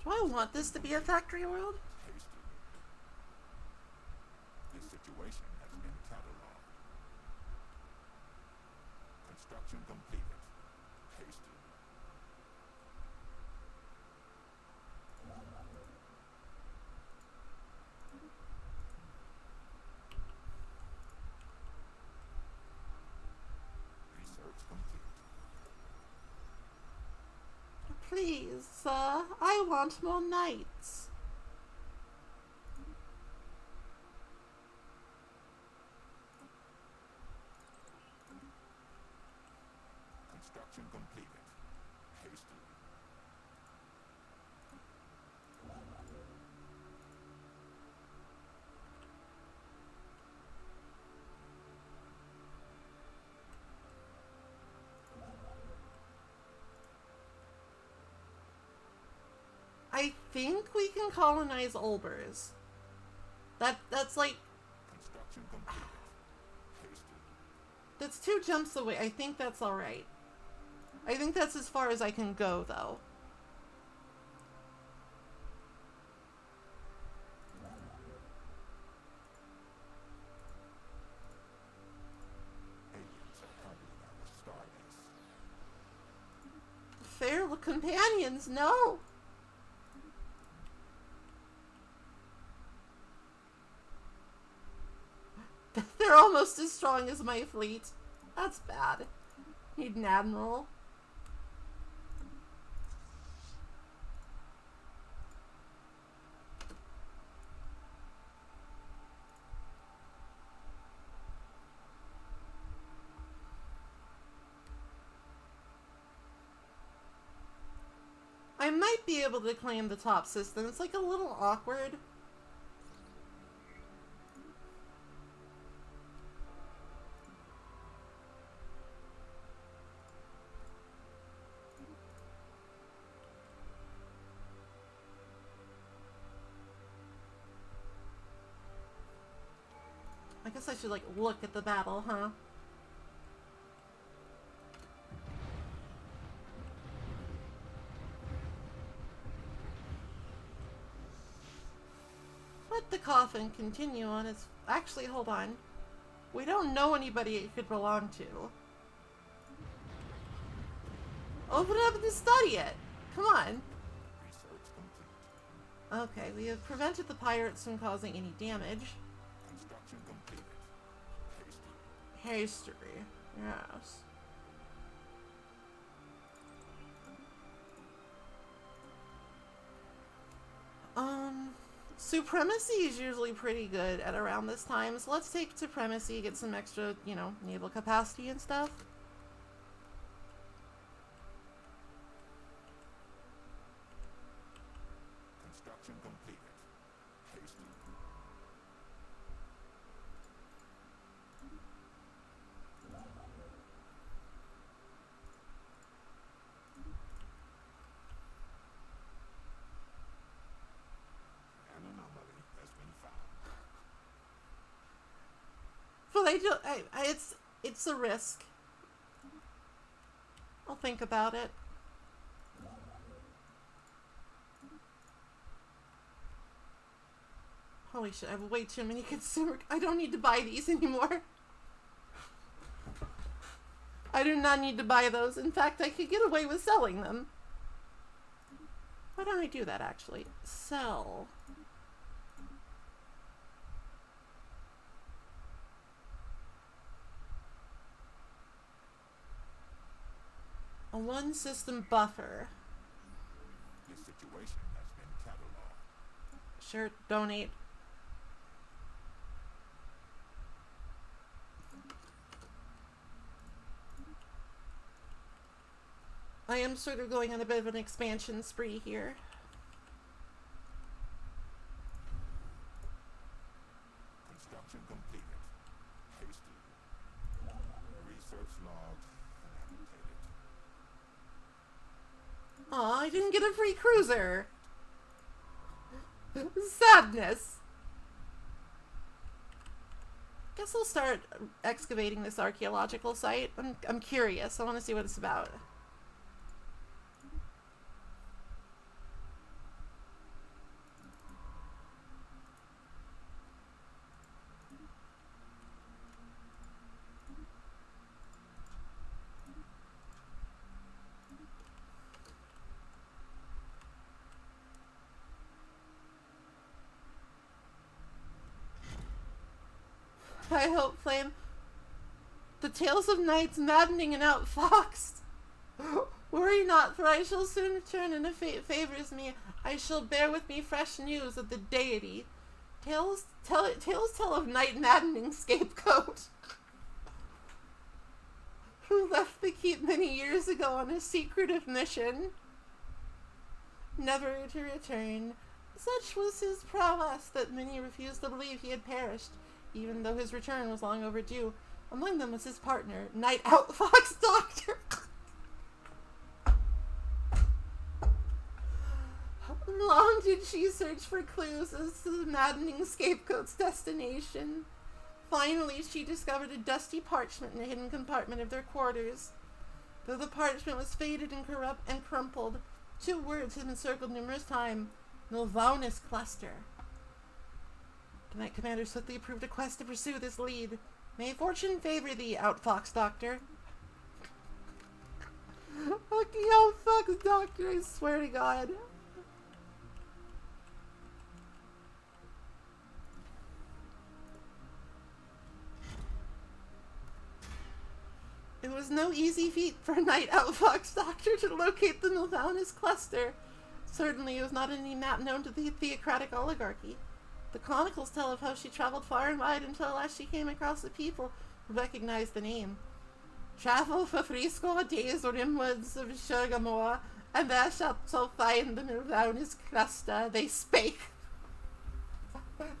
Do I want this to be a factory world? Hasty. This situation has been cataloged. Construction completed. Hasty. Research complete. Please, sir, I want more knights. Construction completed. Hasty. I think we can colonize Olbers. That's like, Construction completed. Hasty. that's 2 jumps away. I think that's alright. I think that's as far as I can go, though. Aliens are targeting our starbase. Fair companions, no! almost as strong as my fleet. That's bad. Need an admiral. I might be able to claim the top system. It's like a little awkward. I guess I should like look at the battle, huh? Let the coffin continue on its... Actually, hold on. We don't know anybody it could belong to. Open it up and study it. Come on. Research complete. Okay, we have prevented the pirates from causing any damage. Construction completed. Hasty. History. Yes. Supremacy is usually pretty good at around this time, so let's take Supremacy, get some extra, you know, naval capacity and stuff. Construction completed. Hasty. An anomaly has been found. But I do, it's a risk. I'll think about it. Holy shit, I have way too many consumer... I don't need to buy these anymore. I do not need to buy those. In fact, I could get away with selling them. Why don't I do that, actually? Sell. A one-system buffer. This situation has been cataloged. Sure, donate. I am sort of going on a bit of an expansion spree here. Construction completed. Hasty. Research logged and annotated. Aw, I didn't get a free cruiser. Sadness. Guess I'll start excavating this archaeological site. I'm curious. I want to see what it's about. I hope, Flame. The tales of nights maddening and outfoxed. Worry not, for I shall soon return, and if fate favors me, I shall bear with me fresh news of the deity. Tales tell of night maddening scapegoat, who left the keep many years ago on a secretive mission, never to return. Such was his prowess that many refused to believe he had perished, even though his return was long overdue. Among them was his partner, Night Outfox Doctor. Long did she search for clues as to the maddening scapegoat's destination. Finally, she discovered a dusty parchment in a hidden compartment of their quarters. Though the parchment was faded and corrupt and crumpled, two words had been circled numerous times: Milvaunus Cluster. The Knight Commander swiftly approved a quest to pursue this lead. May fortune favor thee, Outfox Doctor. Fucking Outfox Doctor, I swear to God. It was no easy feat for a night outfox doctor to locate the Milvanus cluster. Certainly it was not any map known to the theocratic oligarchy. The chronicles tell of how she traveled far and wide until at last she came across the people who recognized the name. Travel for 30 days or inwards of Sugarmore, and there shalt thou find the Milvanus cluster. They spake.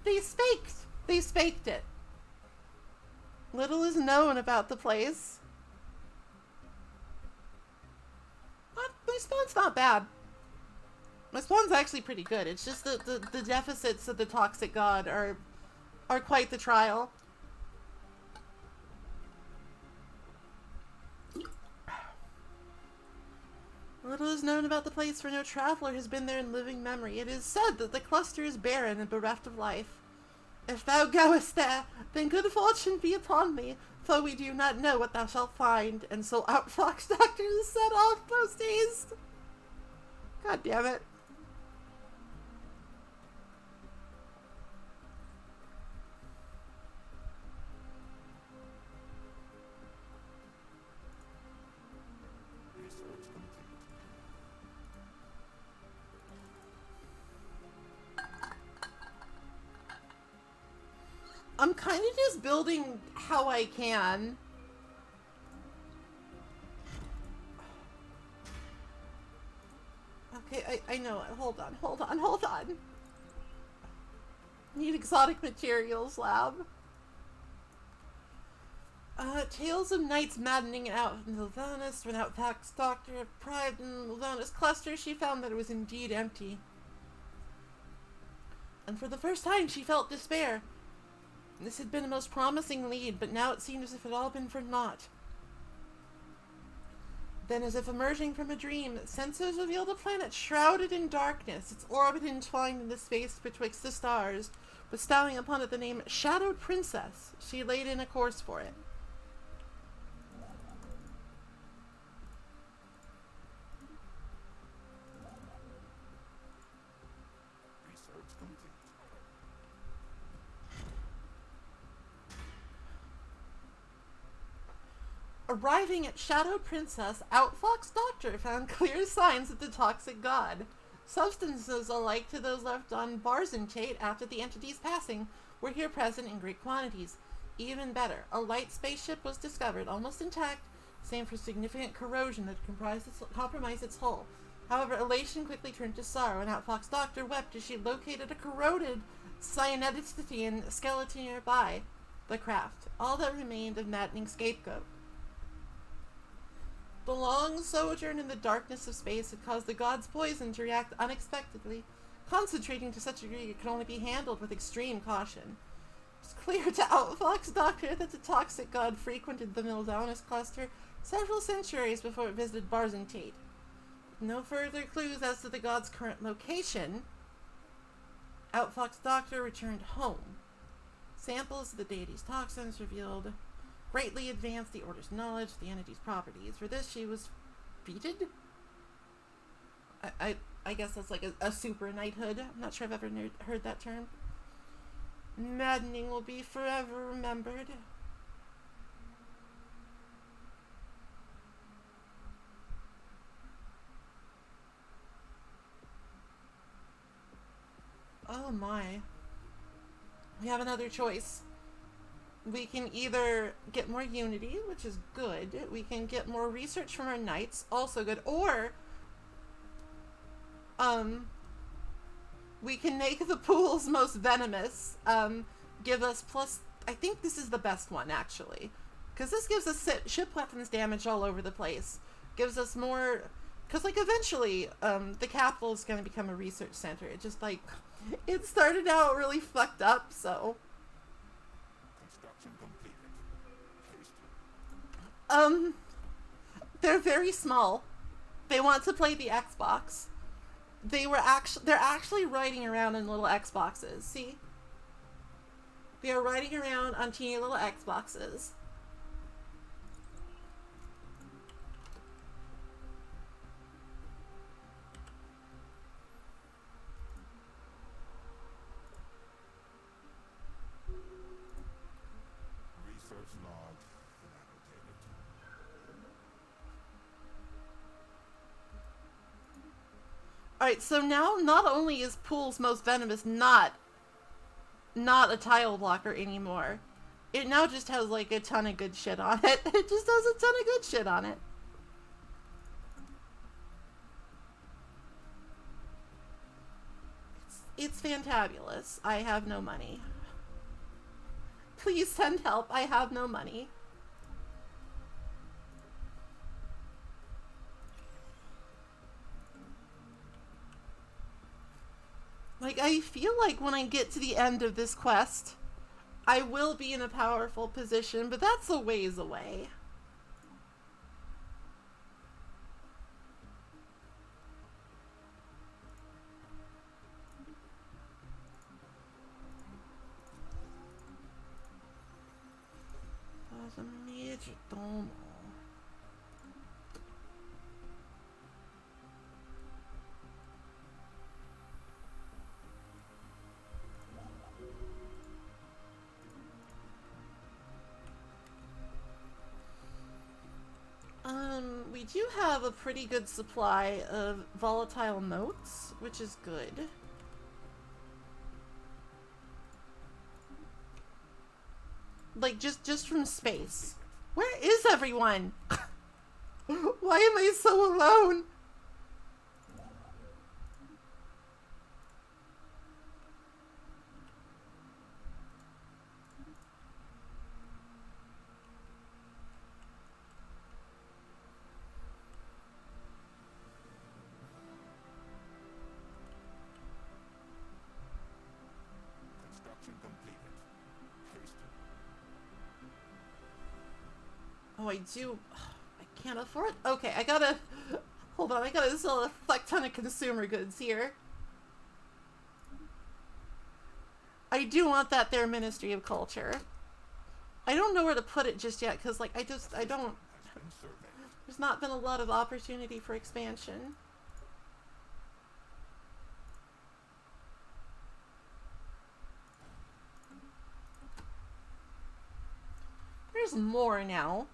They spaked. They spaked it. Little is known about the place. My spawn's not bad. My spawn's actually pretty good. It's just the deficits of the toxic god are quite the trial. Little is known about the place, for no traveler has been there in living memory. It is said that the cluster is barren and bereft of life. If thou goest there, then good fortune be upon thee, for we do not know what thou shalt find. And so outfox doctors set off post haste. God damn it. Research complete. I'm kind of just building how I can. Okay, I know it. Hold on. Need exotic materials, lab. Tales of nights maddening out in Milvanus. When outfox doctor arrived in the Milvanus cluster, she found that it was indeed empty. And for the first time, she felt despair. This had been a most promising lead, but now it seemed as if it had all been for naught. Then, as if emerging from a dream, sensors revealed a planet shrouded in darkness, its orbit entwined in the space betwixt the stars, bestowing upon it the name Shadowed Princess. She laid in a course for it. Research complete. Arriving at Shadowed Princess, Outfox Doctor found clear signs of the toxic god. Substances alike to those left on Barzentate after the entity's passing were here present in great quantities. Even better, a light spaceship was discovered, almost intact, save for significant corrosion that compromised its hull. However, elation quickly turned to sorrow, and Outfox Doctor wept as she located a corroded cyanidician skeleton nearby the craft, all that remained of maddening scapegoat. The long sojourn in the darkness of space had caused the god's poison to react unexpectedly, concentrating to such a degree it could only be handled with extreme caution. It was clear to Outfox Doctor that the toxic god frequented the Milvanus cluster several centuries before it visited Barzentate. With no further clues as to the god's current location, Outfox Doctor returned home. Samples of the deity's toxins revealed greatly advanced the Order's knowledge of the entity's properties. For this, she was feted? I guess that's like a super knighthood. I'm not sure I've ever heard that term. Maddening will be forever remembered. Oh my. We have another choice. We can either get more unity, which is good. We can get more research from our knights, also good. Or, we can make the pools most venomous. Give us plus, I think this is the best one, actually. Because this gives us ship weapons damage all over the place. Gives us more, because, like, eventually, the capital is going to become a research center. It just, like, it started out really fucked up, so... Construction completed. They're very small. They want to play the Xbox. They're actually riding around in little Xboxes. See? They are riding around on teeny little Xboxes. Research log annotated. Alright, so now not only is Pool's Most Venomous not a tile blocker anymore, it now just has like a ton of good shit on it. It just has a ton of good shit on it. It's fantabulous. I have no money. Please send help. I have no money. Like, I feel like when I get to the end of this quest, I will be in a powerful position, but that's a ways away. There's a major domo. We do have a pretty good supply of volatile notes, which is good. Like, just from space. Where is everyone? Why am I so alone? Construction completed. Haste. Oh, I do. I can't afford. Okay, I gotta. Hold on, I gotta sell a fuck ton of consumer goods here. I do want that there Ministry of Culture. I don't know where to put it just yet, because, like, I don't. Has been surveyed. There's not been a lot of opportunity for expansion. There's more now.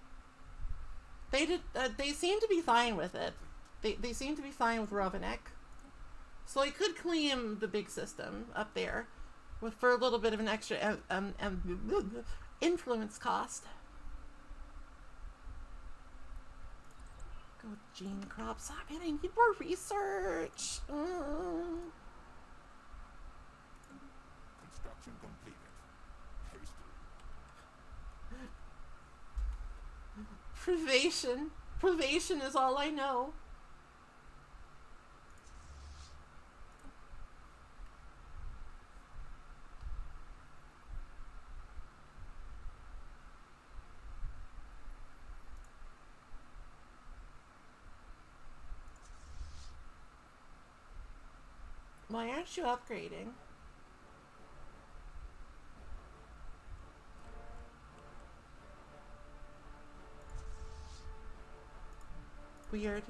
They did. They seem to be fine with it. They seem to be fine with Rovanek. So I could claim the big system up there, for a little bit of an extra influence cost. Go gene crops. Oh, man, I need more research. Construction completed. Haste. Privation. Privation is all I know. Why aren't you upgrading? Weird.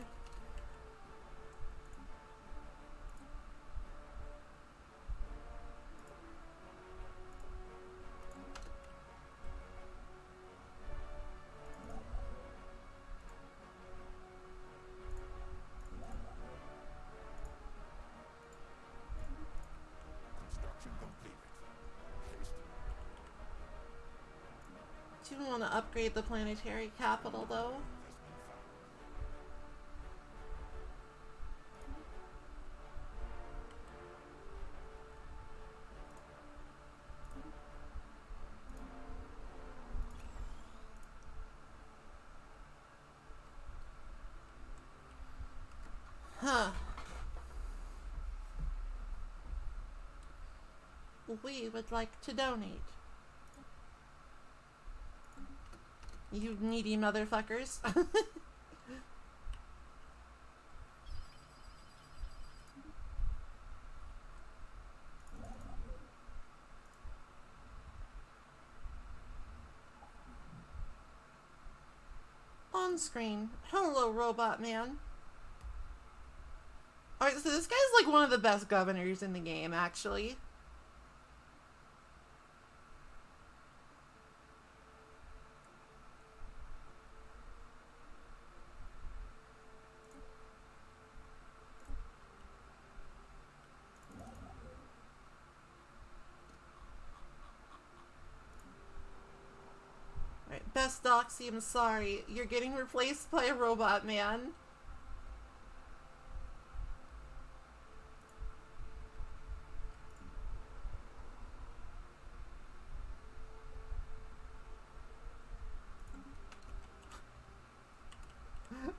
Construction completed. Haste. Do you want to upgrade the planetary capital, though? Huh. We would like to donate. You needy motherfuckers. On screen. Hello, robot man. Alright, so this guy's like one of the best governors in the game, actually. Best Doxy, I'm sorry. You're getting replaced by a robot man.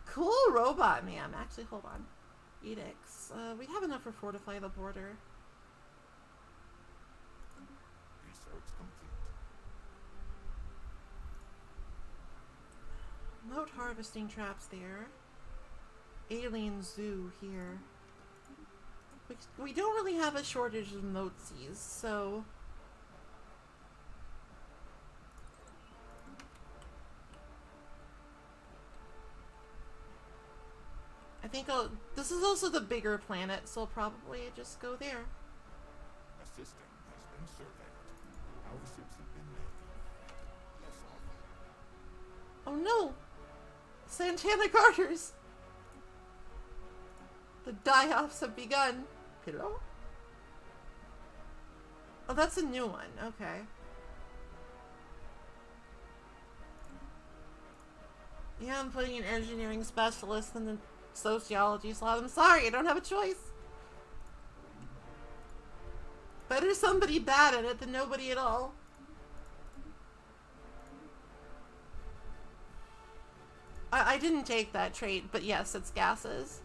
Cool robot man. Actually, hold on. Edicts. We have enough for fortify the border. Research complete. Note harvesting traps there. Alien zoo here. We don't really have a shortage of noteses, so... I think this is also the bigger planet, so I'll probably just go there. A system has been surveyed. Our ships have been made. Less often. Oh no! Santana Garters! The die-offs have begun. Pillow? Oh, that's a new one. Okay. Yeah, I'm putting an engineering specialist in the sociology slot. I'm sorry, I don't have a choice. Better somebody bad at it than nobody at all. I didn't take that trait, but yes, it's gases.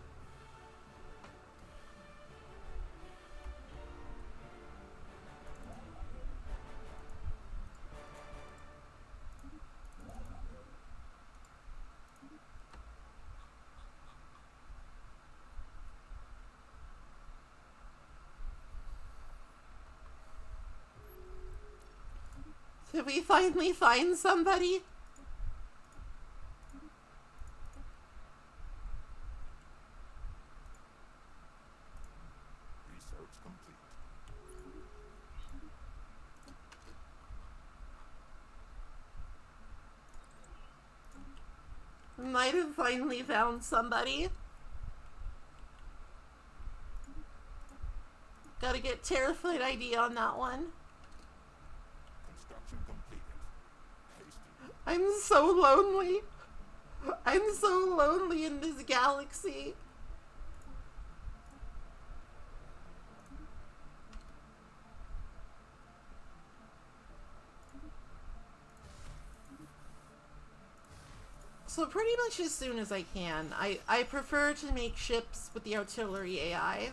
Did we finally find somebody? Research complete. We might have finally found somebody. Gotta get Terrified ID on that one. Construction completed. Hasty. I'm so lonely. I'm so lonely in this galaxy. So pretty much as soon as I can. I prefer to make ships with the artillery AI.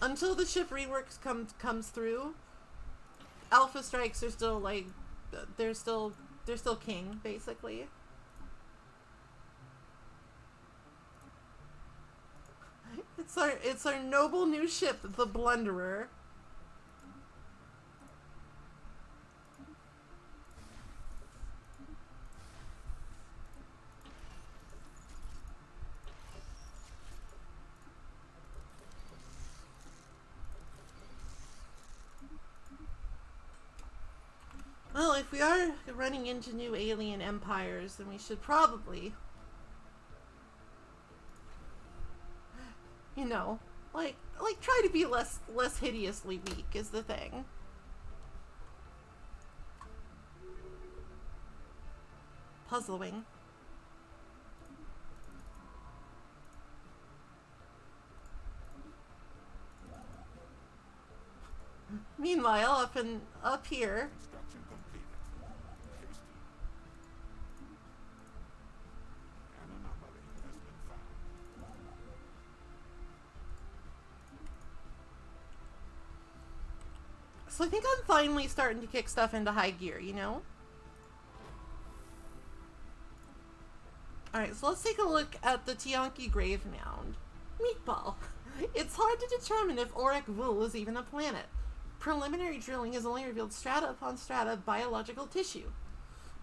Until the ship reworks comes through, Alpha Strikes are still like they're still king, basically. It's our noble new ship, the Blunderer. Well, if we are running into new alien empires, then we should probably, you know, like try to be less hideously weak is the thing. Puzzling. Meanwhile, up here. Construction completed. Hasty. An anomaly has been found. So I think I'm finally starting to kick stuff into high gear, you know? Alright, so let's take a look at the Tianki Grave Mound. Meatball. It's hard to determine if Auric Vul is even a planet. Preliminary drilling has only revealed strata upon strata of biological tissue.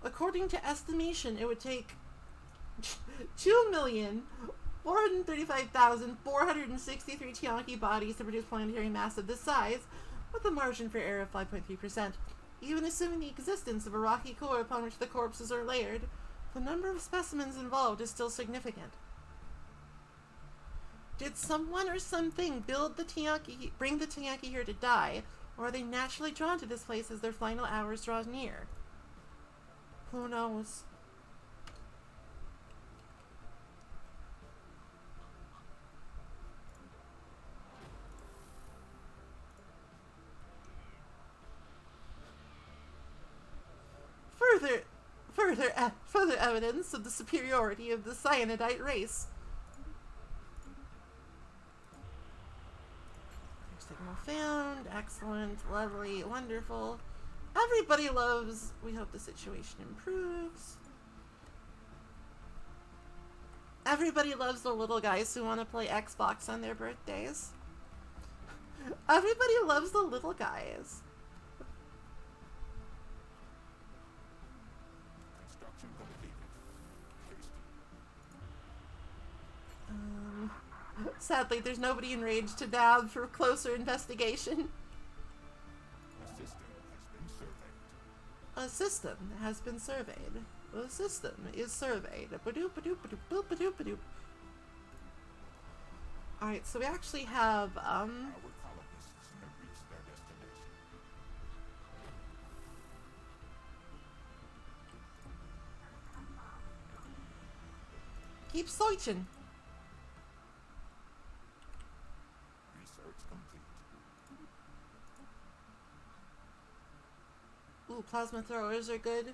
According to estimation, it would take 2,435,463 Tianki bodies to produce planetary mass of this size, with a margin for error of 5.3%. Even assuming the existence of a rocky core upon which the corpses are layered, the number of specimens involved is still significant. Did someone or something bring the Tianki here to die, or are they naturally drawn to this place as their final hours draw near? Who knows? Further evidence of the superiority of the cyanidite race. Signal found. Excellent. Lovely. Wonderful. Everybody loves. We hope the situation improves. Everybody loves the little guys who want to play Xbox on their birthdays. Everybody loves the little guys. Construction completed. Hasty. Sadly, there's nobody enraged to dab for closer investigation. A system has been surveyed. A system is surveyed. Ba-doop, ba-doop, ba-doop, boop, ba-doop, ba-doop. Alright, so we actually have, Our colonists have reached their destination. keep searching. Research complete. Ooh, plasma throwers are good.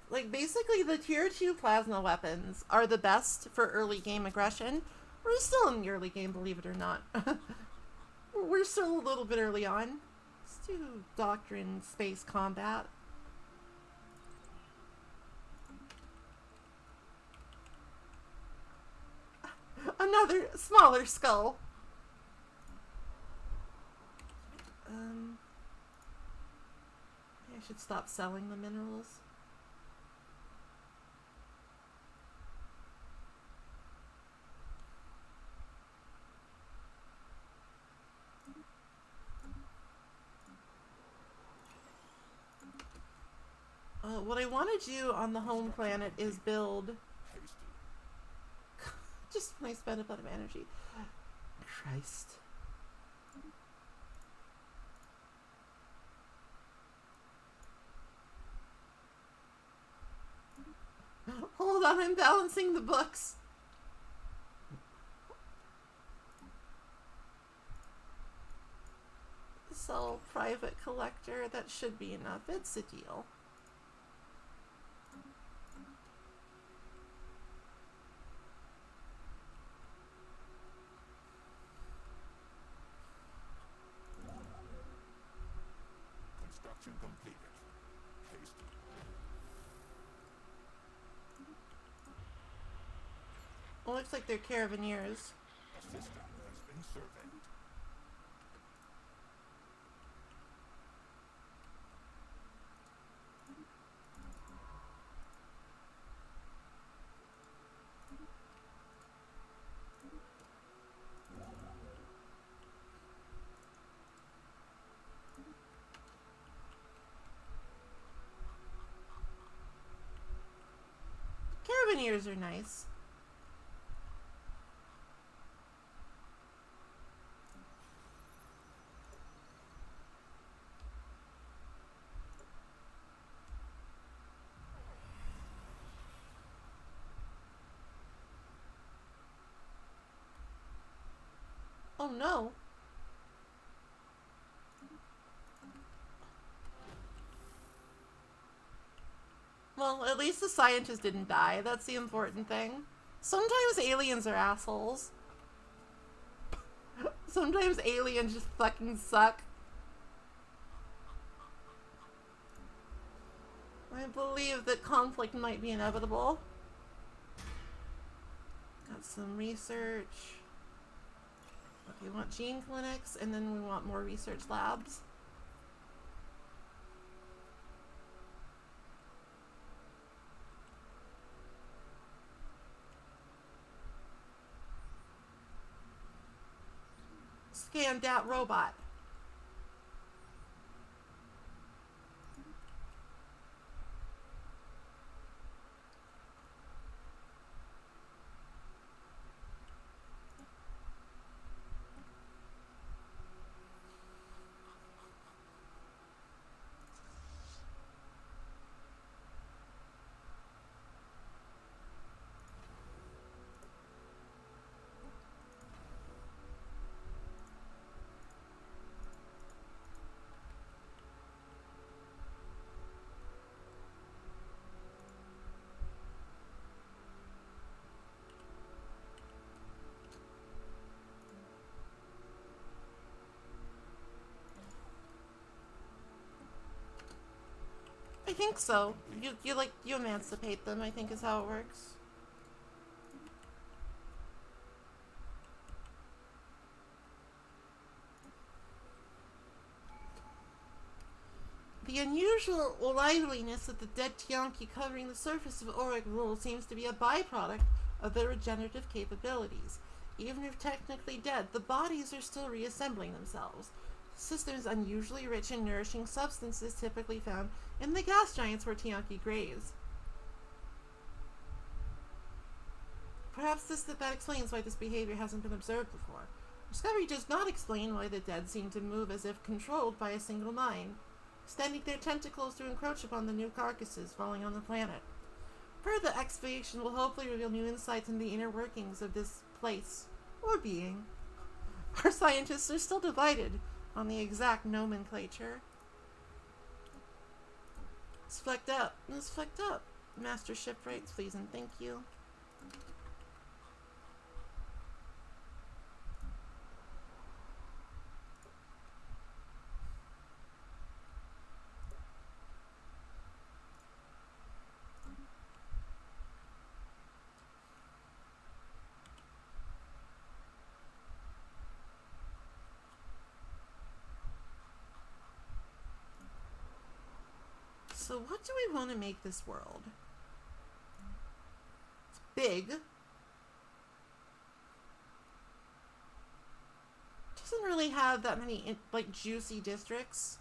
Like, basically, the tier 2 plasma weapons are the best for early game aggression. We're still in the early game, believe it or not. We're still a little bit early on. Let's do Doctrine Space Combat. Another smaller skull. I should stop selling the minerals. What I want to do on the home planet is build... Just when I spend a bunch of energy. Christ. Hold on, I'm balancing the books. Sell private collector, that should be enough. It's a deal. Construction completed. Hasty. Well, looks like they're caravaneers. A system has been surveyed. Caravaneers are nice. Oh no. Well, at least the scientist didn't die. That's the important thing. Sometimes aliens are assholes. Sometimes aliens just fucking suck. I believe that conflict might be inevitable. Got some research. Okay, we want gene clinics, and then we want more research labs. Scan that robot. think so. You emancipate them, I think is how it works. The unusual liveliness of the dead Tianki covering the surface of auric rule seems to be a byproduct of their regenerative capabilities. Even if technically dead, the bodies are still reassembling themselves. The system is unusually rich in nourishing substances typically found in the gas giants where Tianki graze. Perhaps that explains why this behavior hasn't been observed before. Discovery does not explain why the dead seem to move as if controlled by a single mind, extending their tentacles to encroach upon the new carcasses falling on the planet. Further excavation will hopefully reveal new insights into the inner workings of this place, or being. Our scientists are still divided on the exact nomenclature. It's fucked up. It's fucked up. Master Shipwrights, please and thank you. So what do we want to make this world? It's big. Doesn't really have that many like juicy districts.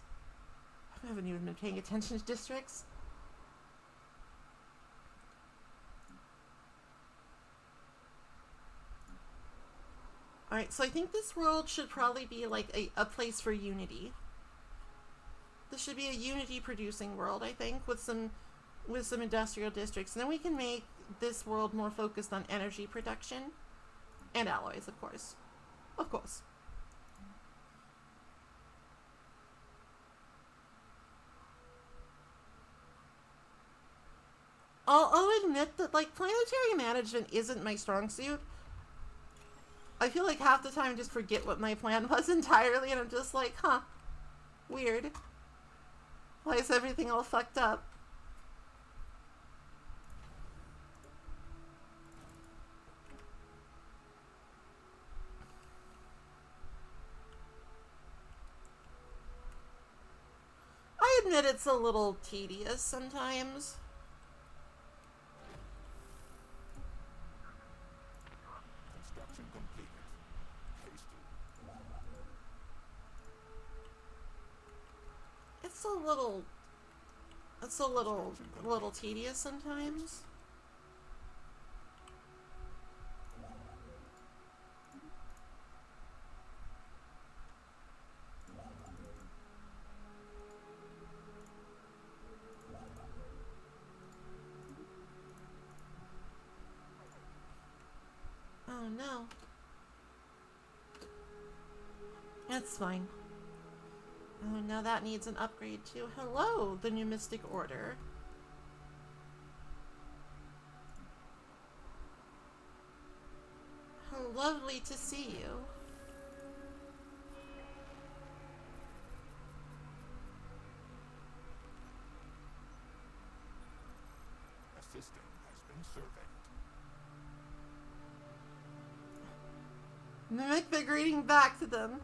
I haven't even been paying attention to districts. Alright, so I think this world should probably be like a place for unity. This should be a unity producing world, I think, with some industrial districts. And then we can make this world more focused on energy production and alloys, of course. Of course. I'll admit that, like, planetary management isn't my strong suit. I feel like half the time I just forget what my plan was entirely, and I'm just like, huh, weird. Why is everything all fucked up? I admit it's a little tedious sometimes. Construction completed. Hasty. It's a little tedious sometimes. Oh no. That's fine. Oh, now that needs an upgrade too. Hello, the new Mystic Order. How lovely to see you. A system has been surveyed. Mimic the greeting back to them.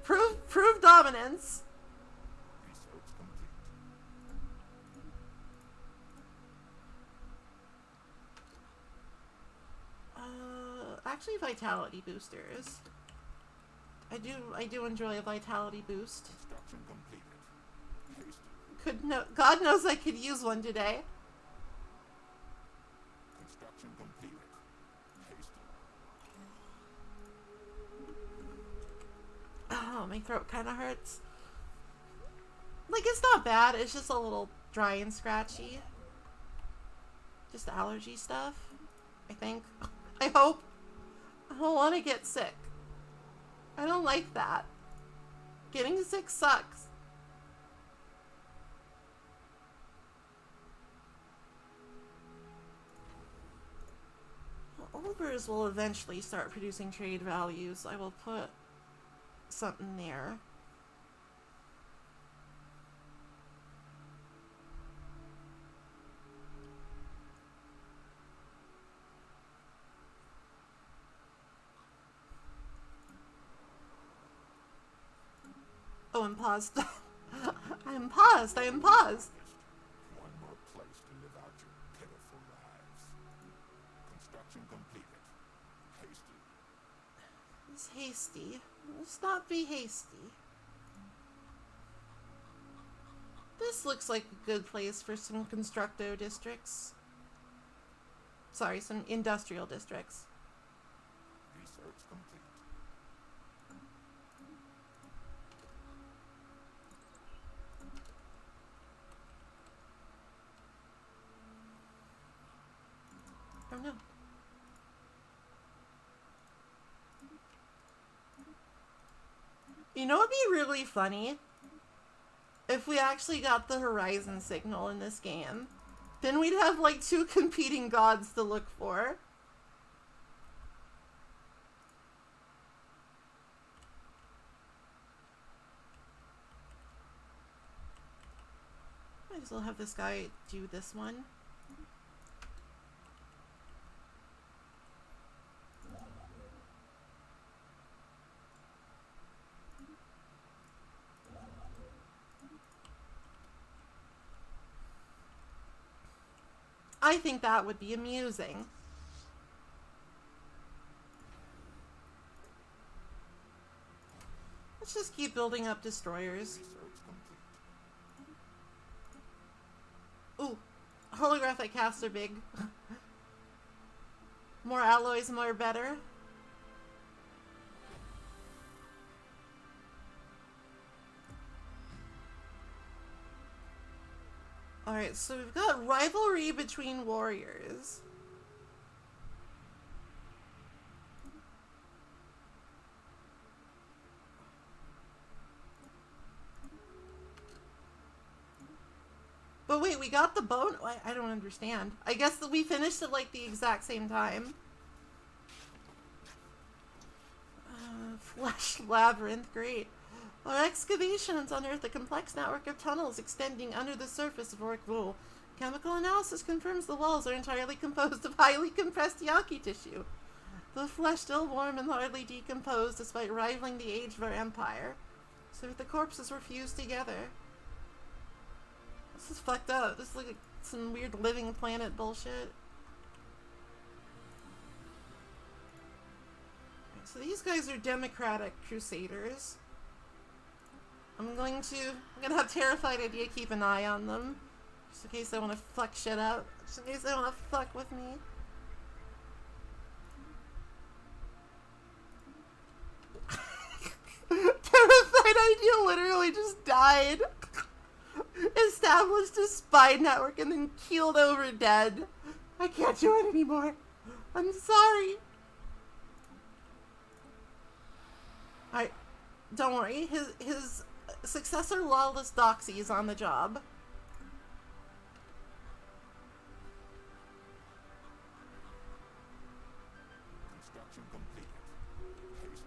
Prove dominance. Research complete. Actually, vitality boosters. I do enjoy a vitality boost. Construction completed. Hasty. God knows I could use one today. Construction completed. Hasty. Oh, my throat kind of hurts. Like, it's not bad. It's just a little dry and scratchy. Just allergy stuff, I think. I hope. I don't want to get sick. I don't like that. Getting sick sucks. Olbers will eventually start producing trade values. I will put something there. I'm paused. I am paused. I am paused. One more place to live out your pitiful lives. Construction completed. Hasty. It's hasty. Let's not be hasty. This looks like a good place for some constructo districts. Sorry, some industrial districts. Research complete. Oh no. You know what'd be really funny? If we actually got the horizon signal in this game. Then we'd have like two competing gods to look for. Might as well have this guy do this one. I think that would be amusing. Let's just keep building up destroyers. Research complete. Ooh, holographic casts are big. More alloys, more better. Alright, so we've got rivalry between warriors. But wait, we got the bone? I don't understand. I guess that we finished at like the exact same time. Flesh labyrinth, great. Our excavations unearthed a complex network of tunnels extending under the surface of Orkvul. Chemical analysis confirms the walls are entirely composed of highly compressed yaki tissue. The flesh still warm and hardly decomposed despite rivaling the age of our empire. So if the corpses were fused together. This is fucked up. This is like some weird living planet bullshit. So these guys are democratic crusaders. I'm gonna have terrified idea keep an eye on them. Just in case they want to fuck shit up. Just in case they want to fuck with me. Terrified idea literally just died. Established a spy network and then keeled over dead. I can't do it anymore. I'm sorry. Alright, don't worry. His successor, Lawless Doxy, is on the job. Construction completed. Hasty.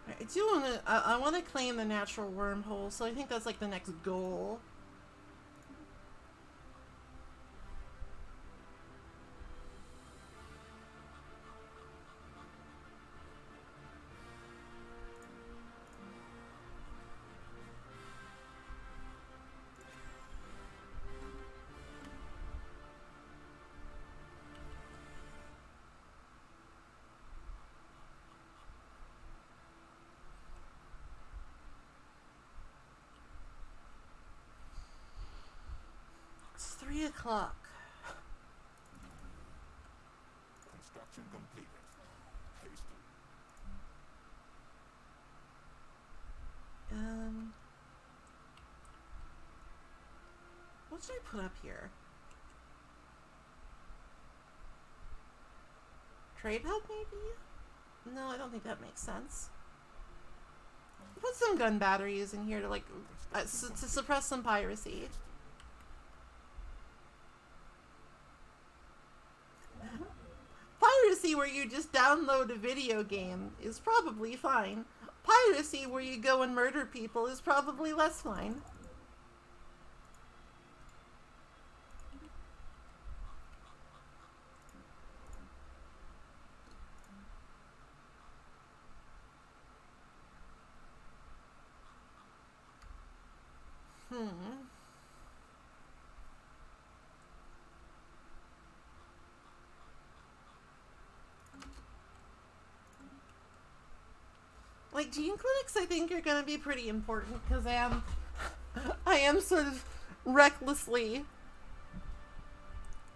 I do want to. I want to claim the natural wormhole, so I think that's like the next goal. It's 3 o'clock. Construction completed. Hasty. What should I put up here? Trade hub, maybe? No, I don't think that makes sense. Put some gun batteries in here to like to suppress some piracy. Piracy where you just download a video game is probably fine. Piracy where you go and murder people is probably less fine. like, gene clinics I think are gonna be pretty important, because I am sort of recklessly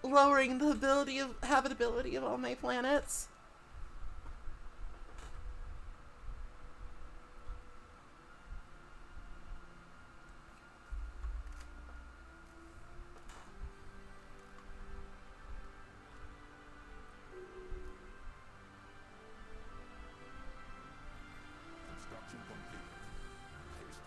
lowering the habitability of all my planets. Construction complete. Haste.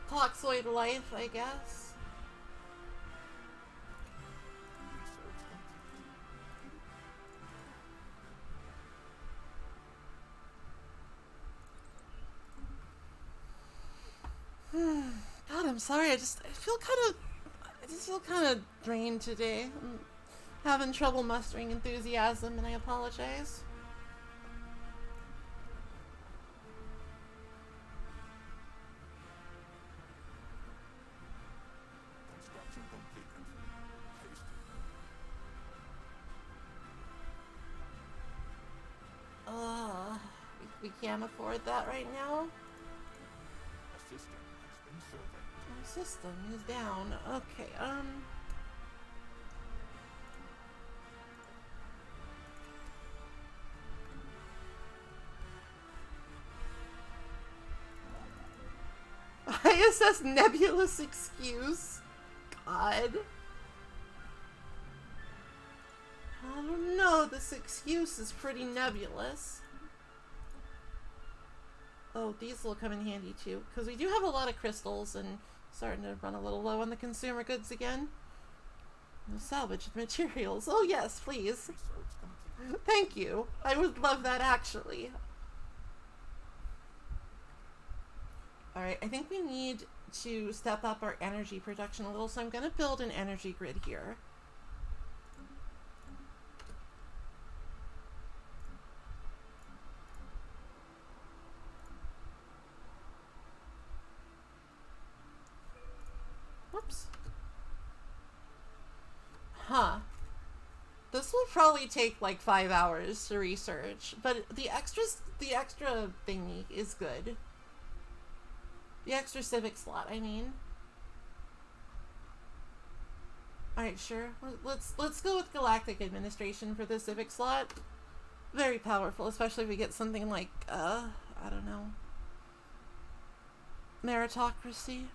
Toxoid life, I guess. Research complete. God, I'm sorry. I just feel kind of drained today. I'm having trouble mustering enthusiasm, and I apologize. Construction completed. Haste. We can't afford that right now. A system has been surveyed. Our system is down. Okay, ISS nebulous excuse. God. I don't know, this excuse is pretty nebulous. Oh, these will come in handy too, because we do have a lot of crystals and starting to run a little low on the consumer goods again. Salvage materials. Oh yes, please. Research complete. Thank you. I would love that actually. Alright, I think we need to step up our energy production a little, so I'm going to build an energy grid here. Whoops. Huh. This will probably take like 5 hours to research, but the extra thingy is good. The extra civic slot, I mean. Alright, sure. Let's go with Galactic Administration for the civic slot. Very powerful, especially if we get something like, I don't know, meritocracy.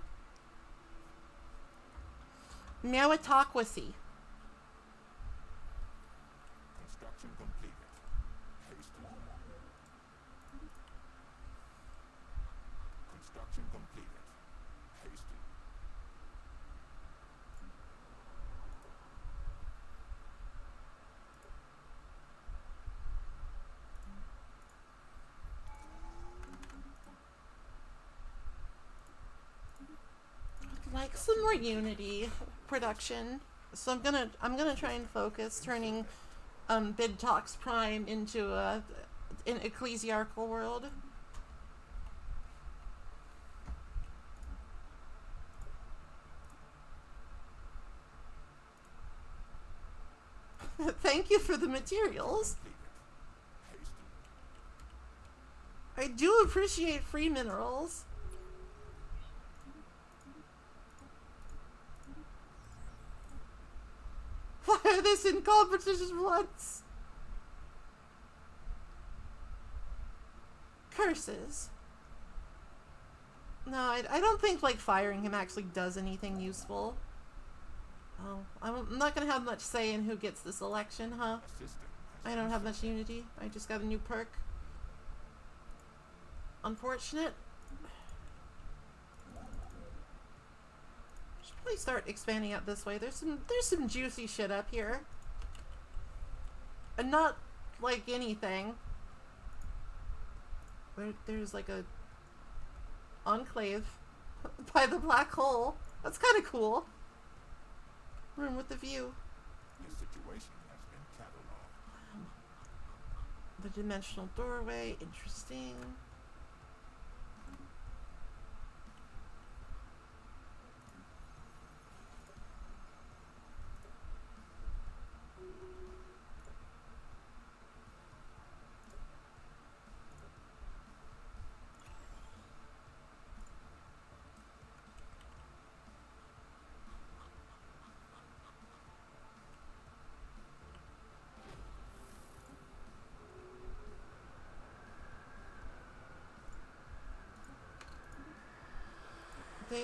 Meritocracy. Construction completed. Haste. Construction completed. Haste. I'd like some more Unity production. So I'm gonna try and focus turning Bid Talks Prime into an ecclesiarchal world. Thank you for the materials. Haste. I do appreciate free minerals. Fire this in competition once. Curses. No, I don't think like firing him actually does anything useful. Oh, I'm not gonna have much say in who gets this election, huh? A system has I don't been have much unity. I just got a new perk. Unfortunate. Should probably start expanding out this way. There's some juicy shit up here. And not like anything. There's like a enclave by the black hole. That's kind of cool. Room with the view. Your situation has been cataloged. Another dimensional doorway. Interesting.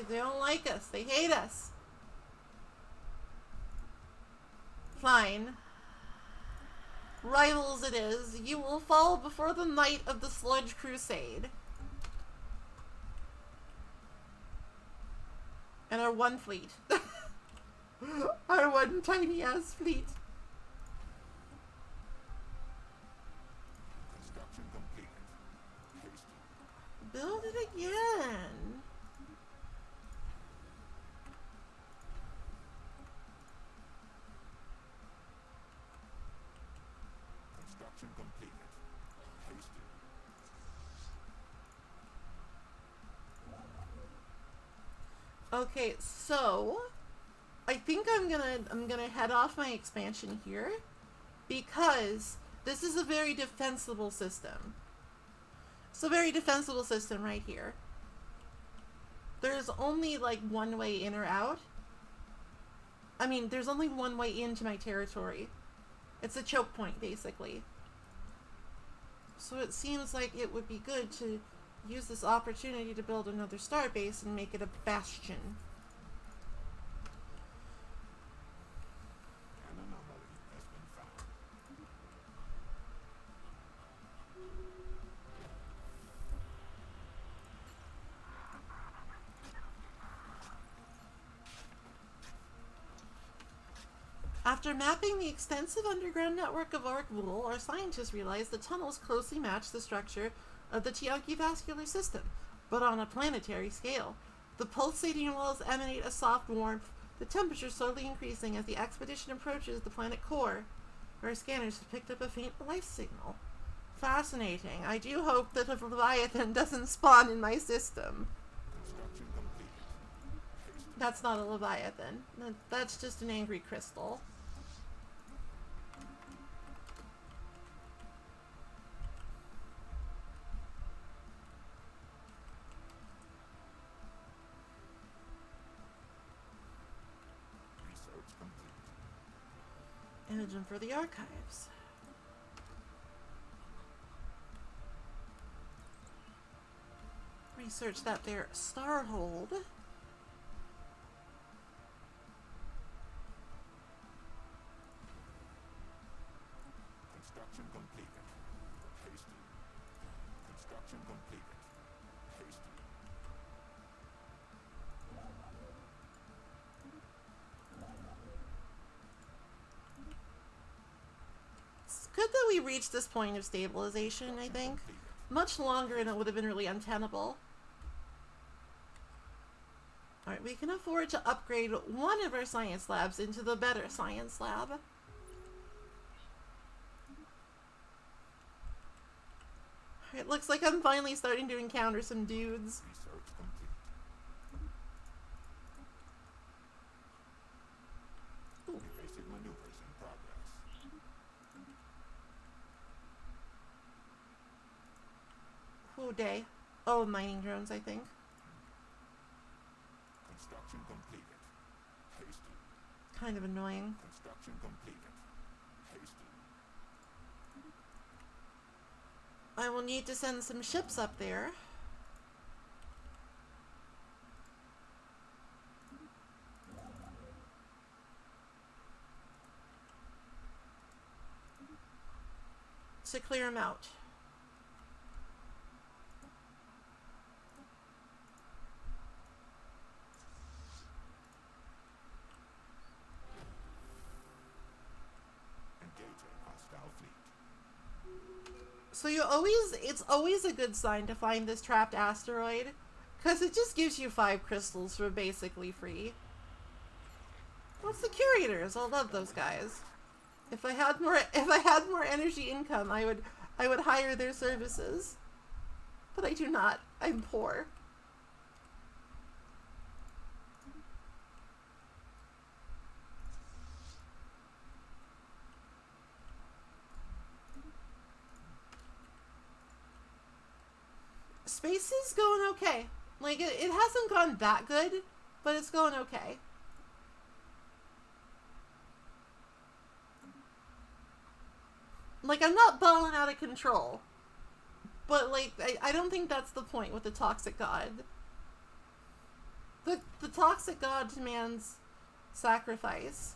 They don't like us. They hate us. Fine. Rivals it is. You will fall before the night of the Sludge Crusade. And our one fleet. Our one tiny ass fleet. Construction completed. Hasty. Build it again. Construction completed. Hasty. Okay, so I think I'm gonna head off my expansion here because this is a very defensible system. It's a very defensible system right here. There's only like one way in or out. I mean, there's only one way into my territory. It's a choke point, basically. So it seems like it would be good to use this opportunity to build another star base and make it a bastion. An anomaly has been found. After mapping the extensive underground network of Orkvool, our scientists realized the tunnels closely match the structure of the Tianki vascular system, but on a planetary scale. The pulsating walls emanate a soft warmth, the temperature slowly increasing as the expedition approaches the planet core. Our scanners have picked up a faint life signal. Fascinating. I do hope that a Leviathan doesn't spawn in my system. Construction completed. That's not a Leviathan. That's just an angry crystal. Research complete. Imaging for the archives. Research that their starhold. Construction completed. Hasty. Construction completed. Hasty. It's good that we reached this point of stabilization, I think. Much longer and it would have been really untenable. Alright, we can afford to upgrade one of our science labs into the better science lab. It looks like I'm finally starting to encounter some dudes. Research complete. Evasive maneuvers in progress. Who day? Oh, mining drones, I think. Construction completed. Hasty. Kind of annoying. Construction completed. Hasty. I will need to send some ships up there. To clear them out. Engaging hostile fleet. So it's always a good sign to find this trapped asteroid, because it just gives you 5 crystals for basically free. What's the curators? I love those guys. If I had more energy income, I would I would hire their services. But I do not. I'm poor. Space is going okay. Like, it hasn't gone that good, but it's going okay. Like, I'm not balling out of control. But, like, I don't think that's the point with the Toxic God. The Toxic God demands sacrifice.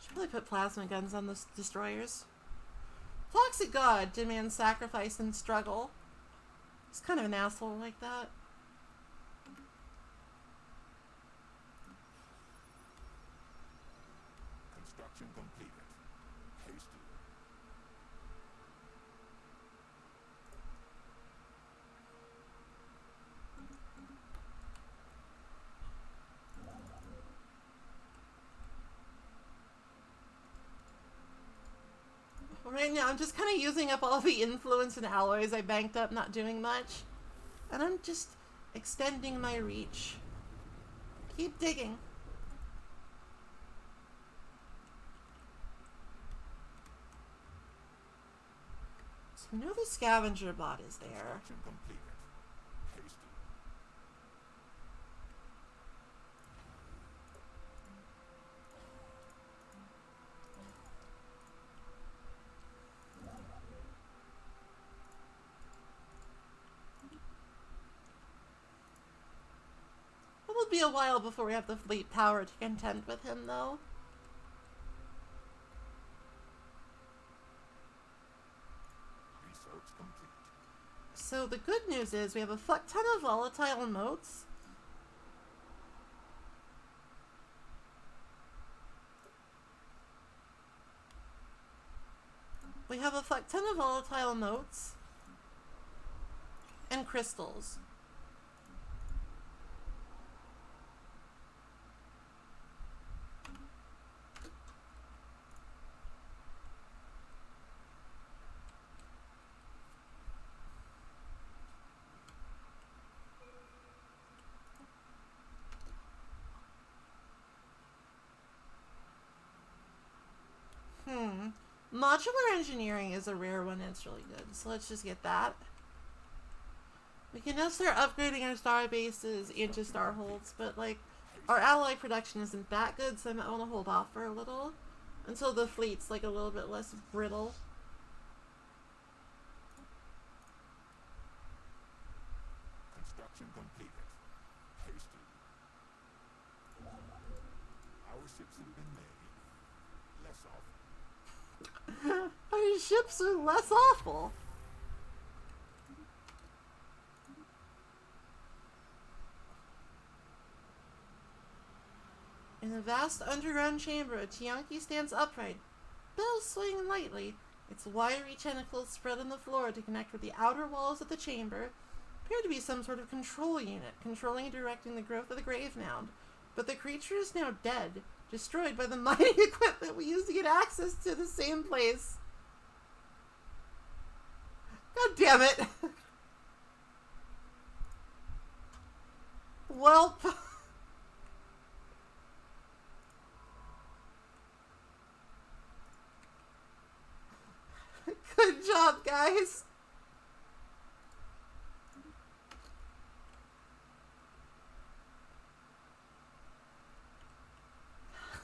Should probably put plasma guns on the destroyers. Toxic God demands sacrifice and struggle. He's kind of an asshole like that. Construction completed. Hasty. Right now, I'm just kind of using up all the influence and alloys I banked up, not doing much. And I'm just extending my reach. Keep digging. So I know the scavenger bot is there. Construction completed. Hasty. It'll be a while before we have the fleet power to contend with him, though. Research complete. So the good news is we have a fuck ton of volatile motes. We have a fuck ton of volatile motes and crystals. Modular engineering is a rare one and it's really good, so let's just get that. We can now start upgrading our star bases into starholds, but like, our ally production isn't that good, so I might want to hold off for a little until the fleet's like a little bit less brittle. Construction completed. Hasty. Our ships have been made. Less awful. Our ships are less awful. In a vast underground chamber, a Tianki stands upright, bells swing lightly. Its wiry tentacles spread on the floor to connect with the outer walls of the chamber. Appear to be some sort of control unit, controlling and directing the growth of the grave mound. But the creature is now dead, destroyed by the mining equipment we used to get access to the same place. God damn it. Welp. Good job, guys.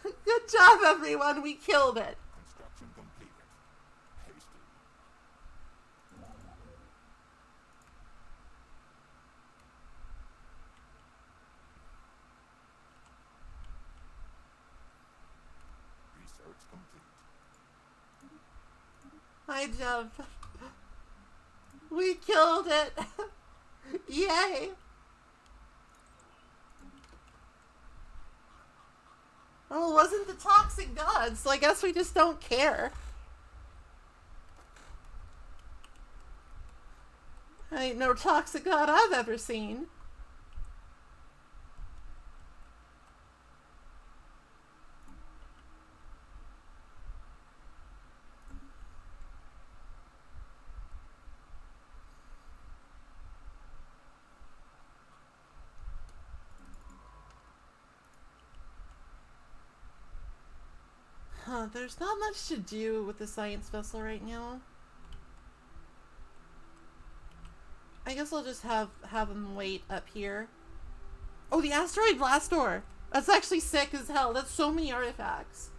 Good job, everyone. We killed it. Construction completed. Hasty. Research complete. Hi, Jeff. We killed it. Yay. Well, it wasn't the Toxic God, so I guess we just don't care. Ain't no toxic god I've ever seen. Huh, there's not much to do with the science vessel right now. I guess I'll just have them wait up here. Oh, the asteroid blast door! That's actually sick as hell. That's so many artifacts.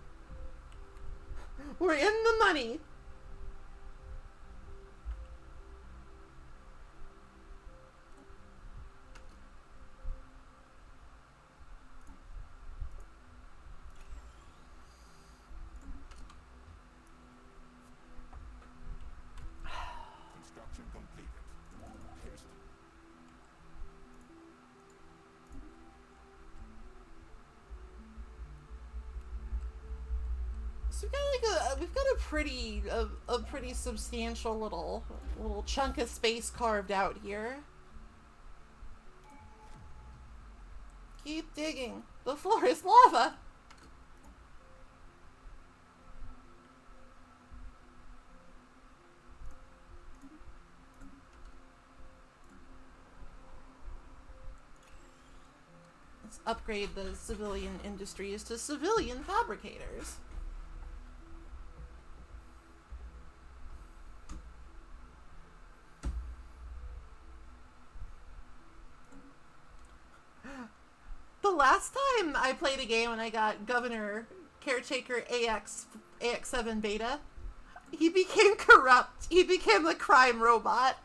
We're in the money. Construction completed. Haste. So we've got a pretty substantial little chunk of space carved out here. Keep digging. The floor is lava. Let's upgrade the civilian industries to civilian fabricators. The last time I played a game and I got Governor Caretaker AX7 Beta, he became corrupt. He became a crime robot.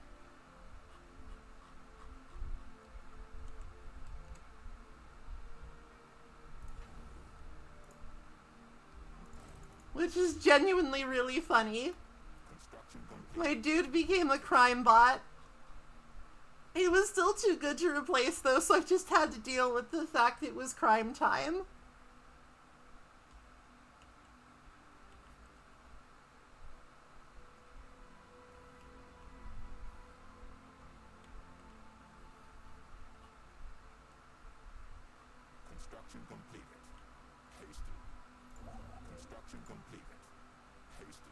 Which is genuinely really funny. Construction complete. My dude became a crime bot. He was still too good to replace though, so I just had to deal with the fact it was crime time. Construction completed. Haste. Construction completed. Haste.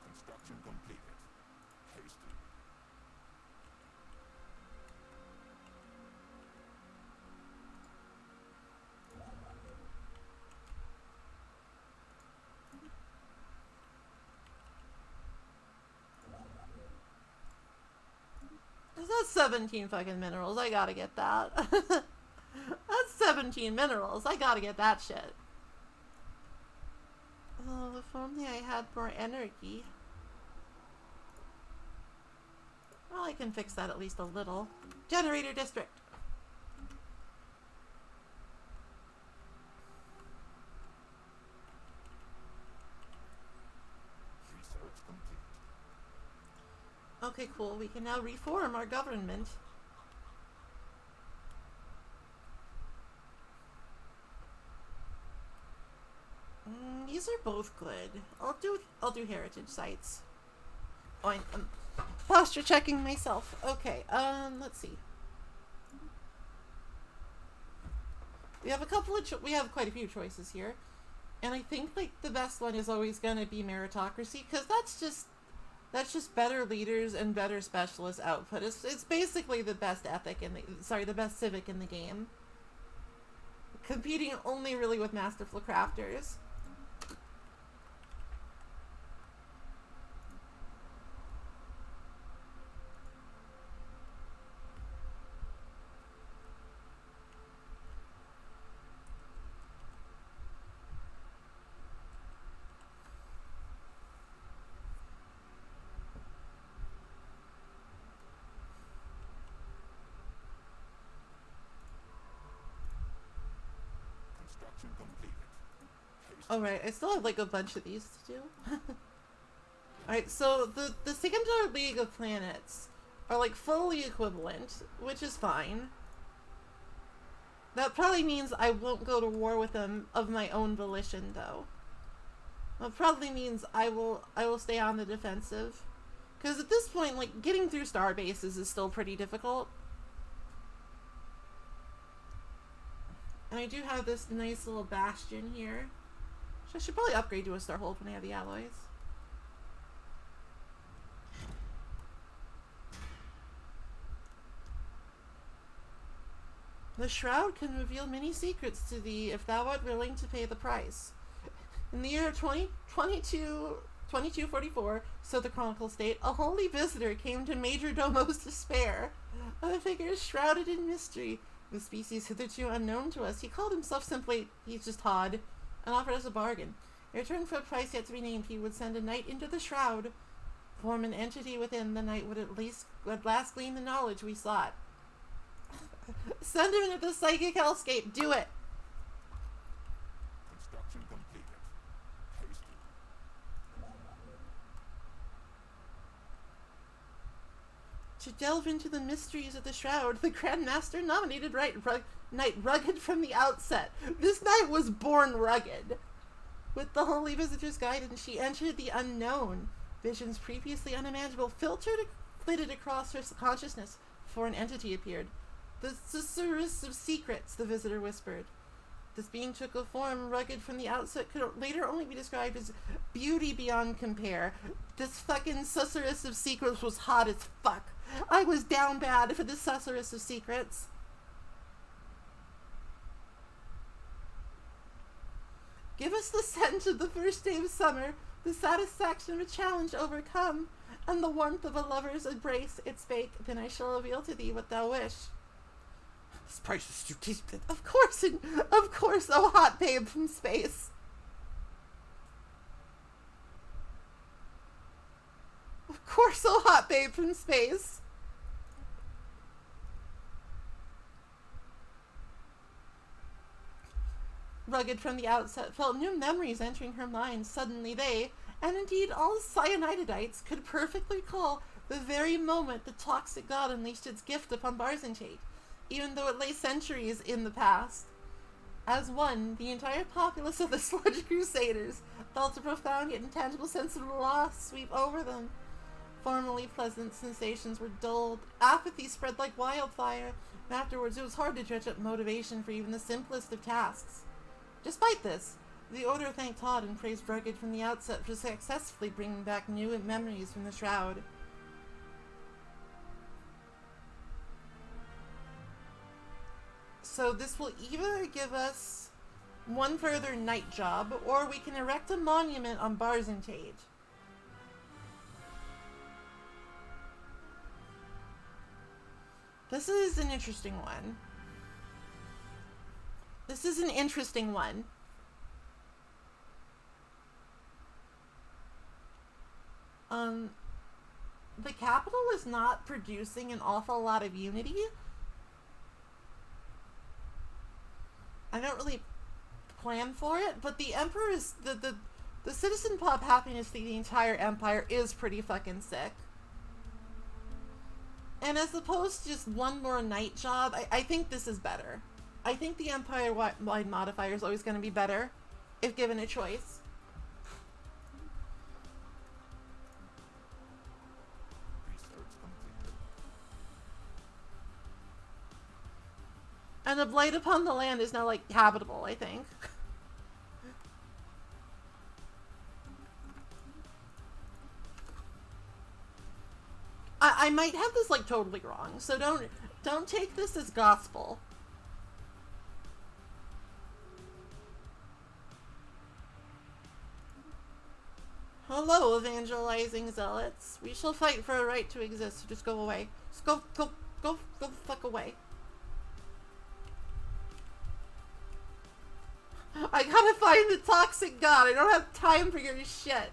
Construction completed. Haste. That's 17 fucking minerals. I gotta get that. That's 17 minerals. I gotta get that shit. Oh, if only I had more energy. Well, I can fix that at least a little. Generator district. Research complete. Okay, cool. We can now reform our government. These are both good. I'll do heritage sites. Oh, I'm posture checking myself. Okay, let's see. We have we have quite a few choices here. And I think like the best one is always gonna be meritocracy, because that's just better leaders and better specialist output. It's basically the best ethic the best civic in the game. Competing only really with masterful crafters. Construction completed. Haste. Alright, I still have like a bunch of these to do. Alright, so the secondary League of Planets are like fully equivalent, which is fine. That probably means I won't go to war with them of my own volition, though. That probably means I will stay on the defensive. Because at this point, like, getting through star bases is still pretty difficult. And I do have this nice little bastion here. So I should probably upgrade to a Starhold when I have the alloys. The shroud can reveal many secrets to thee if thou art willing to pay the price. In the year of 2244, so the chronicles state, a holy visitor came to Major Domo's despair. A figure shrouded in mystery, the species hitherto unknown to us. He called himself simply, he's just Hod, and offered us a bargain. In return for a price yet to be named, he would send a knight into the shroud, form an entity within. The knight would at last glean the knowledge we sought. Send him into the psychic hellscape. Do it. Construction completed. Haste. To delve into the mysteries of the shroud, the Grand Master nominated Knight Rugged from the outset. This knight was born rugged. With the Holy Visitor's guidance, she entered the unknown. Visions previously unimaginable flitted across her consciousness before an entity appeared. The Thesaurus of Secrets, the visitor whispered. This being took a form rugged from the outset, could later only be described as beauty beyond compare. This fucking Thesaurus of Secrets was hot as fuck. I was down bad for the Thesaurus of Secrets. Give us the scent of the first day of summer, the satisfaction of a challenge overcome, and the warmth of a lover's embrace, it spake, then I shall reveal to thee what thou wish. This price is too cheap. Of course, oh hot babe from space. Of course, oh hot babe from space. Rugged from the outset, felt new memories entering her mind. Suddenly they, and indeed all cyanidedites, could perfectly recall the very moment the toxic god unleashed its gift upon Barzantate, even though it lay centuries in the past. As one, the entire populace of the Sludge Crusaders felt a profound yet intangible sense of loss sweep over them. Formerly pleasant sensations were dulled, apathy spread like wildfire, and afterwards it was hard to dredge up motivation for even the simplest of tasks. Despite this, the Order thanked Todd and praised Rugged from the outset for successfully bringing back new memories from the Shroud. So this will either give us one further night job, or we can erect a monument on Barzantate. This is an interesting one. The capital is not producing an awful lot of unity. I don't really plan for it, but the Emperor is the citizen pop happiness thing, the entire empire is pretty fucking sick. And as opposed to just one more night job, I think this is better. I think the empire-wide modifier is always going to be better if given a choice. Research completed. And the blight upon the land is now, like, habitable, I think. I might have this, like, totally wrong, so don't take this as gospel. Hello, evangelizing zealots. We shall fight for a right to exist, so just go away. Just go the fuck away. I gotta find the toxic god. I don't have time for your shit.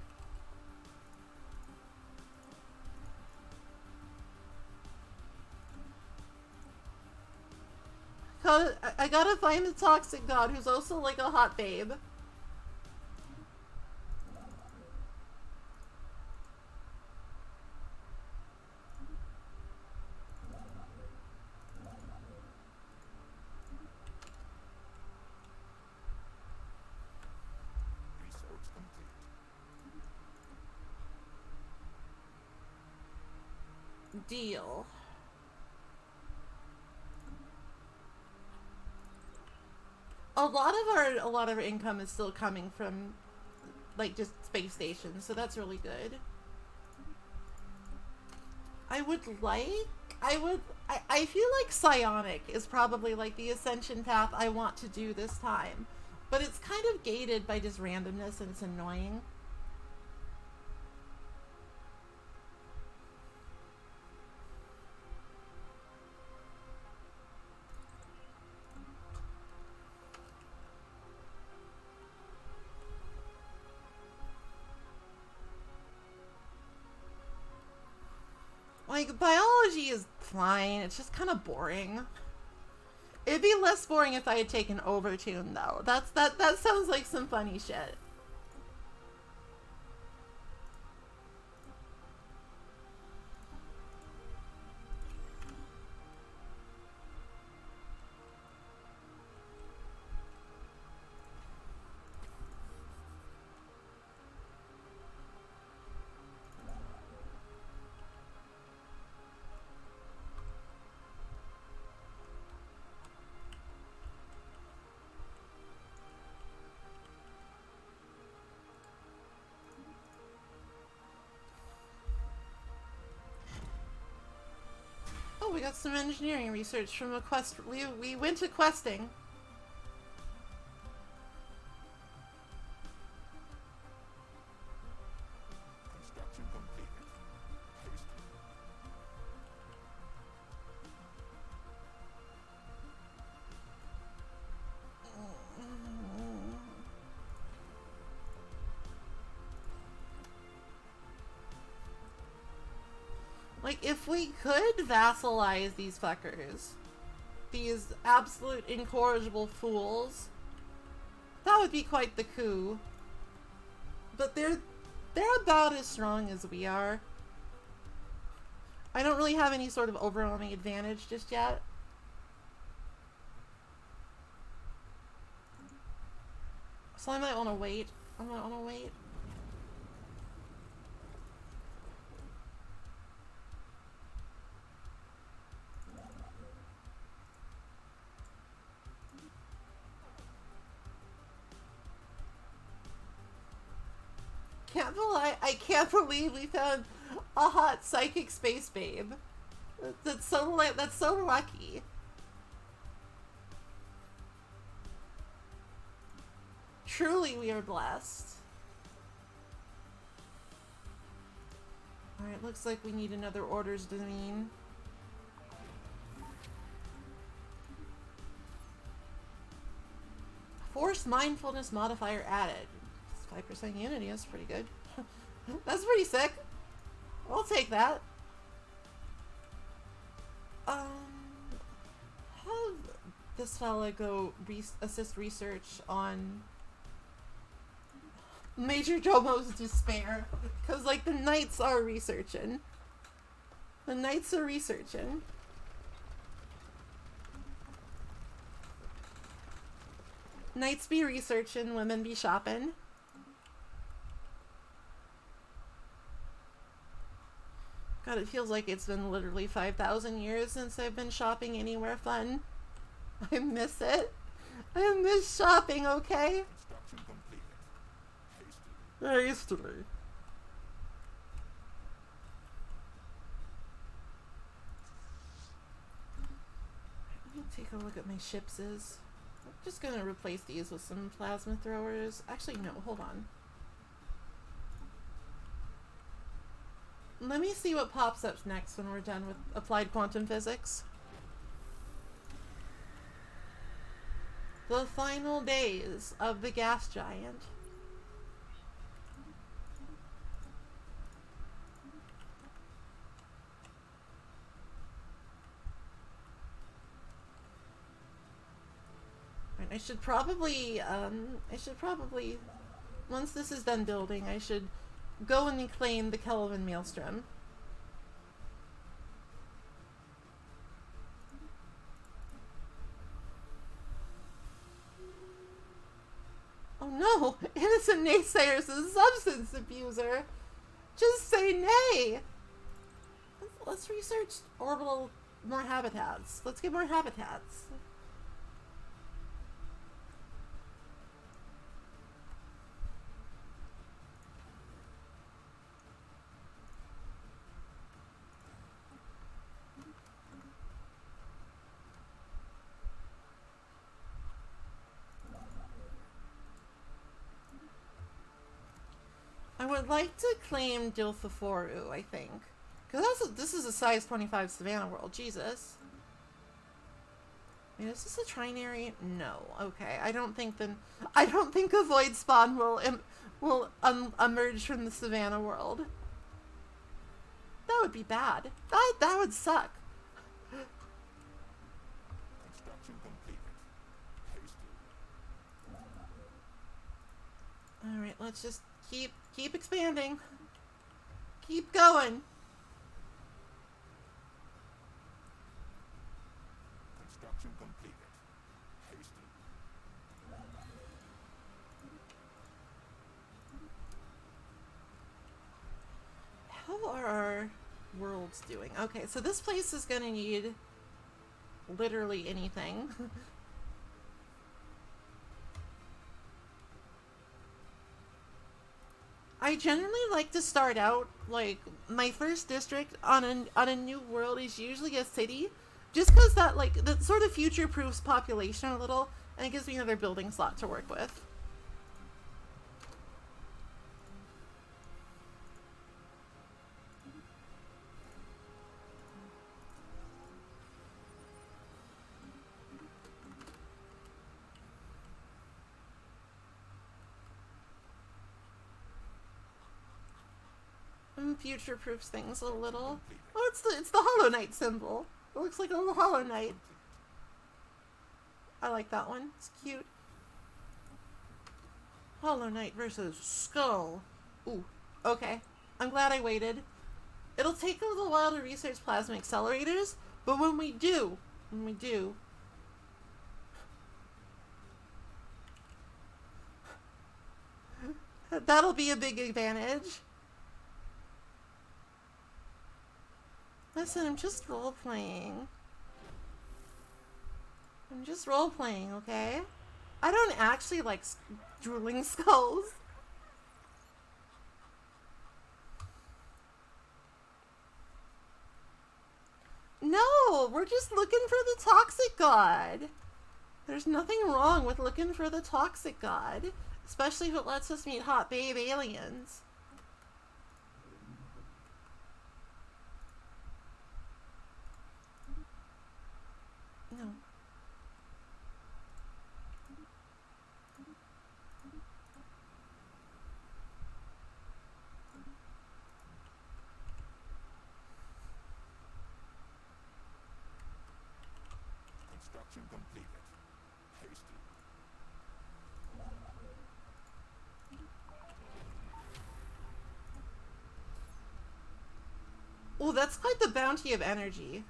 I gotta find the toxic god who's also like a hot babe. Research complete. deal. A lot of our income is still coming from like just space stations, so that's really good. I feel like psionic is probably like the ascension path I want to do this time, but it's kind of gated by just randomness and it's annoying. Like, biology is fine, it's just kind of boring. It'd be less boring if I had taken Overtune, though. That sounds like some funny shit. We got some engineering research from a quest. We went to questing. Construction completed. Haste. Like, if we could vassalize these fuckers, these absolute incorrigible fools, that would be quite the coup. But they're about as strong as we are. I don't really have any sort of overwhelming advantage just yet. So I might want to wait. I might want to wait. I can't believe we found a hot psychic space babe. That's so lucky. Truly, we are blessed. Alright, looks like we need another orders domain. Forced mindfulness modifier added. 5% unity, that's pretty good. That's pretty sick. I'll take that. Have this fella go assist research on Major Domo's despair. Because, like, the Knights are researching. The Knights are researching. Knights be researching, women be shopping. God, it feels like it's been literally 5,000 years since I've been shopping anywhere fun. I miss it. I miss shopping, okay? Construction completed. Hastily. Hastily. Let me take a look at my ships. I'm just gonna replace these with some plasma throwers. Actually, no, hold on. Let me see what pops up next when we're done with applied quantum physics. The final days of the gas giant. I should probably, once this is done building, I should go and claim the Kelvin Maelstrom. Oh no! Innocent naysayers, a substance abuser! Just say nay! let's research orbital more habitats. Let's get more habitats. I would like to claim Dilthoforu, I think. Because this is a size 25 Savannah world. Jesus. Wait, is this a trinary? No. Okay. I don't think a void spawn will emerge from the Savannah world. That would be bad. That would suck. Construction completed. Hasty. All right. Let's just keep expanding. Keep going. Construction completed. Hasty. How are our worlds doing? Okay, so this place is gonna need literally anything. I generally like to start out, like, my first district on a new world is usually a city, just because that sort of future-proofs population a little, and it gives me another building slot to work with. Future-proofs things a little. Oh, it's the Hollow Knight symbol. It looks like a little Hollow Knight. I like that one. It's cute. Hollow Knight versus Skull. Ooh, okay. I'm glad I waited. It'll take a little while to research plasma accelerators, but when we do, that'll be a big advantage. Listen, I'm just role-playing. I'm just role-playing, okay? I don't actually like drooling skulls. No, we're just looking for the toxic god. There's nothing wrong with looking for the toxic god, especially if it lets us meet hot babe aliens. No. Construction completed. Hasty. Oh, that's quite the bounty of energy.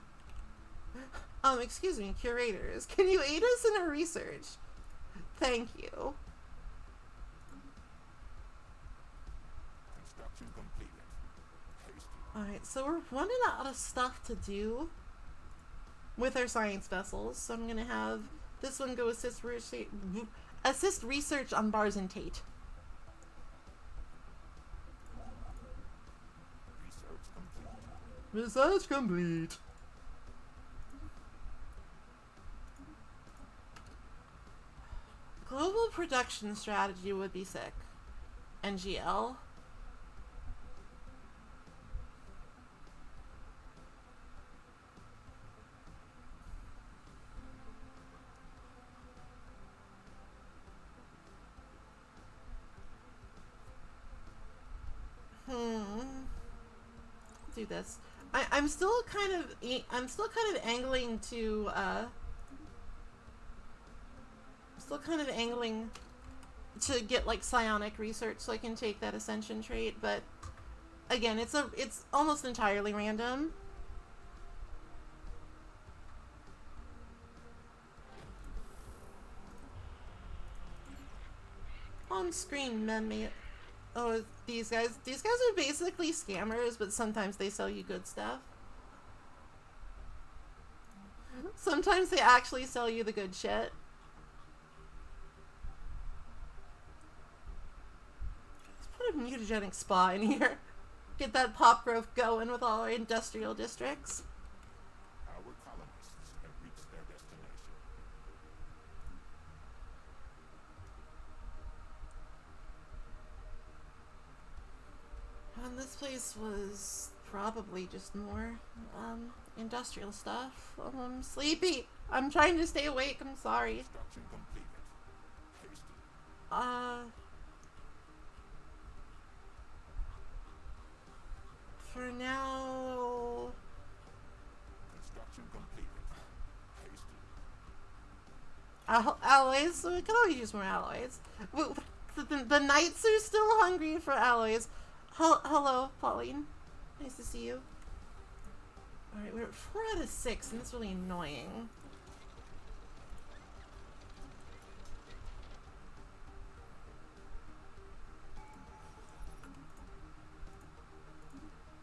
Excuse me, curators. Can you aid us in our research? Thank you. Construction completed. Hasty. Alright, so we're running out of stuff to do with our science vessels, so I'm gonna have this one go assist research on Bars and Tate. Research complete. Research complete. Global production strategy would be sick. NGL. Do this. I'm still kind of angling to get like psionic research so I can take that ascension trait, but again, it's almost entirely random. On screen meme. Oh, these guys are basically scammers, but sometimes they sell you good stuff. Sometimes they actually sell you the good shit. Let's put a mutagenic spa in here. Get that pop growth going with all our industrial districts. Our colonists have reached their destination. And this place was probably just more industrial stuff. I'm sleepy. I'm trying to stay awake. I'm sorry. Construction completed. Hasty. For now, Construction completed. Hasty. alloys. We could always use more alloys. The knights are still hungry for alloys. Hello, Pauline. Nice to see you. Alright, we're at 4 out of 6, and that's really annoying.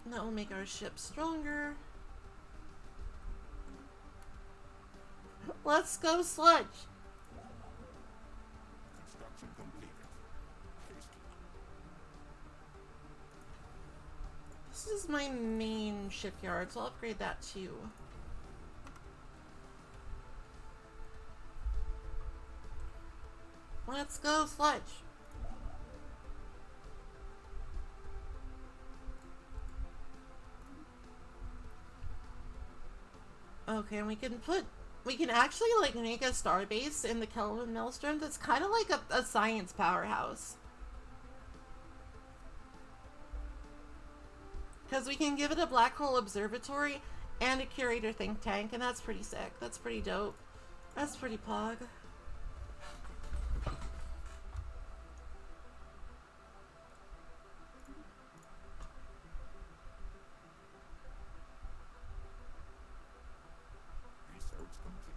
That will make our ship stronger. Let's go, Sludge! Construction completed. Hasty. This is my main shipyard, so I'll upgrade that too. Let's go, Sludge! Okay, and we can actually like make a star base in the Kelvin Maelstrom that's kind of like a science powerhouse. Because we can give it a black hole observatory and a curator think tank, and that's pretty sick. That's pretty dope. That's pretty pog. Research complete.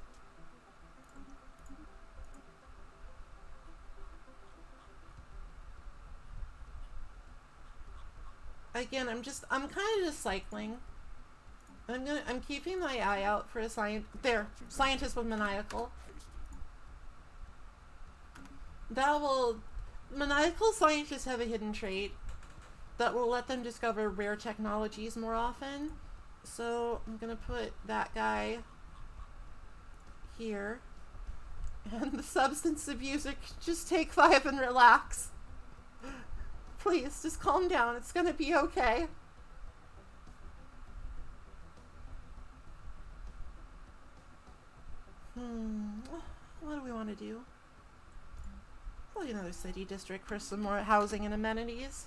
Again, I'm kind of just cycling. I'm keeping my eye out for a scientist with maniacal. Maniacal scientists have a hidden trait that will let them discover rare technologies more often. So I'm gonna put that guy here. And the substance abuser can just take 5 and relax. Please, just calm down. It's gonna be okay. What do we want to do? Probably another city district for some more housing and amenities.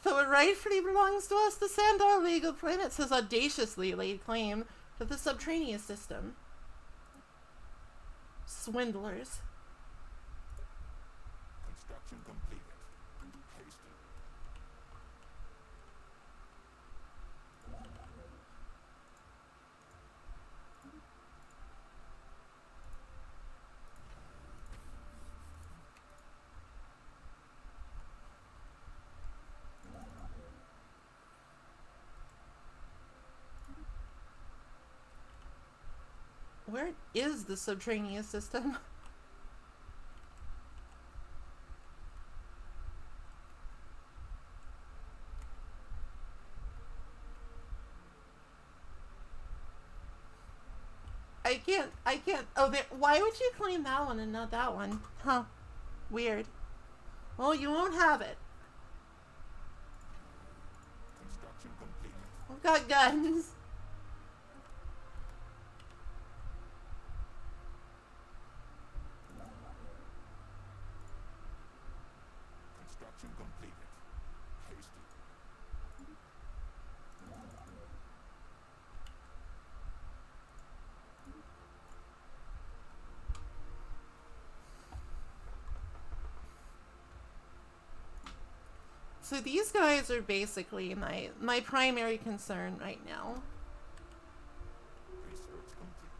Though it rightfully belongs to us, the Sandar League of Planets has audaciously laid claim to the subterraneous system. Swindlers. Construction completed. Hasty. Where is the subterraneous system? I can't. Oh, why would you claim that one and not that one? Huh. Weird. Well, you won't have it. Construction completed. We've got guns. Construction completed. Hasty. So these guys are basically my primary concern right now. Research complete.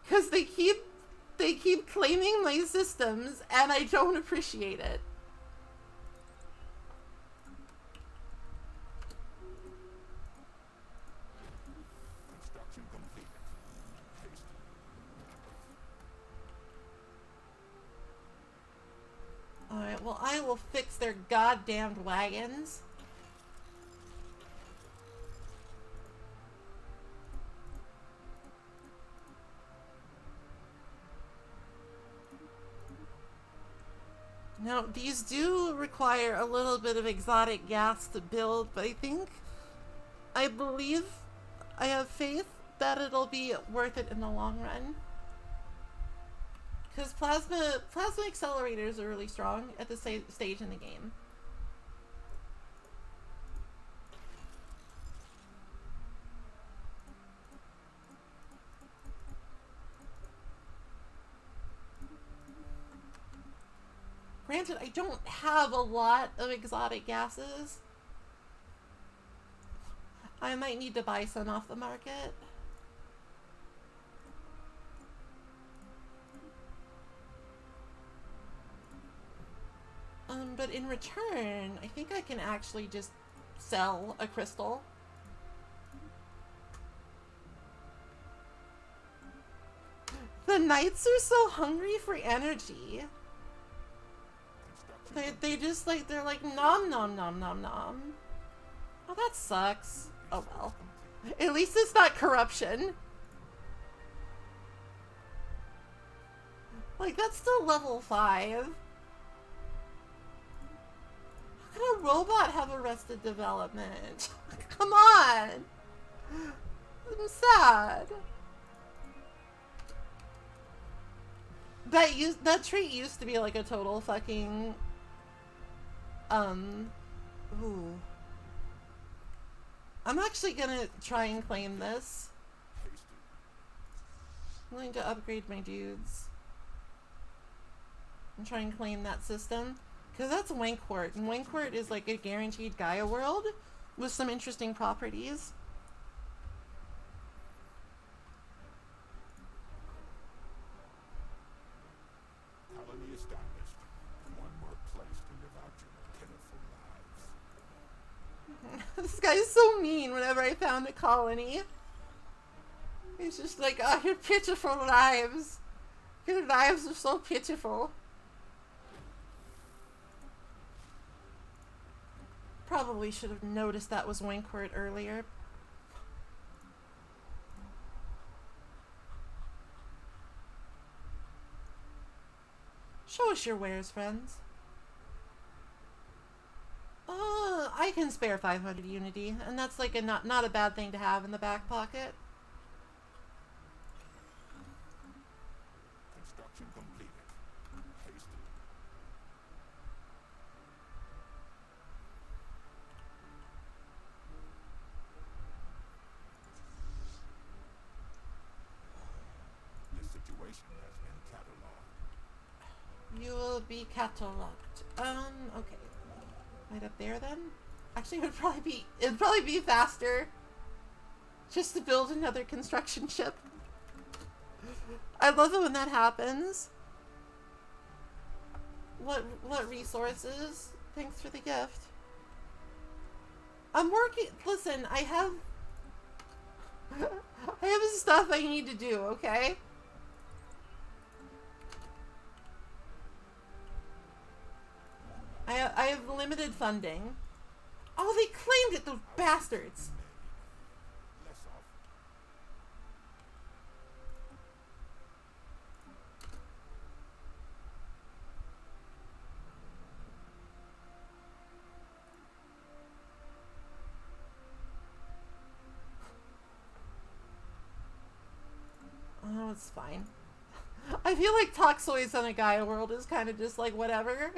Because they They keep claiming my systems, and I don't appreciate it. Construction completed. Haste. Alright, well, I will fix their goddamned wagons. Now, these do require a little bit of exotic gas to build, but I believe, I have faith that it'll be worth it in the long run. Because plasma accelerators are really strong at this stage in the game. Granted, I don't have a lot of exotic gases. I might need to buy some off the market. But in return, I think I can actually just sell a crystal. The knights are so hungry for energy. They just like, they're like, nom nom nom nom nom. Oh, that sucks. Oh well. At least it's not corruption. Like, that's still level 5. How can a robot have arrested development? Come on! I'm sad. That trait used to be like a total fucking... Ooh. I'm actually gonna try and claim this. I'm going to upgrade my dudes. And try and claim that system. Because that's Wankport, and Wankport is like a guaranteed Gaia world with some interesting properties. Colony established. One more place to live out your pitiful lives. This guy's so mean whenever I found a colony. He's just like, oh, your pitiful lives. Your lives are so pitiful. Probably should have noticed that was Wankport earlier. Show us your wares, friends. I can spare 500 unity, and that's like a not a bad thing to have in the back pocket. Construction completed. Haste. This situation has been cataloged. You will be cataloged. Okay. Right up there then? Actually, it'd probably be faster just to build another construction ship. I love it when that happens. What resources? Thanks for the gift. I'm working. Listen, I have stuff I need to do, okay? I have limited funding. Oh, they claimed it, those bastards. Less off. Oh, it's fine. I feel like Toxoids on a Gaia world is kind of just like whatever.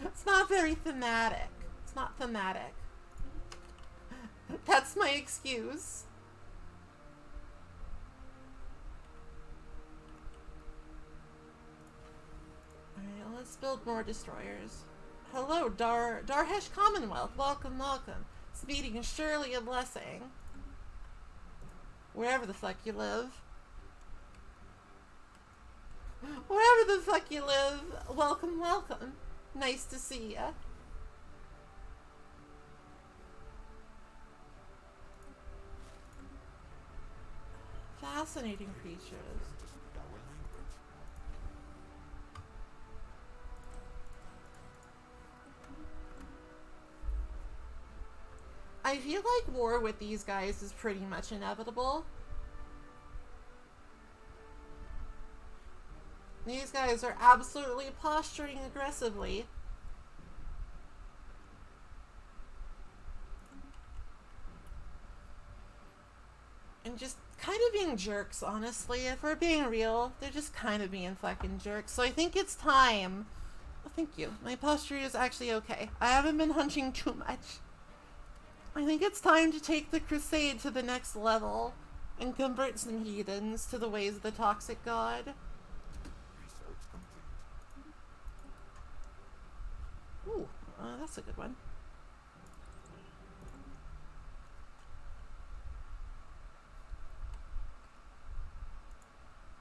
It's not very thematic. It's not thematic. That's my excuse. build more destroyers. Hello, Darhesh Commonwealth. Welcome, welcome. This meeting is surely a blessing. Wherever the fuck you live. Wherever the fuck you live, welcome, welcome. Nice to see ya. Fascinating creatures. I feel like war with these guys is pretty much inevitable. These guys are absolutely posturing aggressively. And just kind of being jerks, honestly. If we're being real, they're just kind of being fucking jerks. So I think it's time. Oh, thank you. My posture is actually okay. I haven't been hunching too much. I think it's time to take the crusade to the next level and convert some heathens to the ways of the toxic god. Ooh, that's a good one.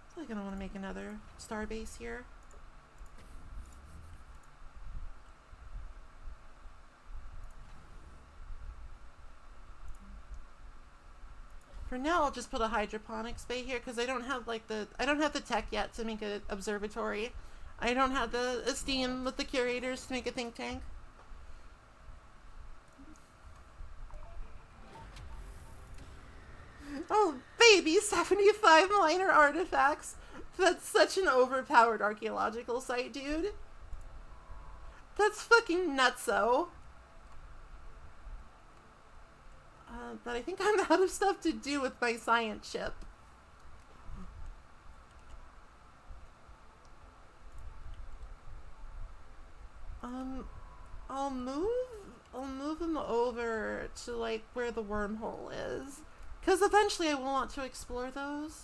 I feel like I don't want to make another star base here. For now, I'll just put a hydroponics bay here because I don't have I don't have the tech yet to make an observatory. I don't have the esteem with the curators to make a think tank. Oh, baby, 75 minor artifacts. That's such an overpowered archaeological site, dude. That's fucking nutso. But I think I'm out of stuff to do with my science ship. I'll move them over to like where the wormhole is, because eventually I will want to explore those.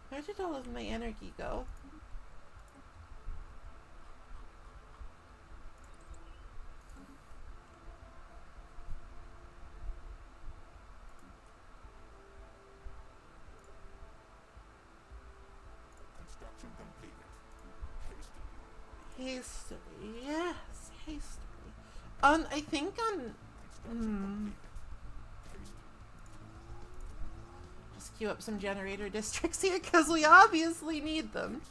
Where did all of my energy go? Hastily, yes, hastily. I think just queue up some generator districts here because we obviously need them.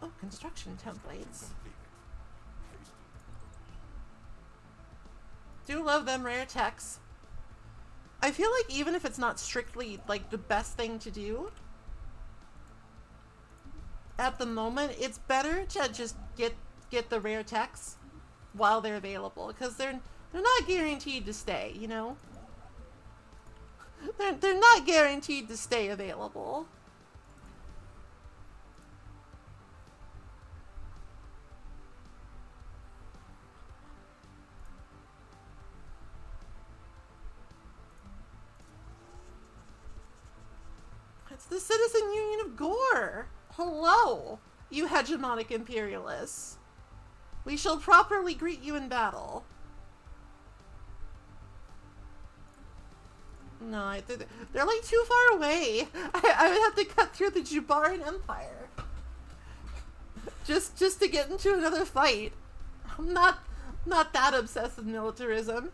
Oh, construction templates. Do love them rare techs. I feel like even if it's not strictly like the best thing to do, at the moment, it's better to just get the rare techs while they're available, because they're not guaranteed to stay, you know? They're not guaranteed to stay available. It's the Citizen Union of Gore. Hello, you hegemonic imperialists. We shall properly greet you in battle. No, they're like too far away. I would have to cut through the Jubaran Empire just to get into another fight. I'm not that obsessed with militarism.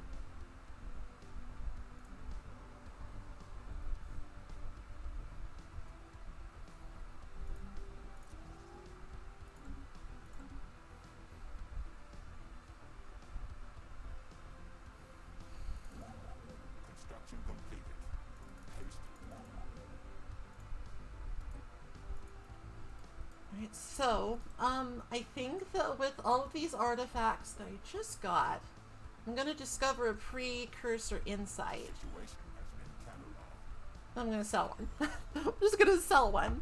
So, I think that with all of these artifacts that I just got, I'm gonna discover a precursor insight. I'm gonna sell one. I'm just gonna sell one.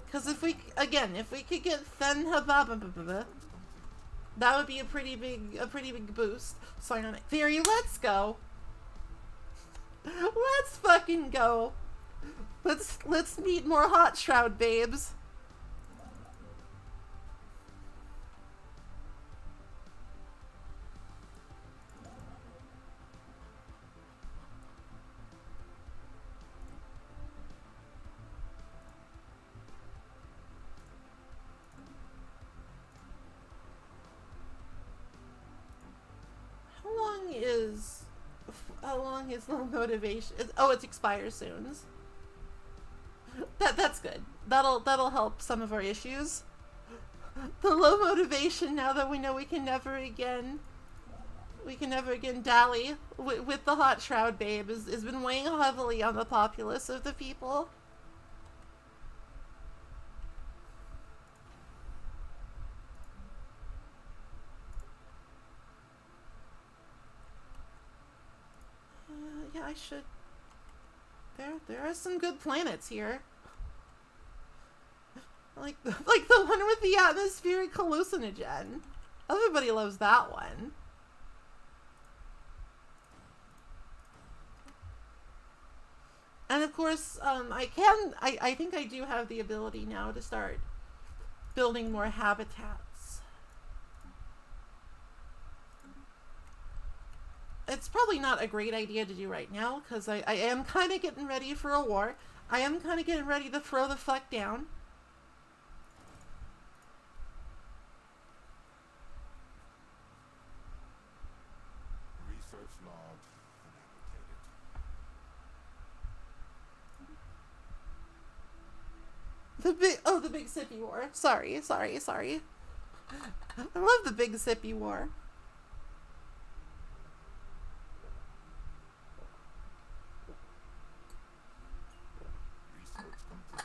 Because if we could get That would be a pretty big boost. Psionic Theory, let's go. Let's fucking go. Let's meet more Hot Shroud babes. How long is low motivation? Oh, it expires soon. That's good. That'll help some of our issues. The low motivation, now that we know we can never again dally with the Hot Shroud babe, has been weighing heavily on the populace of the people. Yeah, I should. There are some good planets here. Like the one with the atmospheric hallucinogen. Everybody loves that one. And of course, I think I do have the ability now to start building more habitats. It's probably not a great idea to do right now, because I am kind of getting ready for a war. I am kind of getting ready to throw the fuck down. Research log annotated. The big sippy war. Sorry. I love the big sippy war. Research complete.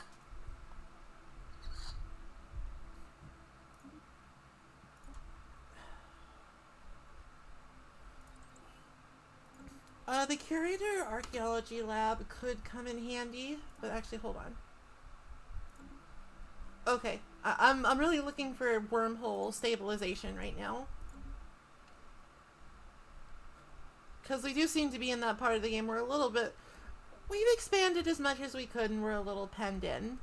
The curator archaeology lab could come in handy, but actually, hold on. Okay, I'm really looking for wormhole stabilization right now, because we do seem to be in that part of the game where we've expanded as much as we could, and we're a little penned in.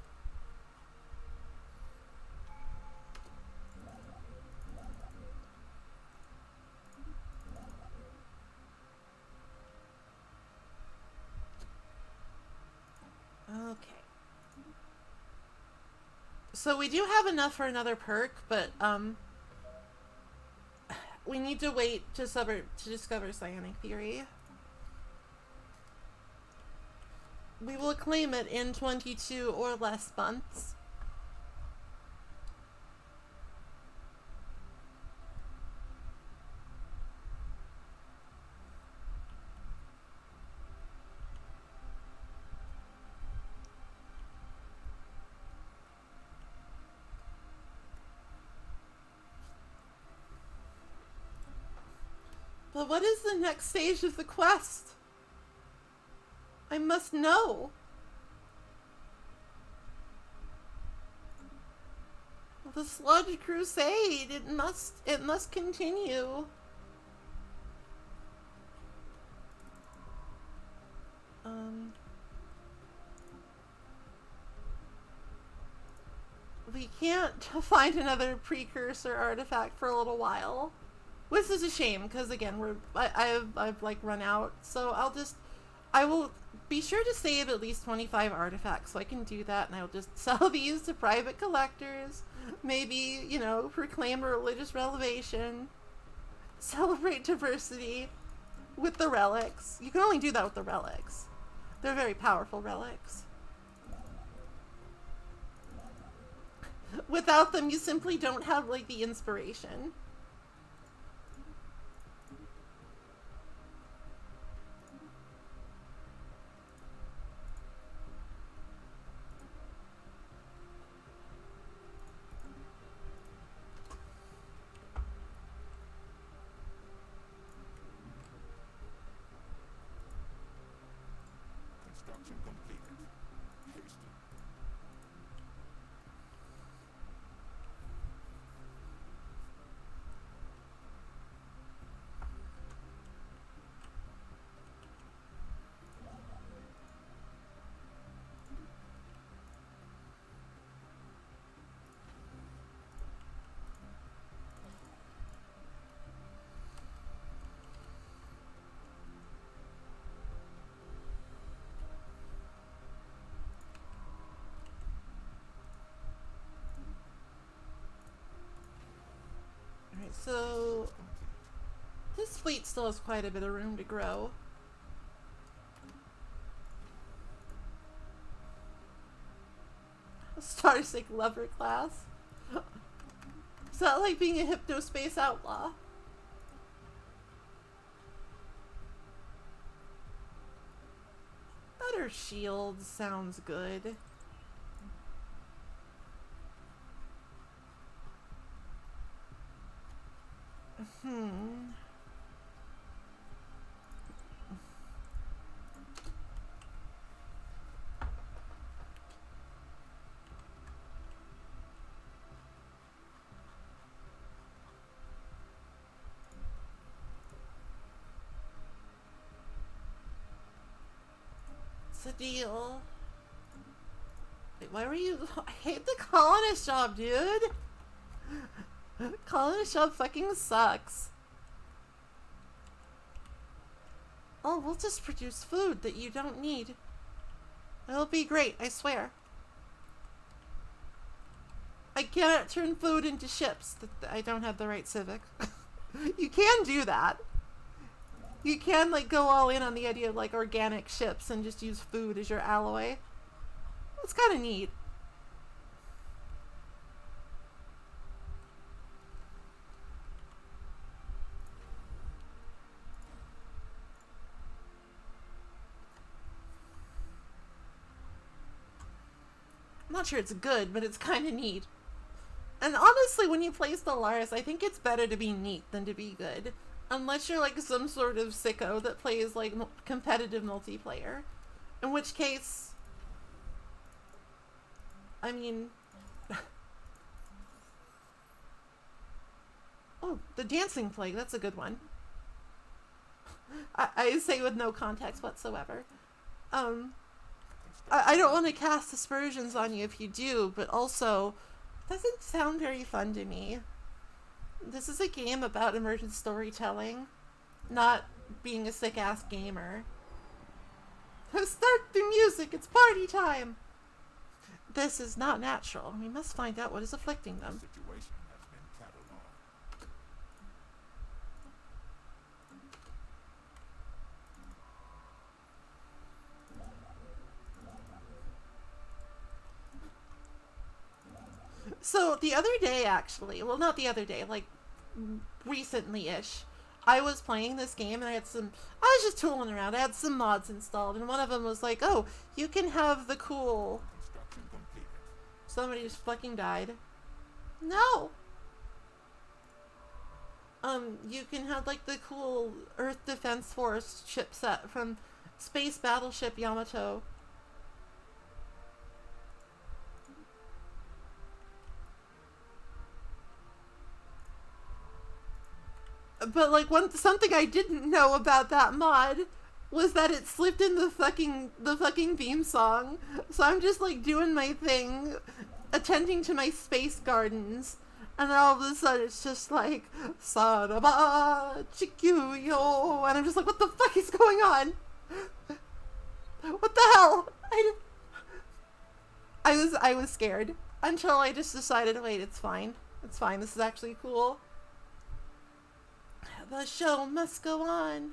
Okay. So we do have enough for another perk, but we need to wait to discover psionic theory. We will claim it in 22 or less months. But what is the next stage of the quest? I must know. The Sludge Crusade. It must continue. We can't find another precursor artifact for a little while. Which is a shame, because again, I've like run out. So I will be sure to save at least 25 artifacts so I can do that, and I'll just sell these to private collectors. Maybe, you know, proclaim a religious revelation. Celebrate diversity with the relics. You can only do that with the relics. They're very powerful relics. Without them, you simply don't have, like, the inspiration. Construction completed. Hasted. fleet still has quite a bit of room to grow. Starsec lover class. Is that like being a hypnospace outlaw? Better shield sounds good. What's the deal? Wait, why were you? I hate the colonist job, dude. Colonist job fucking sucks. Oh, we'll just produce food that you don't need. It'll be great, I swear. I cannot turn food into ships. I don't have the right civic. You can do that. You can like go all in on the idea of like organic ships and just use food as your alloy. That's kind of neat. I'm not sure it's good, but it's kind of neat. And honestly, when you play Stellaris, I think it's better to be neat than to be good. Unless you're like some sort of sicko that plays like competitive multiplayer. In which case, I mean... Oh, the dancing plague, that's a good one. I say with no context whatsoever. I don't want to cast aspersions on you if you do, but also, it doesn't sound very fun to me. This is a game about immersive storytelling, not being a sick-ass gamer. Start the music, it's party time! This is not natural. We must find out what is afflicting them. Situation has been cataloged. So the other day, actually, well, not the other day, like recently-ish, I was playing this game and I was just tooling around. I had some mods installed and one of them was like, oh, you can have the cool... Construction completed. Somebody just fucking died. No! You can have like the cool Earth Defense Force chipset from Space Battleship Yamato. But like something I didn't know about that mod was that it slipped in the fucking theme song. So I'm just like doing my thing, attending to my space gardens, and then all of a sudden it's just like Saraba Chikuyo, and I'm just like, what the fuck is going on? What the hell? I was scared until I just decided, wait, it's fine. It's fine. This is actually cool. The show must go on.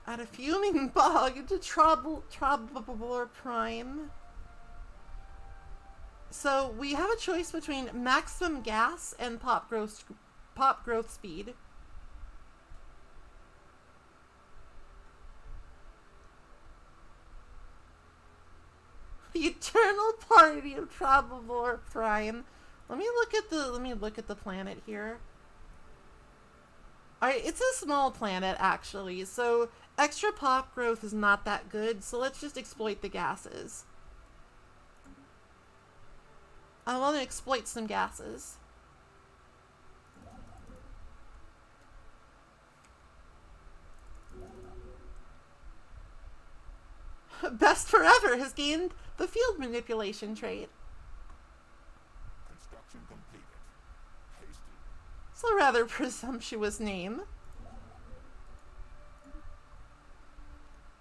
Add a fuming bog into Trouble Prime. So we have a choice between maximum gas and pop growth speed. The Eternal Party of Trouble Prime. Let me look at the planet here. Alright, it's a small planet actually, so extra pop growth is not that good, so let's just exploit the gases. I want to exploit some gases. Best Forever has gained the field manipulation trait. Construction completed. Hasty. It's a rather presumptuous name.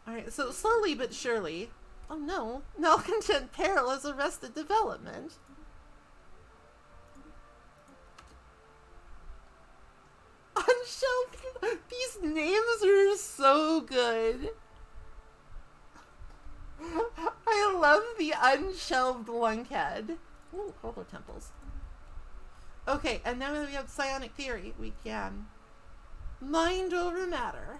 Alright, so slowly but surely... Oh no, Malcontent Peril has arrested development. so good. I love the unshelved lunkhead. Ooh, hollow temples. Okay, and now that we have psionic theory, we can mind over matter.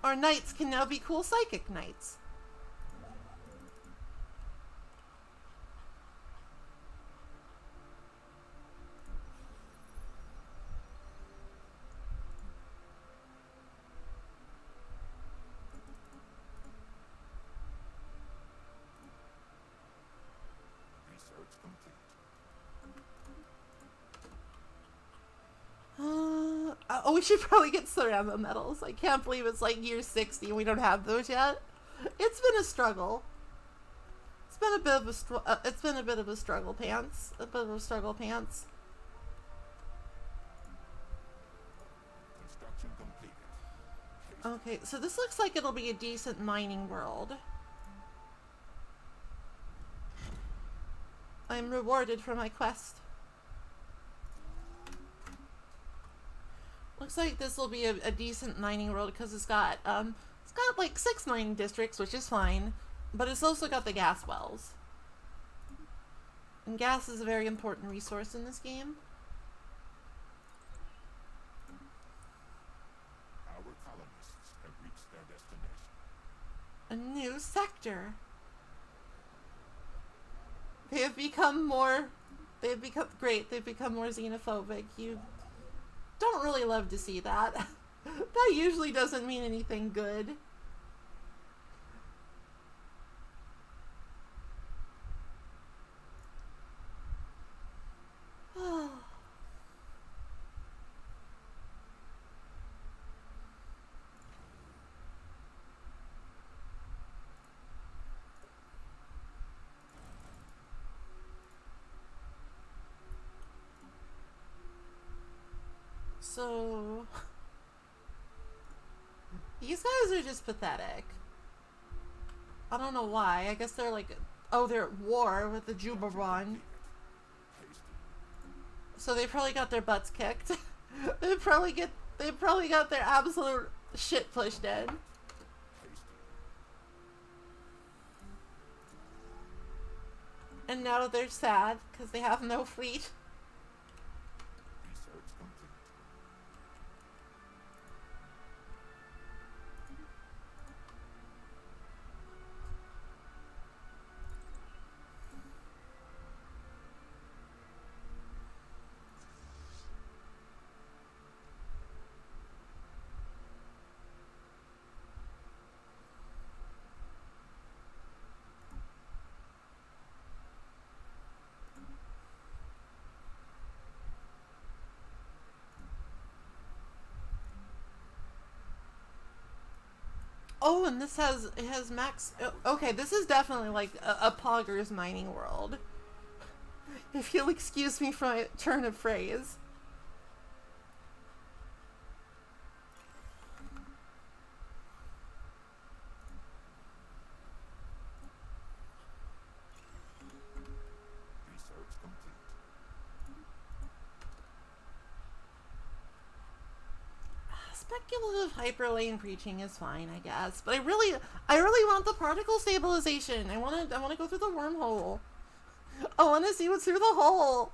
Our knights can now be cool psychic knights. Research complete. Oh, we should probably get ceramic medals. I can't believe it's like year 60 and we don't have those yet. It's been a struggle. It's been a bit of a struggle pants. A bit of a struggle pants. Construction completed. Okay, so this looks like it'll be a decent mining world. I'm rewarded for my quest. Looks like this will be a decent mining world because it's got like 6 mining districts, which is fine, but it's also got the gas wells. And gas is a very important resource in this game. Our colonists have reached their destination. A new sector. They've become more xenophobic. You don't really love to see that. That usually doesn't mean anything good. So, these guys are just pathetic. I don't know why. I guess they're like, oh, they're at war with the Jubaron. So they probably got their butts kicked. they probably got their absolute shit pushed in. And now they're sad because they have no fleet. Research complete. Oh, and it has max. Okay, this is definitely like a Pogger's mining world. If you'll excuse me for my turn of phrase. Research complete. Speculative hyperlane preaching is fine, I guess, but I really want the particle stabilization. I want to go through the wormhole. I want to see what's through the hole.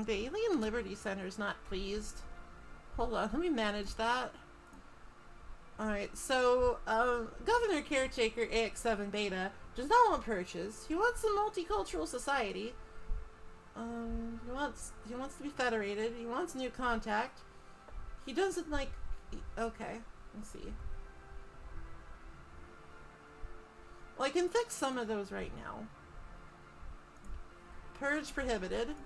The Alien Liberty Center's not pleased. Hold on, let me manage that. Alright, so, Governor Caretaker AX7 Beta does not want purchase. He wants a multicultural society. He wants to be federated. He wants new contact. He doesn't like... Okay, let's see. Well, I can fix some of those right now. Purge prohibited.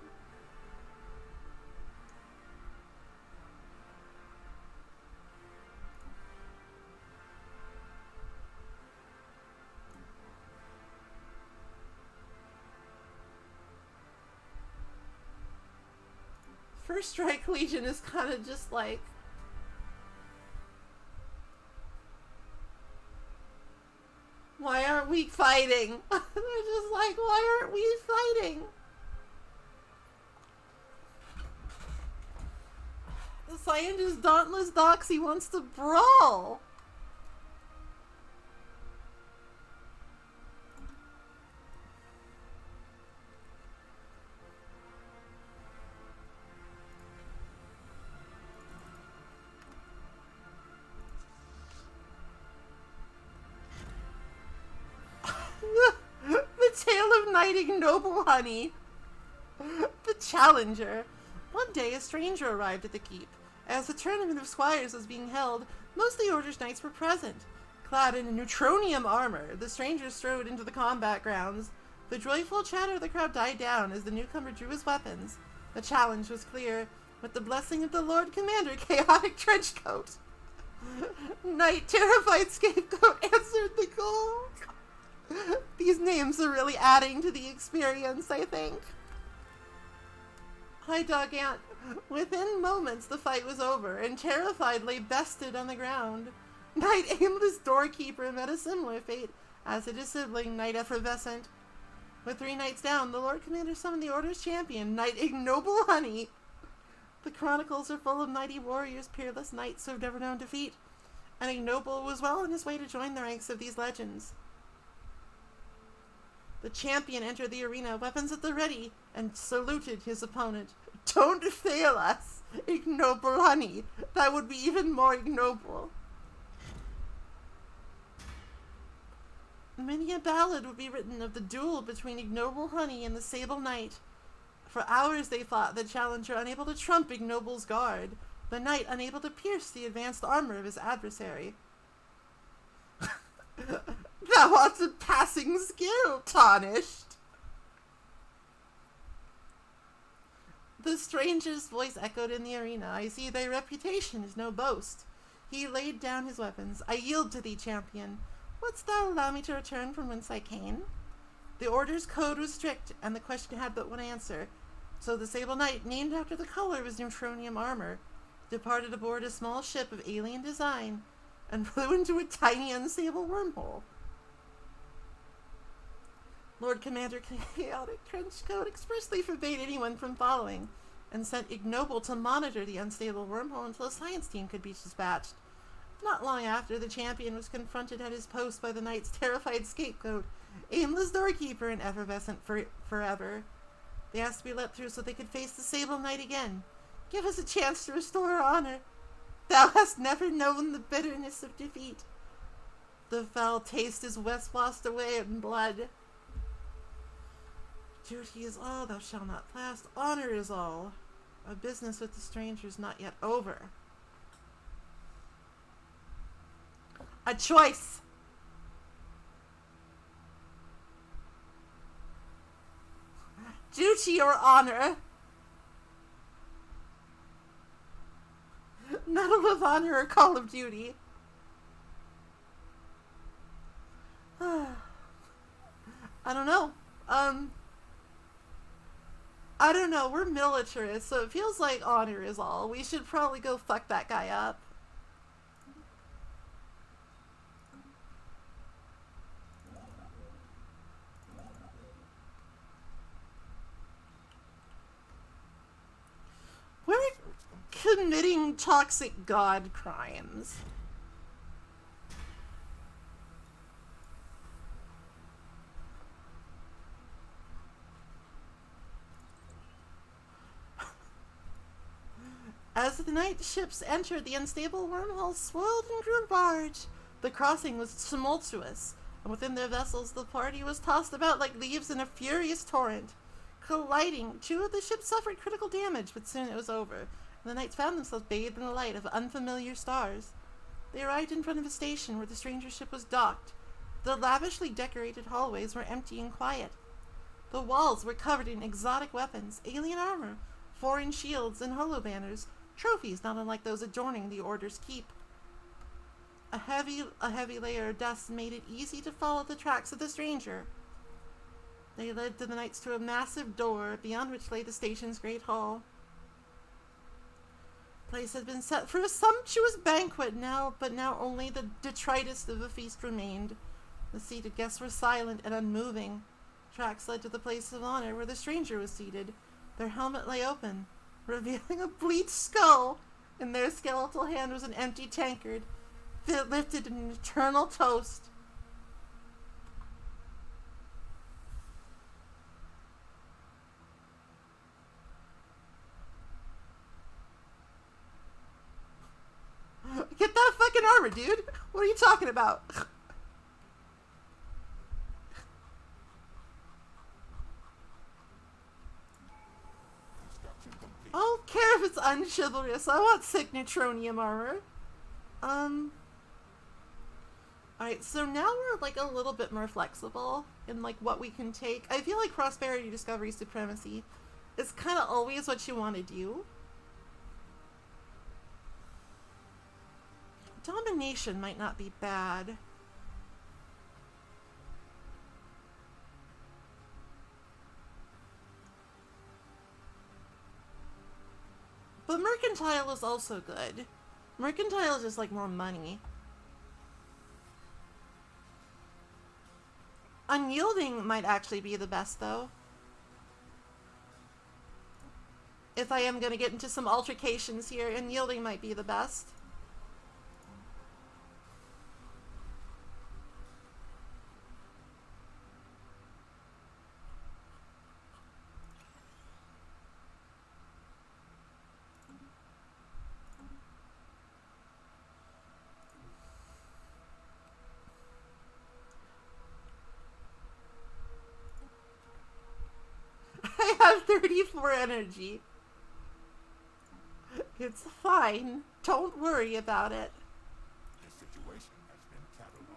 First Strike Legion is kind of just like, why aren't we fighting? They're just like, why aren't we fighting? The scientist Dauntless Doxy wants to brawl. The tale of Knight Ignoble Honey. The Challenger. One day, a stranger arrived at the keep. As the tournament of squires was being held, most of the Order's knights were present. Clad in neutronium armor, the stranger strode into the combat grounds. The joyful chatter of the crowd died down as the newcomer drew his weapons. The challenge was clear. With the blessing of the Lord Commander, Chaotic Trenchcoat. Knight Terrified Scapegoat answered the call. These names are really adding to the experience, I think. Hi, Dog Aunt. Within moments, the fight was over, and Terrified lay bested on the ground. Knight Aimless Doorkeeper met a similar fate, as did his sibling, Knight Effervescent. With 3 knights down, the Lord Commander summoned the Order's champion, Knight Ignoble Honey. The chronicles are full of mighty warriors, peerless knights who have never known defeat, and Ignoble was well on his way to join the ranks of these legends. The champion entered the arena, weapons at the ready, and saluted his opponent. Don't fail us, Ignoble Honey. That would be even more ignoble. Many a ballad would be written of the duel between Ignoble Honey and the Sable Knight. For hours they fought, the challenger unable to trump Ignoble's guard, the knight unable to pierce the advanced armor of his adversary. Thou art a passing skill, tarnished. The stranger's voice echoed in the arena. I see thy reputation is no boast. He laid down his weapons. I yield to thee, champion. Wouldst thou allow me to return from whence I came? The Order's code was strict, and the question had but one answer. So the Sable Knight, named after the color of his neutronium armor, departed aboard a small ship of alien design and flew into a tiny, unstable wormhole. Lord Commander Chaotic Trenchcoat expressly forbade anyone from following, and sent Ignoble to monitor the unstable wormhole until a science team could be dispatched. Not long after, the champion was confronted at his post by the knight's terrified scapegoat, Aimless Doorkeeper, and Effervescent forever. They asked to be let through so they could face the Sable Knight again. Give us a chance to restore our honor. Thou hast never known the bitterness of defeat. The foul taste is washed away in blood. Duty is all, thou shalt not last. Honor is all. Our business with the stranger is not yet over. A choice. Duty or honor? Medal of Honor or Call of Duty? I don't know. I don't know. We're militarists, so it feels like honor is all. We should probably go fuck that guy up. We're committing toxic god crimes. As the night ships entered, the unstable wormhole swirled and grew large. The crossing was tumultuous, and within their vessels the party was tossed about like leaves in a furious torrent. Colliding, 2 of the ships suffered critical damage, but soon it was over, and the knights found themselves bathed in the light of unfamiliar stars. They arrived in front of a station where the stranger ship was docked. The lavishly decorated hallways were empty and quiet. The walls were covered in exotic weapons, alien armor, foreign shields, and holo banners, trophies not unlike those adorning the Order's keep. A heavy layer of dust made it easy to follow the tracks of the stranger. They led the knights to a massive door, beyond which lay the station's great hall. Place had been set for a sumptuous banquet but now only the detritus of the feast remained. The seated guests were silent and unmoving. Tracks led to the place of honor where the stranger was seated. Their helmet lay open, revealing a bleached skull. In their skeletal hand was an empty tankard that lifted an eternal toast. Get that fucking armor, dude! What are you talking about? I don't care if it's unchivalrous. I want sick neutronium armor. Alright, so now we're like a little bit more flexible in like what we can take. I feel like prosperity, discovery, supremacy is kind of always what you want to do. Domination might not be bad. But mercantile is also good. Mercantile is just like more money. Unyielding might actually be the best though. If I am going to get into some altercations here, unyielding might be the best. I have 34 energy. It's fine. Don't worry about it. The situation has been cataloged.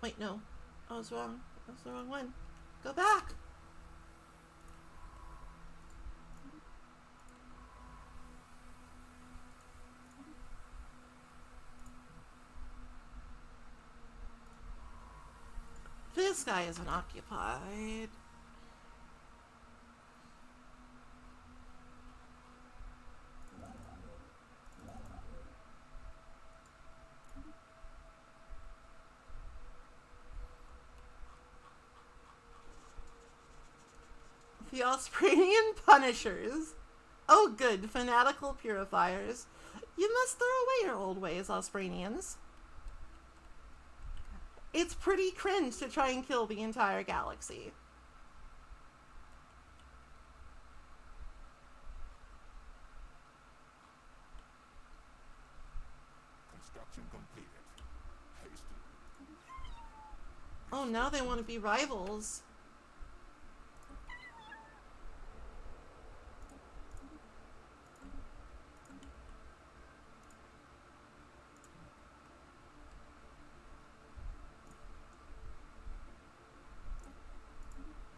Wait, no. I was wrong. That was the wrong one. Go back. This guy isn't occupied. The Australian Punishers. Oh good, fanatical purifiers. You must throw away your old ways, Australians. It's pretty cringe to try and kill the entire galaxy. Construction completed. Hasten. Oh, now they want to be rivals.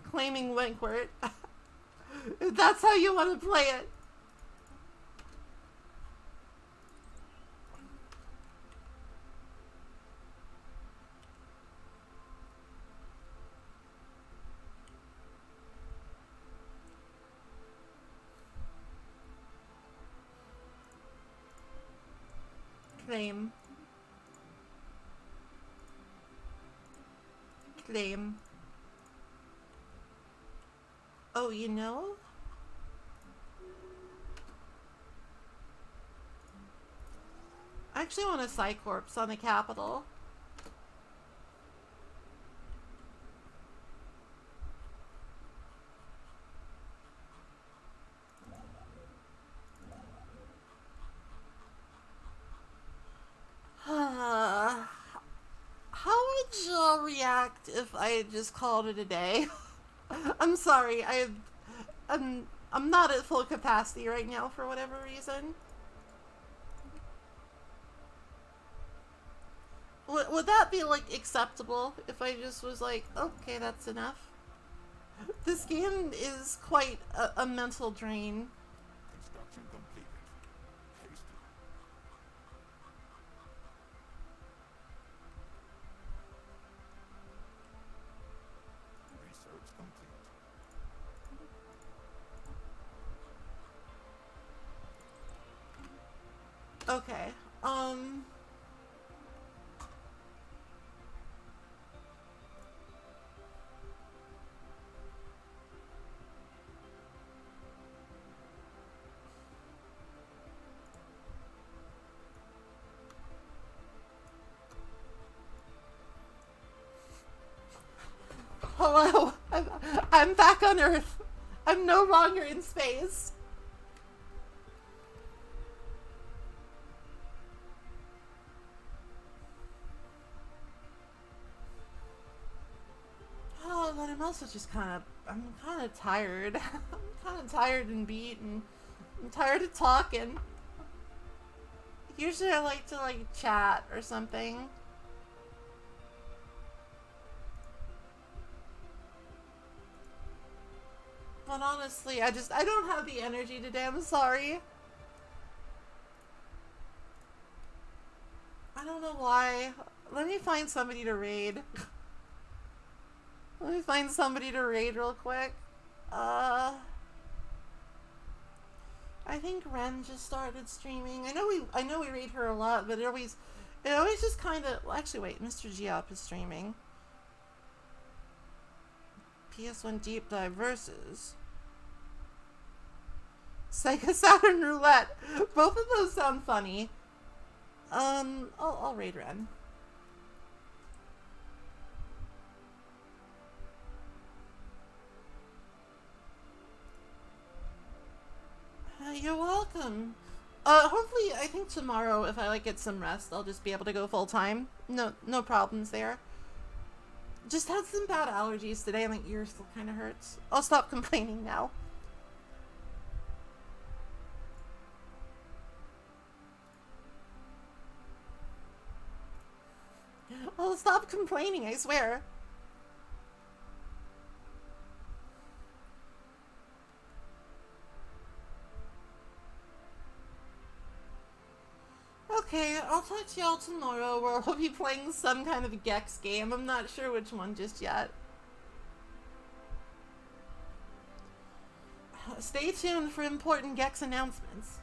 Claiming Wentworth. If that's how you want to play it. Claim. Claim. Oh, you know? I actually want a Psycorps on the Capitol. How would y'all react if I just called it a day? I'm sorry, I'm not at full capacity right now for whatever reason. Would that be like acceptable if I just was like, okay, that's enough? This game is quite a mental drain. Construction completed. Hasten. Okay. Hello. I'm back on Earth. I'm no longer in space. Oh, but I'm also just I'm kind of tired. I'm kind of tired and beat, and I'm tired of talking. Usually I like to, like, chat or something. But honestly, I don't have the energy today. I'm sorry. I don't know why. Let me find somebody to raid. Let me find somebody to raid real quick. I think Ren just started streaming. I know we raid her a lot, but it always just kind of. Well, actually, wait. Mr. Giop is streaming. PS1 Deep Dive versus Sega Saturn Roulette. Both of those sound funny. I'll raid Ren. You're welcome. Hopefully, I think tomorrow, if I, like, get some rest, I'll just be able to go full time. No problems there. Just had some bad allergies today, and my ear still kind of hurts. I'll stop complaining now. I'll stop complaining, I swear. Okay, I'll talk to y'all tomorrow, where we'll be playing some kind of Gex game. I'm not sure which one just yet. Stay tuned for important Gex announcements.